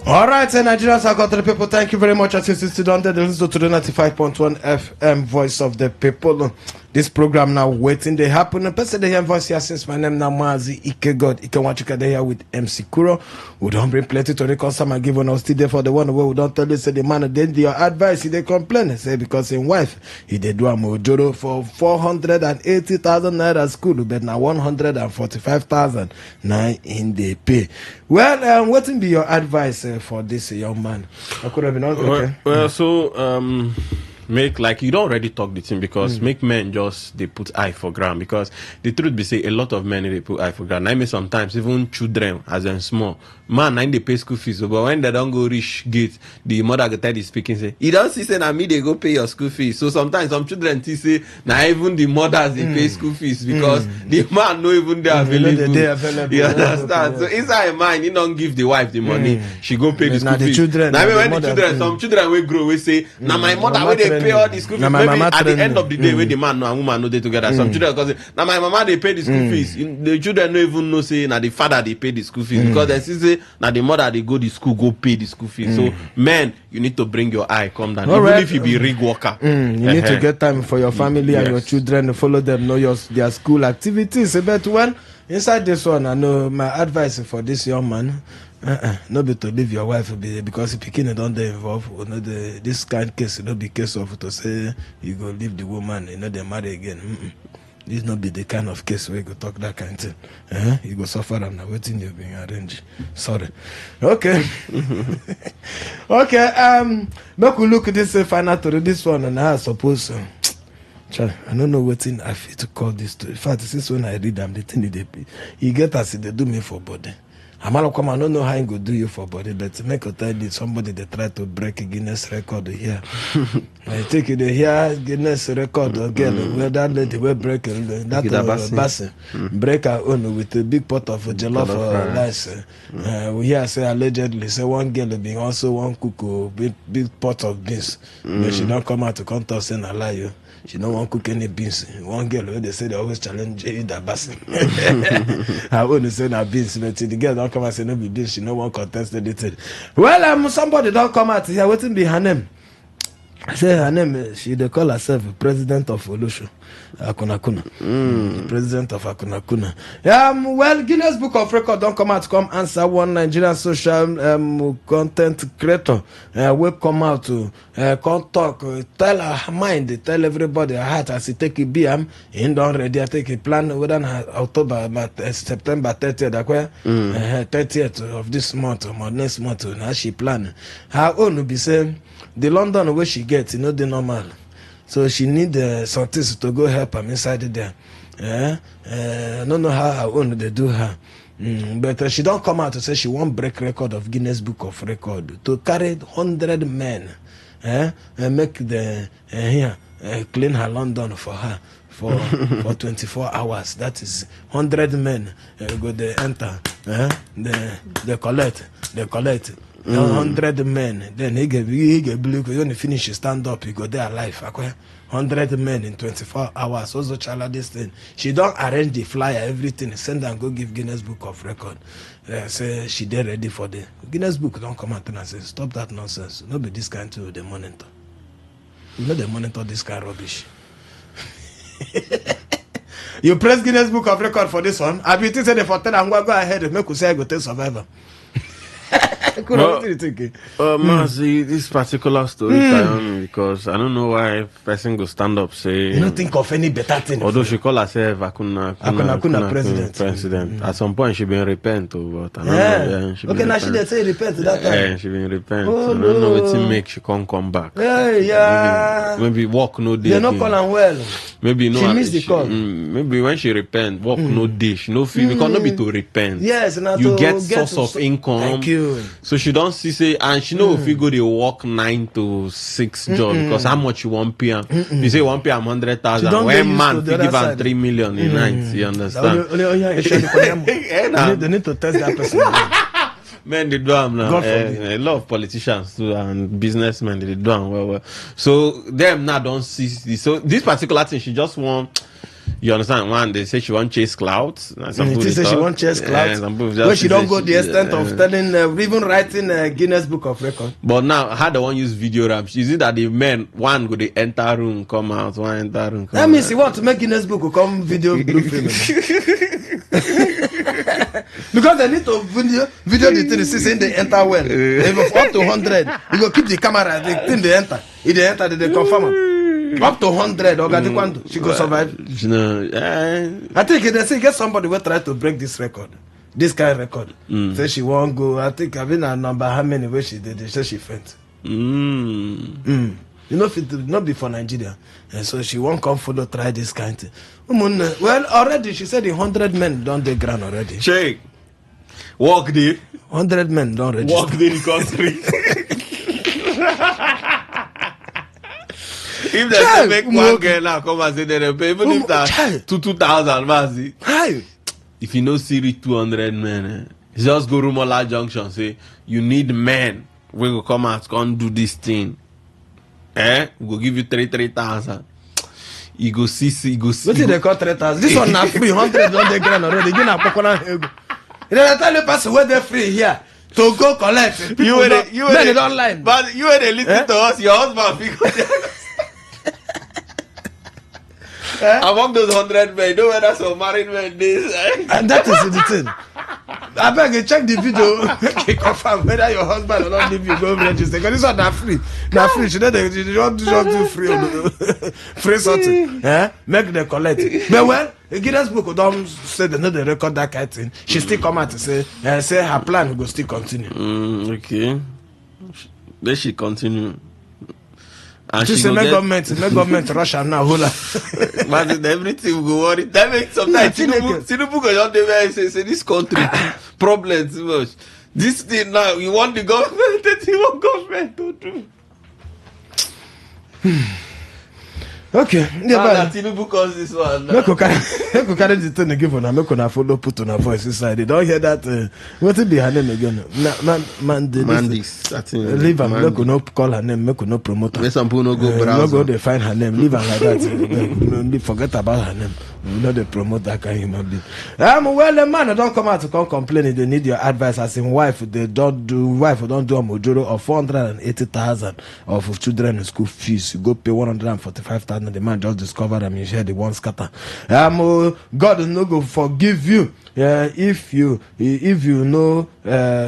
Speaker 15: All right, and Nigerians, our country people, thank you very much. As you sit down there, listen to the 95.1 FM Voice of the People. This program now waiting they happen. The person they hear voice here since my name now Mazi Ike God Ike Wachika they here with MC Kuro. We don't bring plenty to the customer and give on us today for the one where we don't tell you say the man then your advice he they complain say because in wife he they do a mojoro for 480,000 naira school but now 145,000 now in the pay. Well, what will be your advice for this young man? I could have been okay.
Speaker 16: Well, so make like you don't already talk the thing because make men just they put eye for ground because the truth be say a lot of men they put eye for ground. I mean sometimes even children as in small man they pay school fees but when they don't go reach gate the mother go tell the speaking say you don't see say na me they go pay your school fees. So sometimes some children say now even the mothers they pay school fees because the man no even they available. You understand? So inside mind he don't give the wife the money she go pay the school fees. Now I mean when the children some children will grow we say now my mother will they pay all the school fees. Maybe at the end of the day when the man and woman know they together some children go say now my mama they pay the school fees. The children don't even know say now the father they pay the school fees because they see say now the mother they go to school go pay the school fees. So men you need to bring your eye come down all even right. If you be rig worker
Speaker 15: you need to get time for your family and your children to follow them know their school activities. But when inside this one I know my advice for this young man no be to leave your wife because if pikin don't dey involved this kind case no be case of to say you go leave the woman they marry again. This not be the kind of case where you go talk that kind of thing. You go suffer and now waiting you being arranged. Sorry. Okay. Okay. Make we look at this final to this one and I suppose I don't know what thing I feel to call this to. In fact, since when I read them, the thing they pay, you get as they do me for body. Amalokoma, I don't know how he go do you for body, but make a tell you somebody they try to break a Guinness record here. I take it here Guinness record again. Where that lady will break that basin, break her own with a big pot of jollof rice. We hear say allegedly say one girl being also one cook big pot of beans, but she don't come out to contest and lie you. She don't want to cook any beans. One girl they say they always challenge that basin. I wouldn't say that beans, but the girl don't come and say no be beans. She no one contest anything. Well, somebody don't come out here. Waiting be her name. I say her name. She they call herself President of Olusho. Akunakuna. President of Akunakuna. Well, Guinness Book of Record don't come out. Come answer one Nigerian social content creator. Will come out to come talk, tell her mind, tell everybody her heart as he take a BM. He don't ready. I take a plan within October, September 30th. 30th of this month or next month. Now she plan. Her own will be saying the London where she gets, you know, the normal. So she need scientists to go help her inside there. I don't know how her own they do her. But she don't come out to say she won't break record of Guinness Book of Record. To carry 100 men and make the clean her London for her for 24 hours. That is 100 men go they enter. They collect. 100 men. Then he get blue. When he finish, he stand up. He go there alive. 100 men in 24 hours. Also, chala this thing. She don't arrange the flyer, everything. Send and go give Guinness Book of Record. Say she there ready for the Guinness Book. Don't come out and say stop that nonsense. No be this kind to the monitor. You know they monitor this kind of rubbish. You press Guinness Book of Record for this one. I be thinking they for tell and go ahead. Make you say I go tell survivor.
Speaker 16: Mazi, this particular story me because I don't know why person go stand up say
Speaker 15: you don't think of any better thing.
Speaker 16: Although she call herself Akuna president. At some point she been repent but I don't know.
Speaker 15: Okay, now she did say repent that time.
Speaker 16: Yeah, she been repent. I don't know what to make she can't come back. Maybe walk no day.
Speaker 15: They not call her well.
Speaker 16: Maybe no.
Speaker 15: She missed the call.
Speaker 16: Maybe when she repent, walk no day. She no feel because not be to repent.
Speaker 15: Yes,
Speaker 16: you get source of income.
Speaker 15: Thank you.
Speaker 16: So she don't see and she know if you go they work 9 to 6 job because how much you want pay. You say 1 pay 100,000. When man give her 3 million in night, you understand?
Speaker 15: They need to test that person.
Speaker 16: Men they do them now. A lot of politicians too and businessmen they do them well. So them now don't see this. So this particular thing she just want. You understand? One, they say she won't chase clouds.
Speaker 15: Some people say she won't chase clouds. But she don't go the extent of telling, even writing Guinness Book of Record.
Speaker 16: But now, how they want use video rap? Is it that the men, one go the enter room, come out, one enter room, come
Speaker 15: that means you want to make Guinness Book come video blue film. Because they need to video the thing, saying they enter well. If up to 100, you go keep the camera, the thing they enter. If they enter, they confirm. Up to 100, she go survive. I think they say get somebody will try to break this record, this kind of record. Say she won't go. I think I've been a number how many ways she did. They say she faint. You know, if it not be for Nigeria, and so she won't come follow try this kind of thing. Well, already she said the 100 men don't the ground already.
Speaker 16: Check. Walk the
Speaker 15: 100 men don't register.
Speaker 16: Walk the country. If they make one girl now come and say they pay, even if that 2,000 mazi. If you know Siri 200 men, just go Rumola Junction, say you need men. We will come out, come do this thing. We will give you 3,000. You go see.
Speaker 15: What did they call 3,000? This one not free. 100 on the ground already. You know, they tell the person where they're free here. To go collect. You don't line.
Speaker 16: But you ain't listen to us. Your husband because. Among those 100 men, you know whether some married men this.
Speaker 15: And that is the thing. I beg you check the video. Okay, confirm whether your husband will not leave you go register. Because this one not free. Not free. She don't do free. Free something. Make them collect. But well, the Guinness Book don't say they know they record that kind of thing. She still come out to say her plan will still continue.
Speaker 16: Okay. Then she continue. And
Speaker 15: Just
Speaker 16: she
Speaker 15: make
Speaker 16: go
Speaker 15: government Russia now, hola.
Speaker 16: Imagine everything will go worry. That makes sometimes Tinubu go out there and say this country problems too much. This thing now, you want the government, that you want government to do.
Speaker 15: Okay.
Speaker 16: Yeah, Tinubu calls this one.
Speaker 15: Make you carry the thing again for now. Make you follow put on a voice inside. They don't hear that. What will be her name again?
Speaker 16: Mandis.
Speaker 15: Leave her. Make you not call her name. Make you not promote her.
Speaker 16: Make some people no go browse.
Speaker 15: No go they find her name. Leave her like that. Forget about her name. We know they promote that kind of human being. Well, the man don't come out to come complaining. They need your advice. As in wife, they don't do a mojoro of 480,000 of children in school fees. You go pay 145,000. The man just discovered them. You share the one scatter. God is not going to forgive you. If you know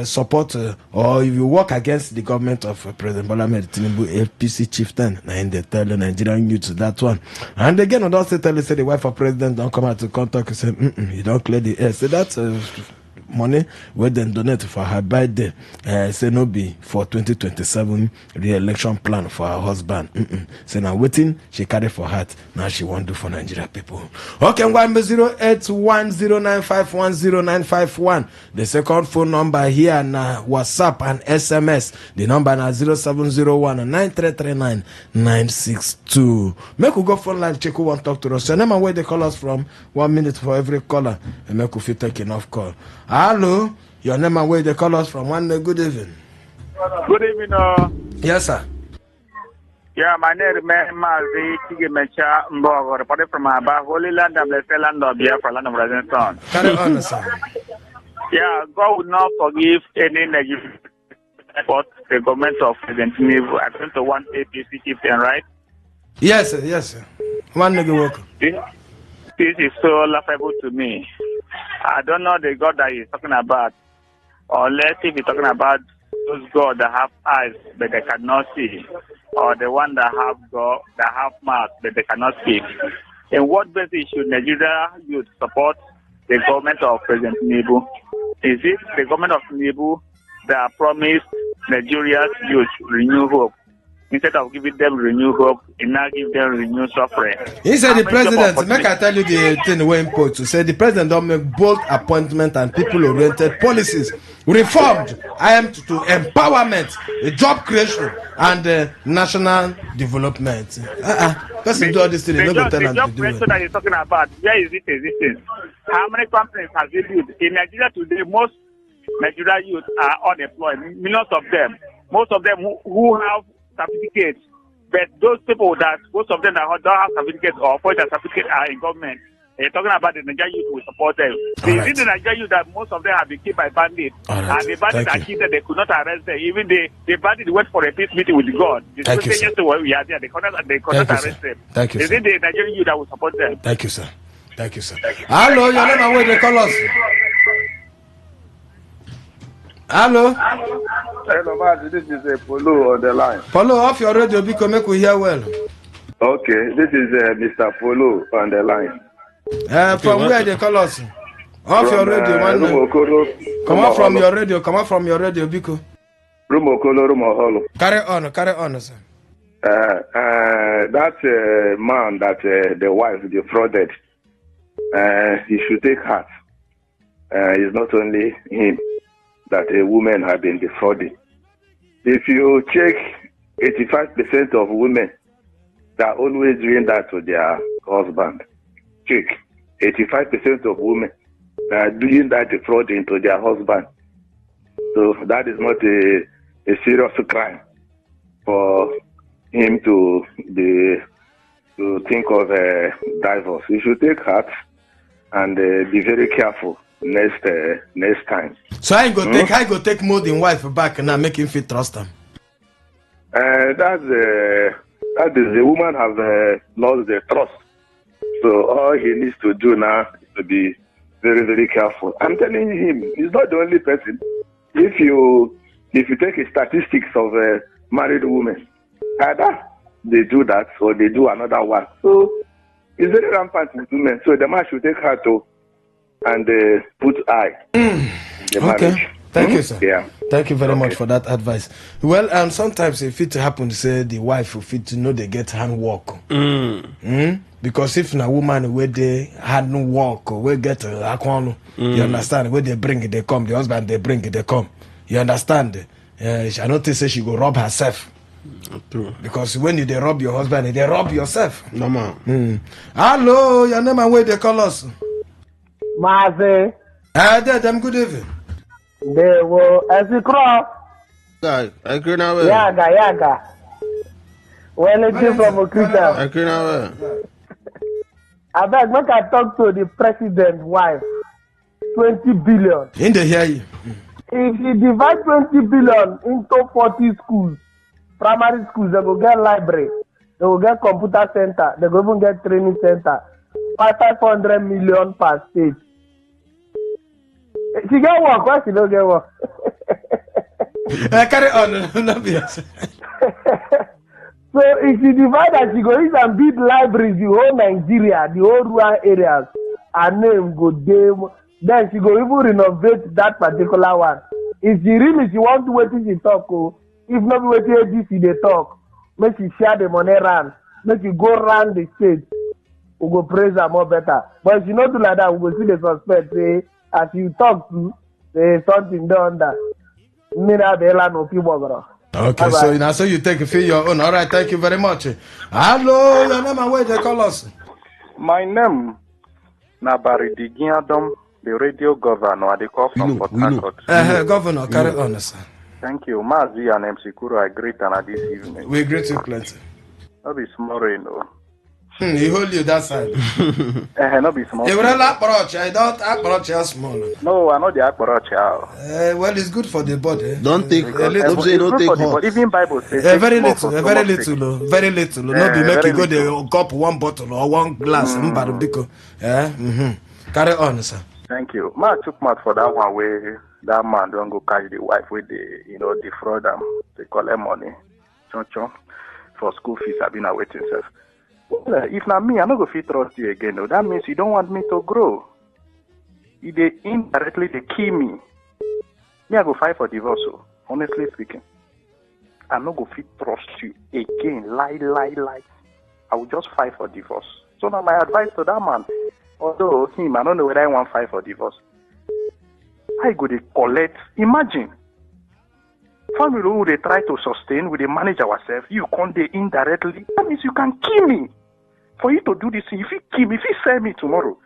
Speaker 15: support or if you work against the government of President Bola Ahmed Tinubu, APC chieftain, and they tell the Nigerian youth that one. And again, I don't say the wife of president don't come out to contact and say, you don't clear the air. So that's money where then donate for her birthday. Say no be for 2027 re-election plan for her husband. Say now waiting she carry for heart. Now she won't do for Nigeria people. Okay, 08109510951. The second phone number here na WhatsApp and SMS. The number na 0701-9339-962. Make we go phone line check who want to talk to us. So name and where they call us from. 1 minute for every caller. And make we fit take enough call. Hello, your name and where they call us from. One day, good evening.
Speaker 2: Good evening.
Speaker 15: Yes, sir.
Speaker 2: Yeah, my name is Mazi Tigemecha Mbogo, reported from Aba, Holy Land and Blessed Land of Biafra, land of Renaissance.
Speaker 15: Carry on, sir.
Speaker 2: Yeah, God would not forgive any Nigerian but the government of President Tinubu. I think to one APC chieftain, right?
Speaker 15: Yes, sir. Yes, sir. One nigga worker.
Speaker 2: This is so laughable to me. I don't know the God that he's talking about, unless if he's talking about those God that have eyes but they cannot see, or the one that have God that have mouth but they cannot speak. In what basis should Nigeria youth support the government of President Tinubu? Is it the government of Tinubu that promised Nigeria's youth renewed hope? Instead of giving them renewed hope, it now give them renewed suffering.
Speaker 15: He said the president, make I tell you the thing when put to say the president don't make bold appointment and people-oriented policies. Reformed, I am to empowerment, job creation, and national development. Person do all this thing,
Speaker 2: the
Speaker 15: no go tell
Speaker 2: the
Speaker 15: them
Speaker 2: job
Speaker 15: to do
Speaker 2: creation
Speaker 15: it.
Speaker 2: that you're talking about, where is it existing? How many companies have they built? In Nigeria today, most Nigerian youth are unemployed, millions of them. Most of them who have certificates, but those people that most of them that don't have certificates or appoint a certificate are in government. They're talking about the Nigerian youth will support them. Is it the Nigerian youth that most of them have been killed by bandits? And the bandits are killed, they could not arrest them. Even the bandits went for a peace meeting with God.
Speaker 15: Thank you, sir.
Speaker 2: We are there. They could not arrest them.
Speaker 15: Thank you,
Speaker 2: Is
Speaker 15: sir.
Speaker 2: it the Nigerian youth that will support them?
Speaker 15: Thank you, sir. Thank you, sir. Hello, your name and where they call us. Hello.
Speaker 10: Hello, man. This is Polo on the line.
Speaker 15: Follow off your radio because make we hear well.
Speaker 10: Okay, this is Mr. Polo on the line.
Speaker 15: From where they call us? Off your radio, man. Come out from your radio. Come out from your radio, Biko.
Speaker 10: Rumo
Speaker 15: Carry on, sir.
Speaker 10: That man that the wife defrauded, he should take heart. It's not only him that a woman has been defrauding. If you check 85% of women that are always doing that to their husband. Check 85% of women that are doing that defrauding to their husband. So that is not a serious crime for him to think of a divorce. He should take heart and be very careful next time.
Speaker 15: So I go take more than wife back and now make him feel trust him.
Speaker 10: That is the woman has lost the trust. So all he needs to do now is to be very, very careful. I'm telling him, he's not the only person. If you take a statistics of married women, either they do that or they do another one. So it's very rampant with women. So the man should take her to and put eye in the marriage.
Speaker 15: Thank you, sir.
Speaker 10: Yeah.
Speaker 15: Thank you very much for that advice. Well, sometimes if it happens, say the wife will fit to know they get handwork. Because if na woman where they hand work or we get a you understand, where they bring it, they come. The husband they bring it, they come. You understand? I notice say she go rob herself.
Speaker 16: True.
Speaker 15: Because when you they rob your husband, they rob yourself.
Speaker 16: No man.
Speaker 15: Hello, your name and where they call us?
Speaker 4: Maze.
Speaker 15: Them good evening.
Speaker 4: They were as you cross.
Speaker 16: I agree now.
Speaker 4: Yaga. When it is from a creature.
Speaker 16: I agree now.
Speaker 4: I beg, make I talk to the president's wife. 20 billion.
Speaker 15: In the hear you.
Speaker 4: If you divide 20 billion into 40 schools, primary schools, they will get library, they will get computer center, they will even get training center. 500 million per state. She get work, why she don't get work?
Speaker 15: Carry on, not be
Speaker 4: So if you divide that, she go use and build libraries, the whole Nigeria, the whole rural areas, her name go there. Then she go even renovate that particular one. If she really she want to wait till she talk, if not wait till ABC they talk, make she share the money around, make she go round the state, we go praise her more better. But if she not do like that, we go see the suspect say as you talk to, say something done that. No people.
Speaker 15: Okay, so you take a feel your own. All right, thank you very much. Hello, your name and where they call us?
Speaker 7: My name Nabari Digiadom, the radio governor. They call from Port Harcourt.
Speaker 15: Governor, carry on, sir.
Speaker 7: Thank you. Mazi and MC Kuro, I greet and this evening.
Speaker 15: We greet you plenty.
Speaker 7: Not be small rain,
Speaker 15: He hold you that side.
Speaker 7: Not be small.
Speaker 15: You will approach. I don't approach as small.
Speaker 7: No, I know the approach.
Speaker 15: Well, it's good for the body.
Speaker 16: Don't take.
Speaker 7: Don't take hot. Even Bible says.
Speaker 15: Very little. No, be make you go the cup one bottle or one glass. Carry on, sir.
Speaker 7: Thank you. Ma took mouth for that one where that man don't go carry the wife with the defraud them. They collect money, for school fees. I've been awaiting self. Well, if not me, I'm not going to trust you again. No. That means you don't want me to grow. If they indirectly they kill me, I go fight for divorce. So, honestly speaking, I'm not going to trust you again. Lie. I will just fight for divorce. So now my advice to that man, although him, I don't know whether I want fight for divorce. I go to collect. Imagine. Family who they try to sustain, we they manage ourselves. You can't they indirectly. That means you can kill me. For you to do this, if you kill me, if you sell me tomorrow,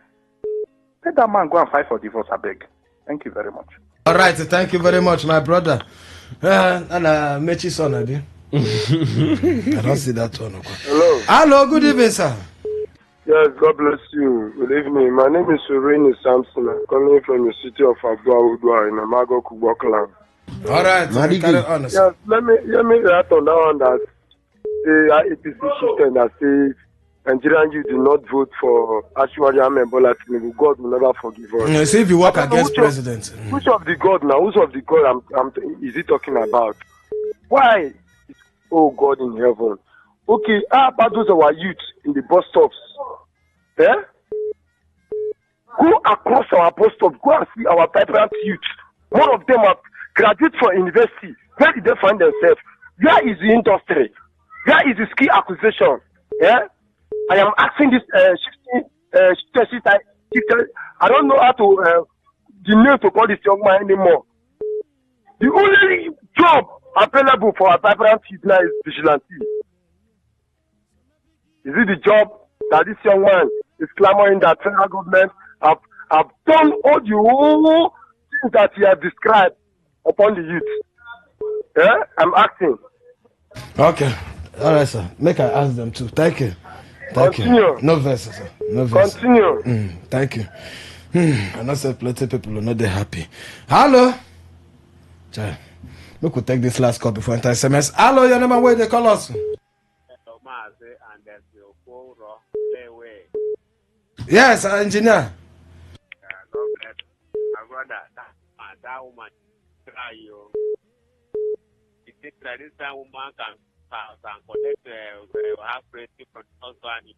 Speaker 7: let that man go and fight for divorce, I beg. Thank you very much.
Speaker 15: All right, thank you very much, my brother. And Mechi son, I don't see that one. Hello, good evening, sir.
Speaker 20: Yes, God bless you. Good evening. My name is Serene Samson. I'm calling from the city of Abua Udua in Amago Kubokland.
Speaker 15: All right, carry on.
Speaker 20: Yes, let me react on that one that the APC system that says Nigerian youth do not vote for Ashwari Ahmed Bola Tinubu. God will never forgive us.
Speaker 15: See if you work against president.
Speaker 20: Which of the God now? Which of the God is he talking about? Why? Oh God in heaven. Okay, how about those our youth in the bus stops? Yeah? Go across our bus stops. Go and see our vibrant youth. One of them are graduate from university. Where did they find themselves? Where is the industry? Where is the skill acquisition? Yeah? I am asking this I don't know how to the name to call this young man anymore. The only job available for a vibrant youth now is vigilante. Is it the job that this young man is clamoring that federal government have done all the whole things that he has described upon the youth? Yeah, I'm asking.
Speaker 15: Okay. All right, sir. Make I ask them too. Thank you.
Speaker 20: Continue.
Speaker 15: You. No verses, sir. No verses.
Speaker 20: Continue.
Speaker 15: Thank you. I know say plenty people are not that happy. Hello. Chai. We could take this last call before enter SMS. Hello, your name and where they call us? Yes, engineer.
Speaker 21: That woman try you. You think that this time woman can connect have friendship from husband.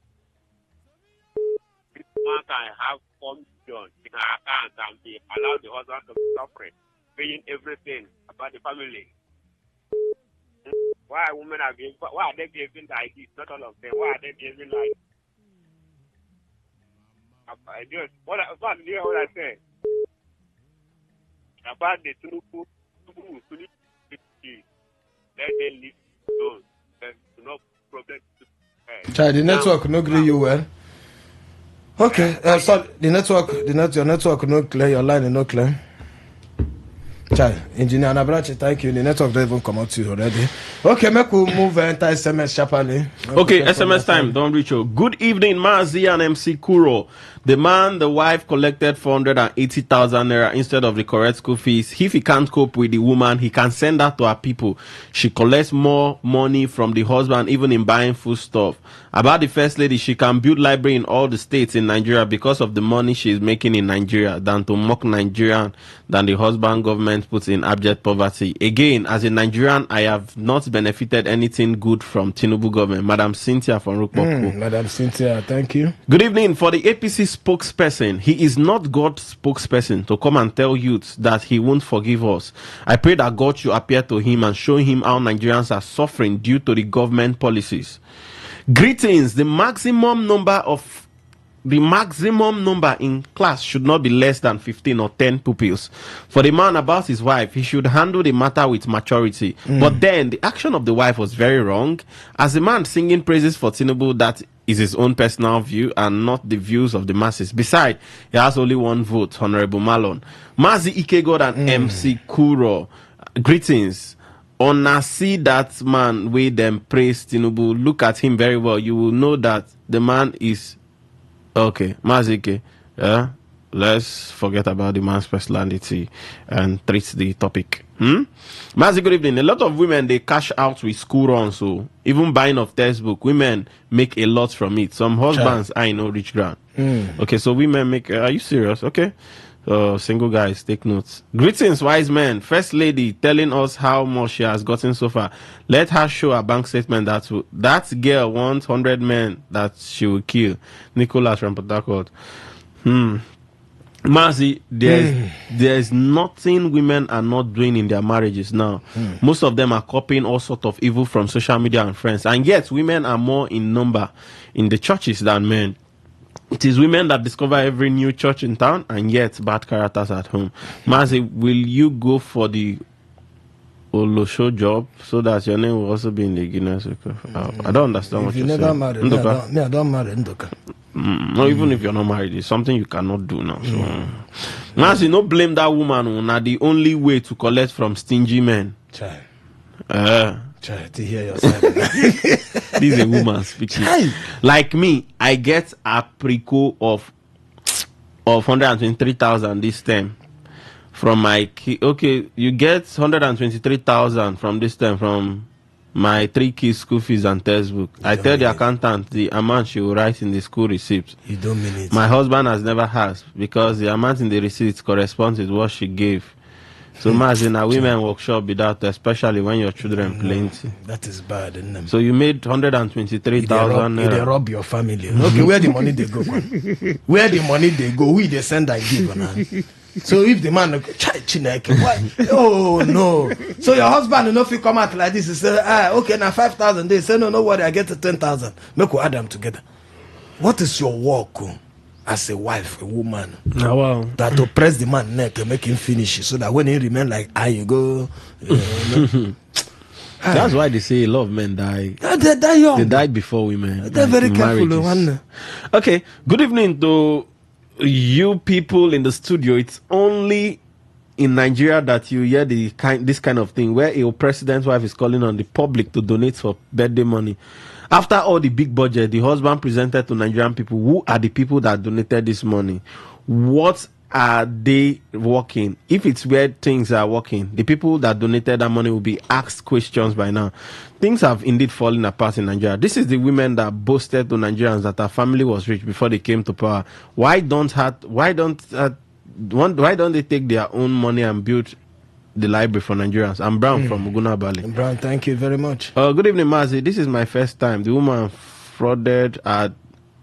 Speaker 21: This woman can have 4 million in her account and be allow the husband to be suffering. paying everything about the family. Why women are being? Why are they behaving like this? Not all of them. Why are they behaving like? What I say about the Tinubu? Let them leave alone. There's no problem.
Speaker 15: Child, the network no agree you well. Okay, sorry, your network no clear, your line is no clear. Child, engineer Anabrachi, thank you. The network don't even come out to you already. Okay, make we move enter SMS sharply.
Speaker 16: Okay, SMS time. Don't reach you. Good evening, Mazi and MC Kuro. The man, the wife collected 480,000 naira instead of the correct school fees. If he can't cope with the woman, he can send that to her people. She collects more money from the husband, even in buying food stuff. About the first lady, she can build library in all the states in Nigeria because of the money she is making in Nigeria than to mock Nigerian than the husband government puts in abject poverty. Again, as a Nigerian, I have not benefited anything good from Tinubu government. Madam Cynthia from Rukmoko.
Speaker 15: Madam Cynthia, thank you.
Speaker 16: Good evening. For the APC spokesperson, he is not God's spokesperson to come and tell youths that he won't forgive us. I pray that God should appear to him and show him how Nigerians are suffering due to the government policies. Greetings. The maximum number in class should not be less than 15 or 10 pupils. For the man about his wife, he should handle the matter with maturity. But then the action of the wife was very wrong. As a man singing praises for Tinubu, that is his own personal view and not the views of the masses. Besides, he has only one vote, Honorable Malon. Mazi Ikegod and MC Kuro. Greetings. Ona see that man wey them praise Tinubu. Look at him very well. You will know that the man is okay. Mazike, yeah. Let's forget about the man's personality and treat the topic. Mazi, good evening. A lot of women, they cash out with school runs, so even buying of textbook, women make a lot from it. Some husbands, I know, rich ground. Okay, so women make. Are you serious? Okay. Single guys, take notes. Greetings, wise men. First lady telling us how much she has gotten so far. Let her show a bank statement that girl wants 100 men that she will kill. Nicholas from Port Harcourt. Mazi, there's nothing women are not doing in their marriages now. Most of them are copying all sorts of evil from social media and friends. And yet, women are more in number in the churches than men. It is women that discover every new church in town, and yet bad characters at home. Mazi, will you go for the Olosho job so that your name will also be in the Guinness Record? I don't understand what you're saying.
Speaker 15: If you never married, I don't marry Ndoka.
Speaker 16: No, even if you're not married, it's something you cannot do now. So, Mazi, no blame that woman. Not the only way to collect from stingy men.
Speaker 15: Try to hear yourself.
Speaker 16: This is a woman speaking. Like me, I get a preco of 123,000 this time from my okay, you get 123,000 from this time from my 3 kids' school fees and textbook. I tell the accountant the amount she will write in the school receipt.
Speaker 15: You don't mean it.
Speaker 16: My husband has never asked because the amount in the receipt corresponds with what she gave. So, imagine a women workshop without, especially when your children plenty.
Speaker 15: That is bad, isn't it?
Speaker 16: So you made 123,000.
Speaker 15: They rob your family. Okay, where the money they go? Where the money they go? Who they send and give? So if the man what? Oh no! So your husband, if you come out like this, he say, okay, now 5,000. They say, no worry, I get to 10,000. Make we add them together. What is your work? As a wife, a woman, that to press the man neck and make him finish it, so that when he remain like, you go.
Speaker 16: That's why they say a lot of men die.
Speaker 15: They die young.
Speaker 16: They die before women.
Speaker 15: They're very careful.
Speaker 16: Okay, good evening to you people in the studio. It's only in Nigeria that you hear this kind of thing, where a president's wife is calling on the public to donate for birthday money. After all the big budget the husband presented to Nigerian people, who are the people that donated this money? What are they working? If it's where things are working, the people that donated that money will be asked questions by now. Things have indeed fallen apart in Nigeria. This is the women that boasted to Nigerians that our family was rich before they came to power. Why don't they take their own money and build the library for Nigerians? I'm Brown from Uguna Bali.
Speaker 15: Brown, thank you very much.
Speaker 16: Good evening, Mazi. This is my first time. The woman frauded at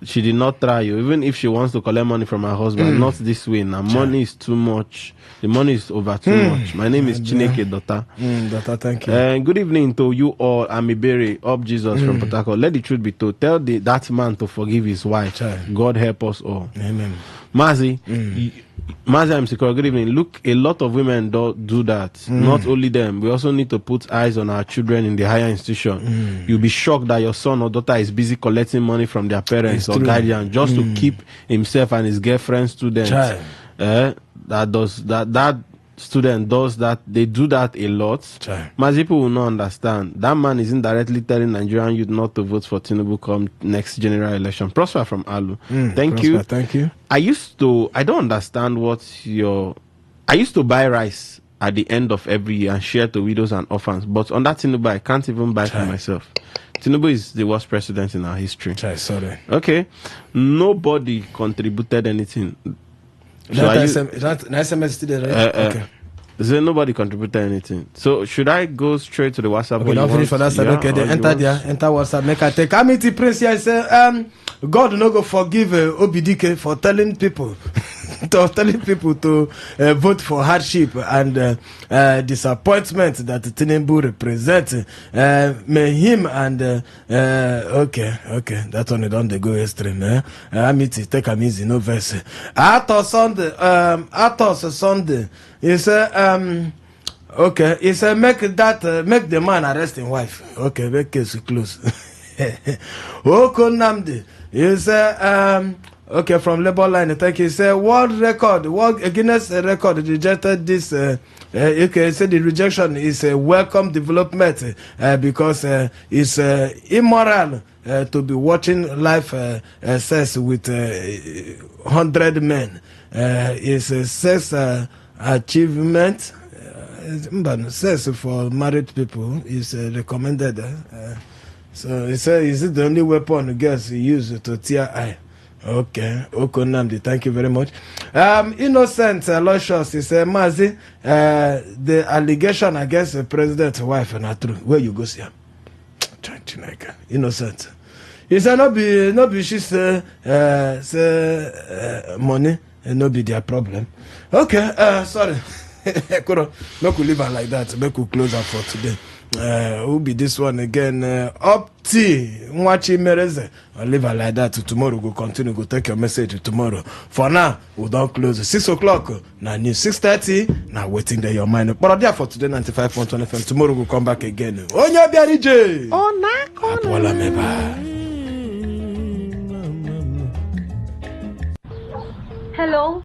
Speaker 16: she did not try you. Even if she wants to collect money from her husband, not this way. Now, money is too much. The money is over too much. My name is Chineke Dota.
Speaker 15: Dota, thank you.
Speaker 16: Good evening to you all. I'm Iberi, up Jesus from Port Harcourt. Let the truth be told. Tell that man to forgive his wife. God help us all.
Speaker 15: Amen.
Speaker 16: Mazi, I'm secure. Good evening. Look, a lot of women do that. Not only them. We also need to put eyes on our children in the higher institution. You'll be shocked that your son or daughter is busy collecting money from their parents or guardians just to keep himself and his girlfriend students. That student does that. They do that a lot. Most people will not understand. That man is indirectly telling Nigerian youth not to vote for Tinubu come next general election. Prosper from Alu. Thank you.
Speaker 15: Thank you.
Speaker 16: I don't understand I used to buy rice at the end of every year and share to widows and orphans. But on that Tinubu, I can't even buy for myself. Tinubu is the worst president in our history.
Speaker 15: Sorry.
Speaker 16: Okay. Nobody contributed anything. Okay. So nobody contributed anything. So should I go straight to the WhatsApp?
Speaker 15: Okay, don't finish for that side. Okay, then enter WhatsApp. Make I take Amity Prince here. Say, God no go forgive Obidike for telling people to vote for hardship and disappointment that Tinubu represents. May him and okay, that one don't they go extreme. Amity take am easy, no verse. Atos Sunday. He said, okay, he said, make the man arrest his wife. Okay, make case close. Okonamdi, he said, okay, from Labor Line, thank you. He said, World Guinness record rejected this. Okay, he said the rejection is a welcome development because it's immoral to be watching life sex with 100 men. It's a sex achievement. Sex for married people is recommended. So he said, is it the only weapon girls use to tear eye? Okay, Okonamdi, thank you very much. Innocent Aloysius, he said, Mazi, the allegation against the president's wife not true. Where you go see him? Innocent. He said, no be she say money and no be their problem. Okay, sorry. Kuro, make we leave her like that. Make we close up for today. Who be this one again? Opti Mwachi Mereze. I'll leave her like that. Tomorrow we'll continue. Go take your message tomorrow. For now, we don't close. 6 o'clock. Now news 6:30. Now waiting there your mind. But there for today 95.1 FM. Tomorrow we'll come back again. Onya Biarije. Apola Meba.
Speaker 9: Hello.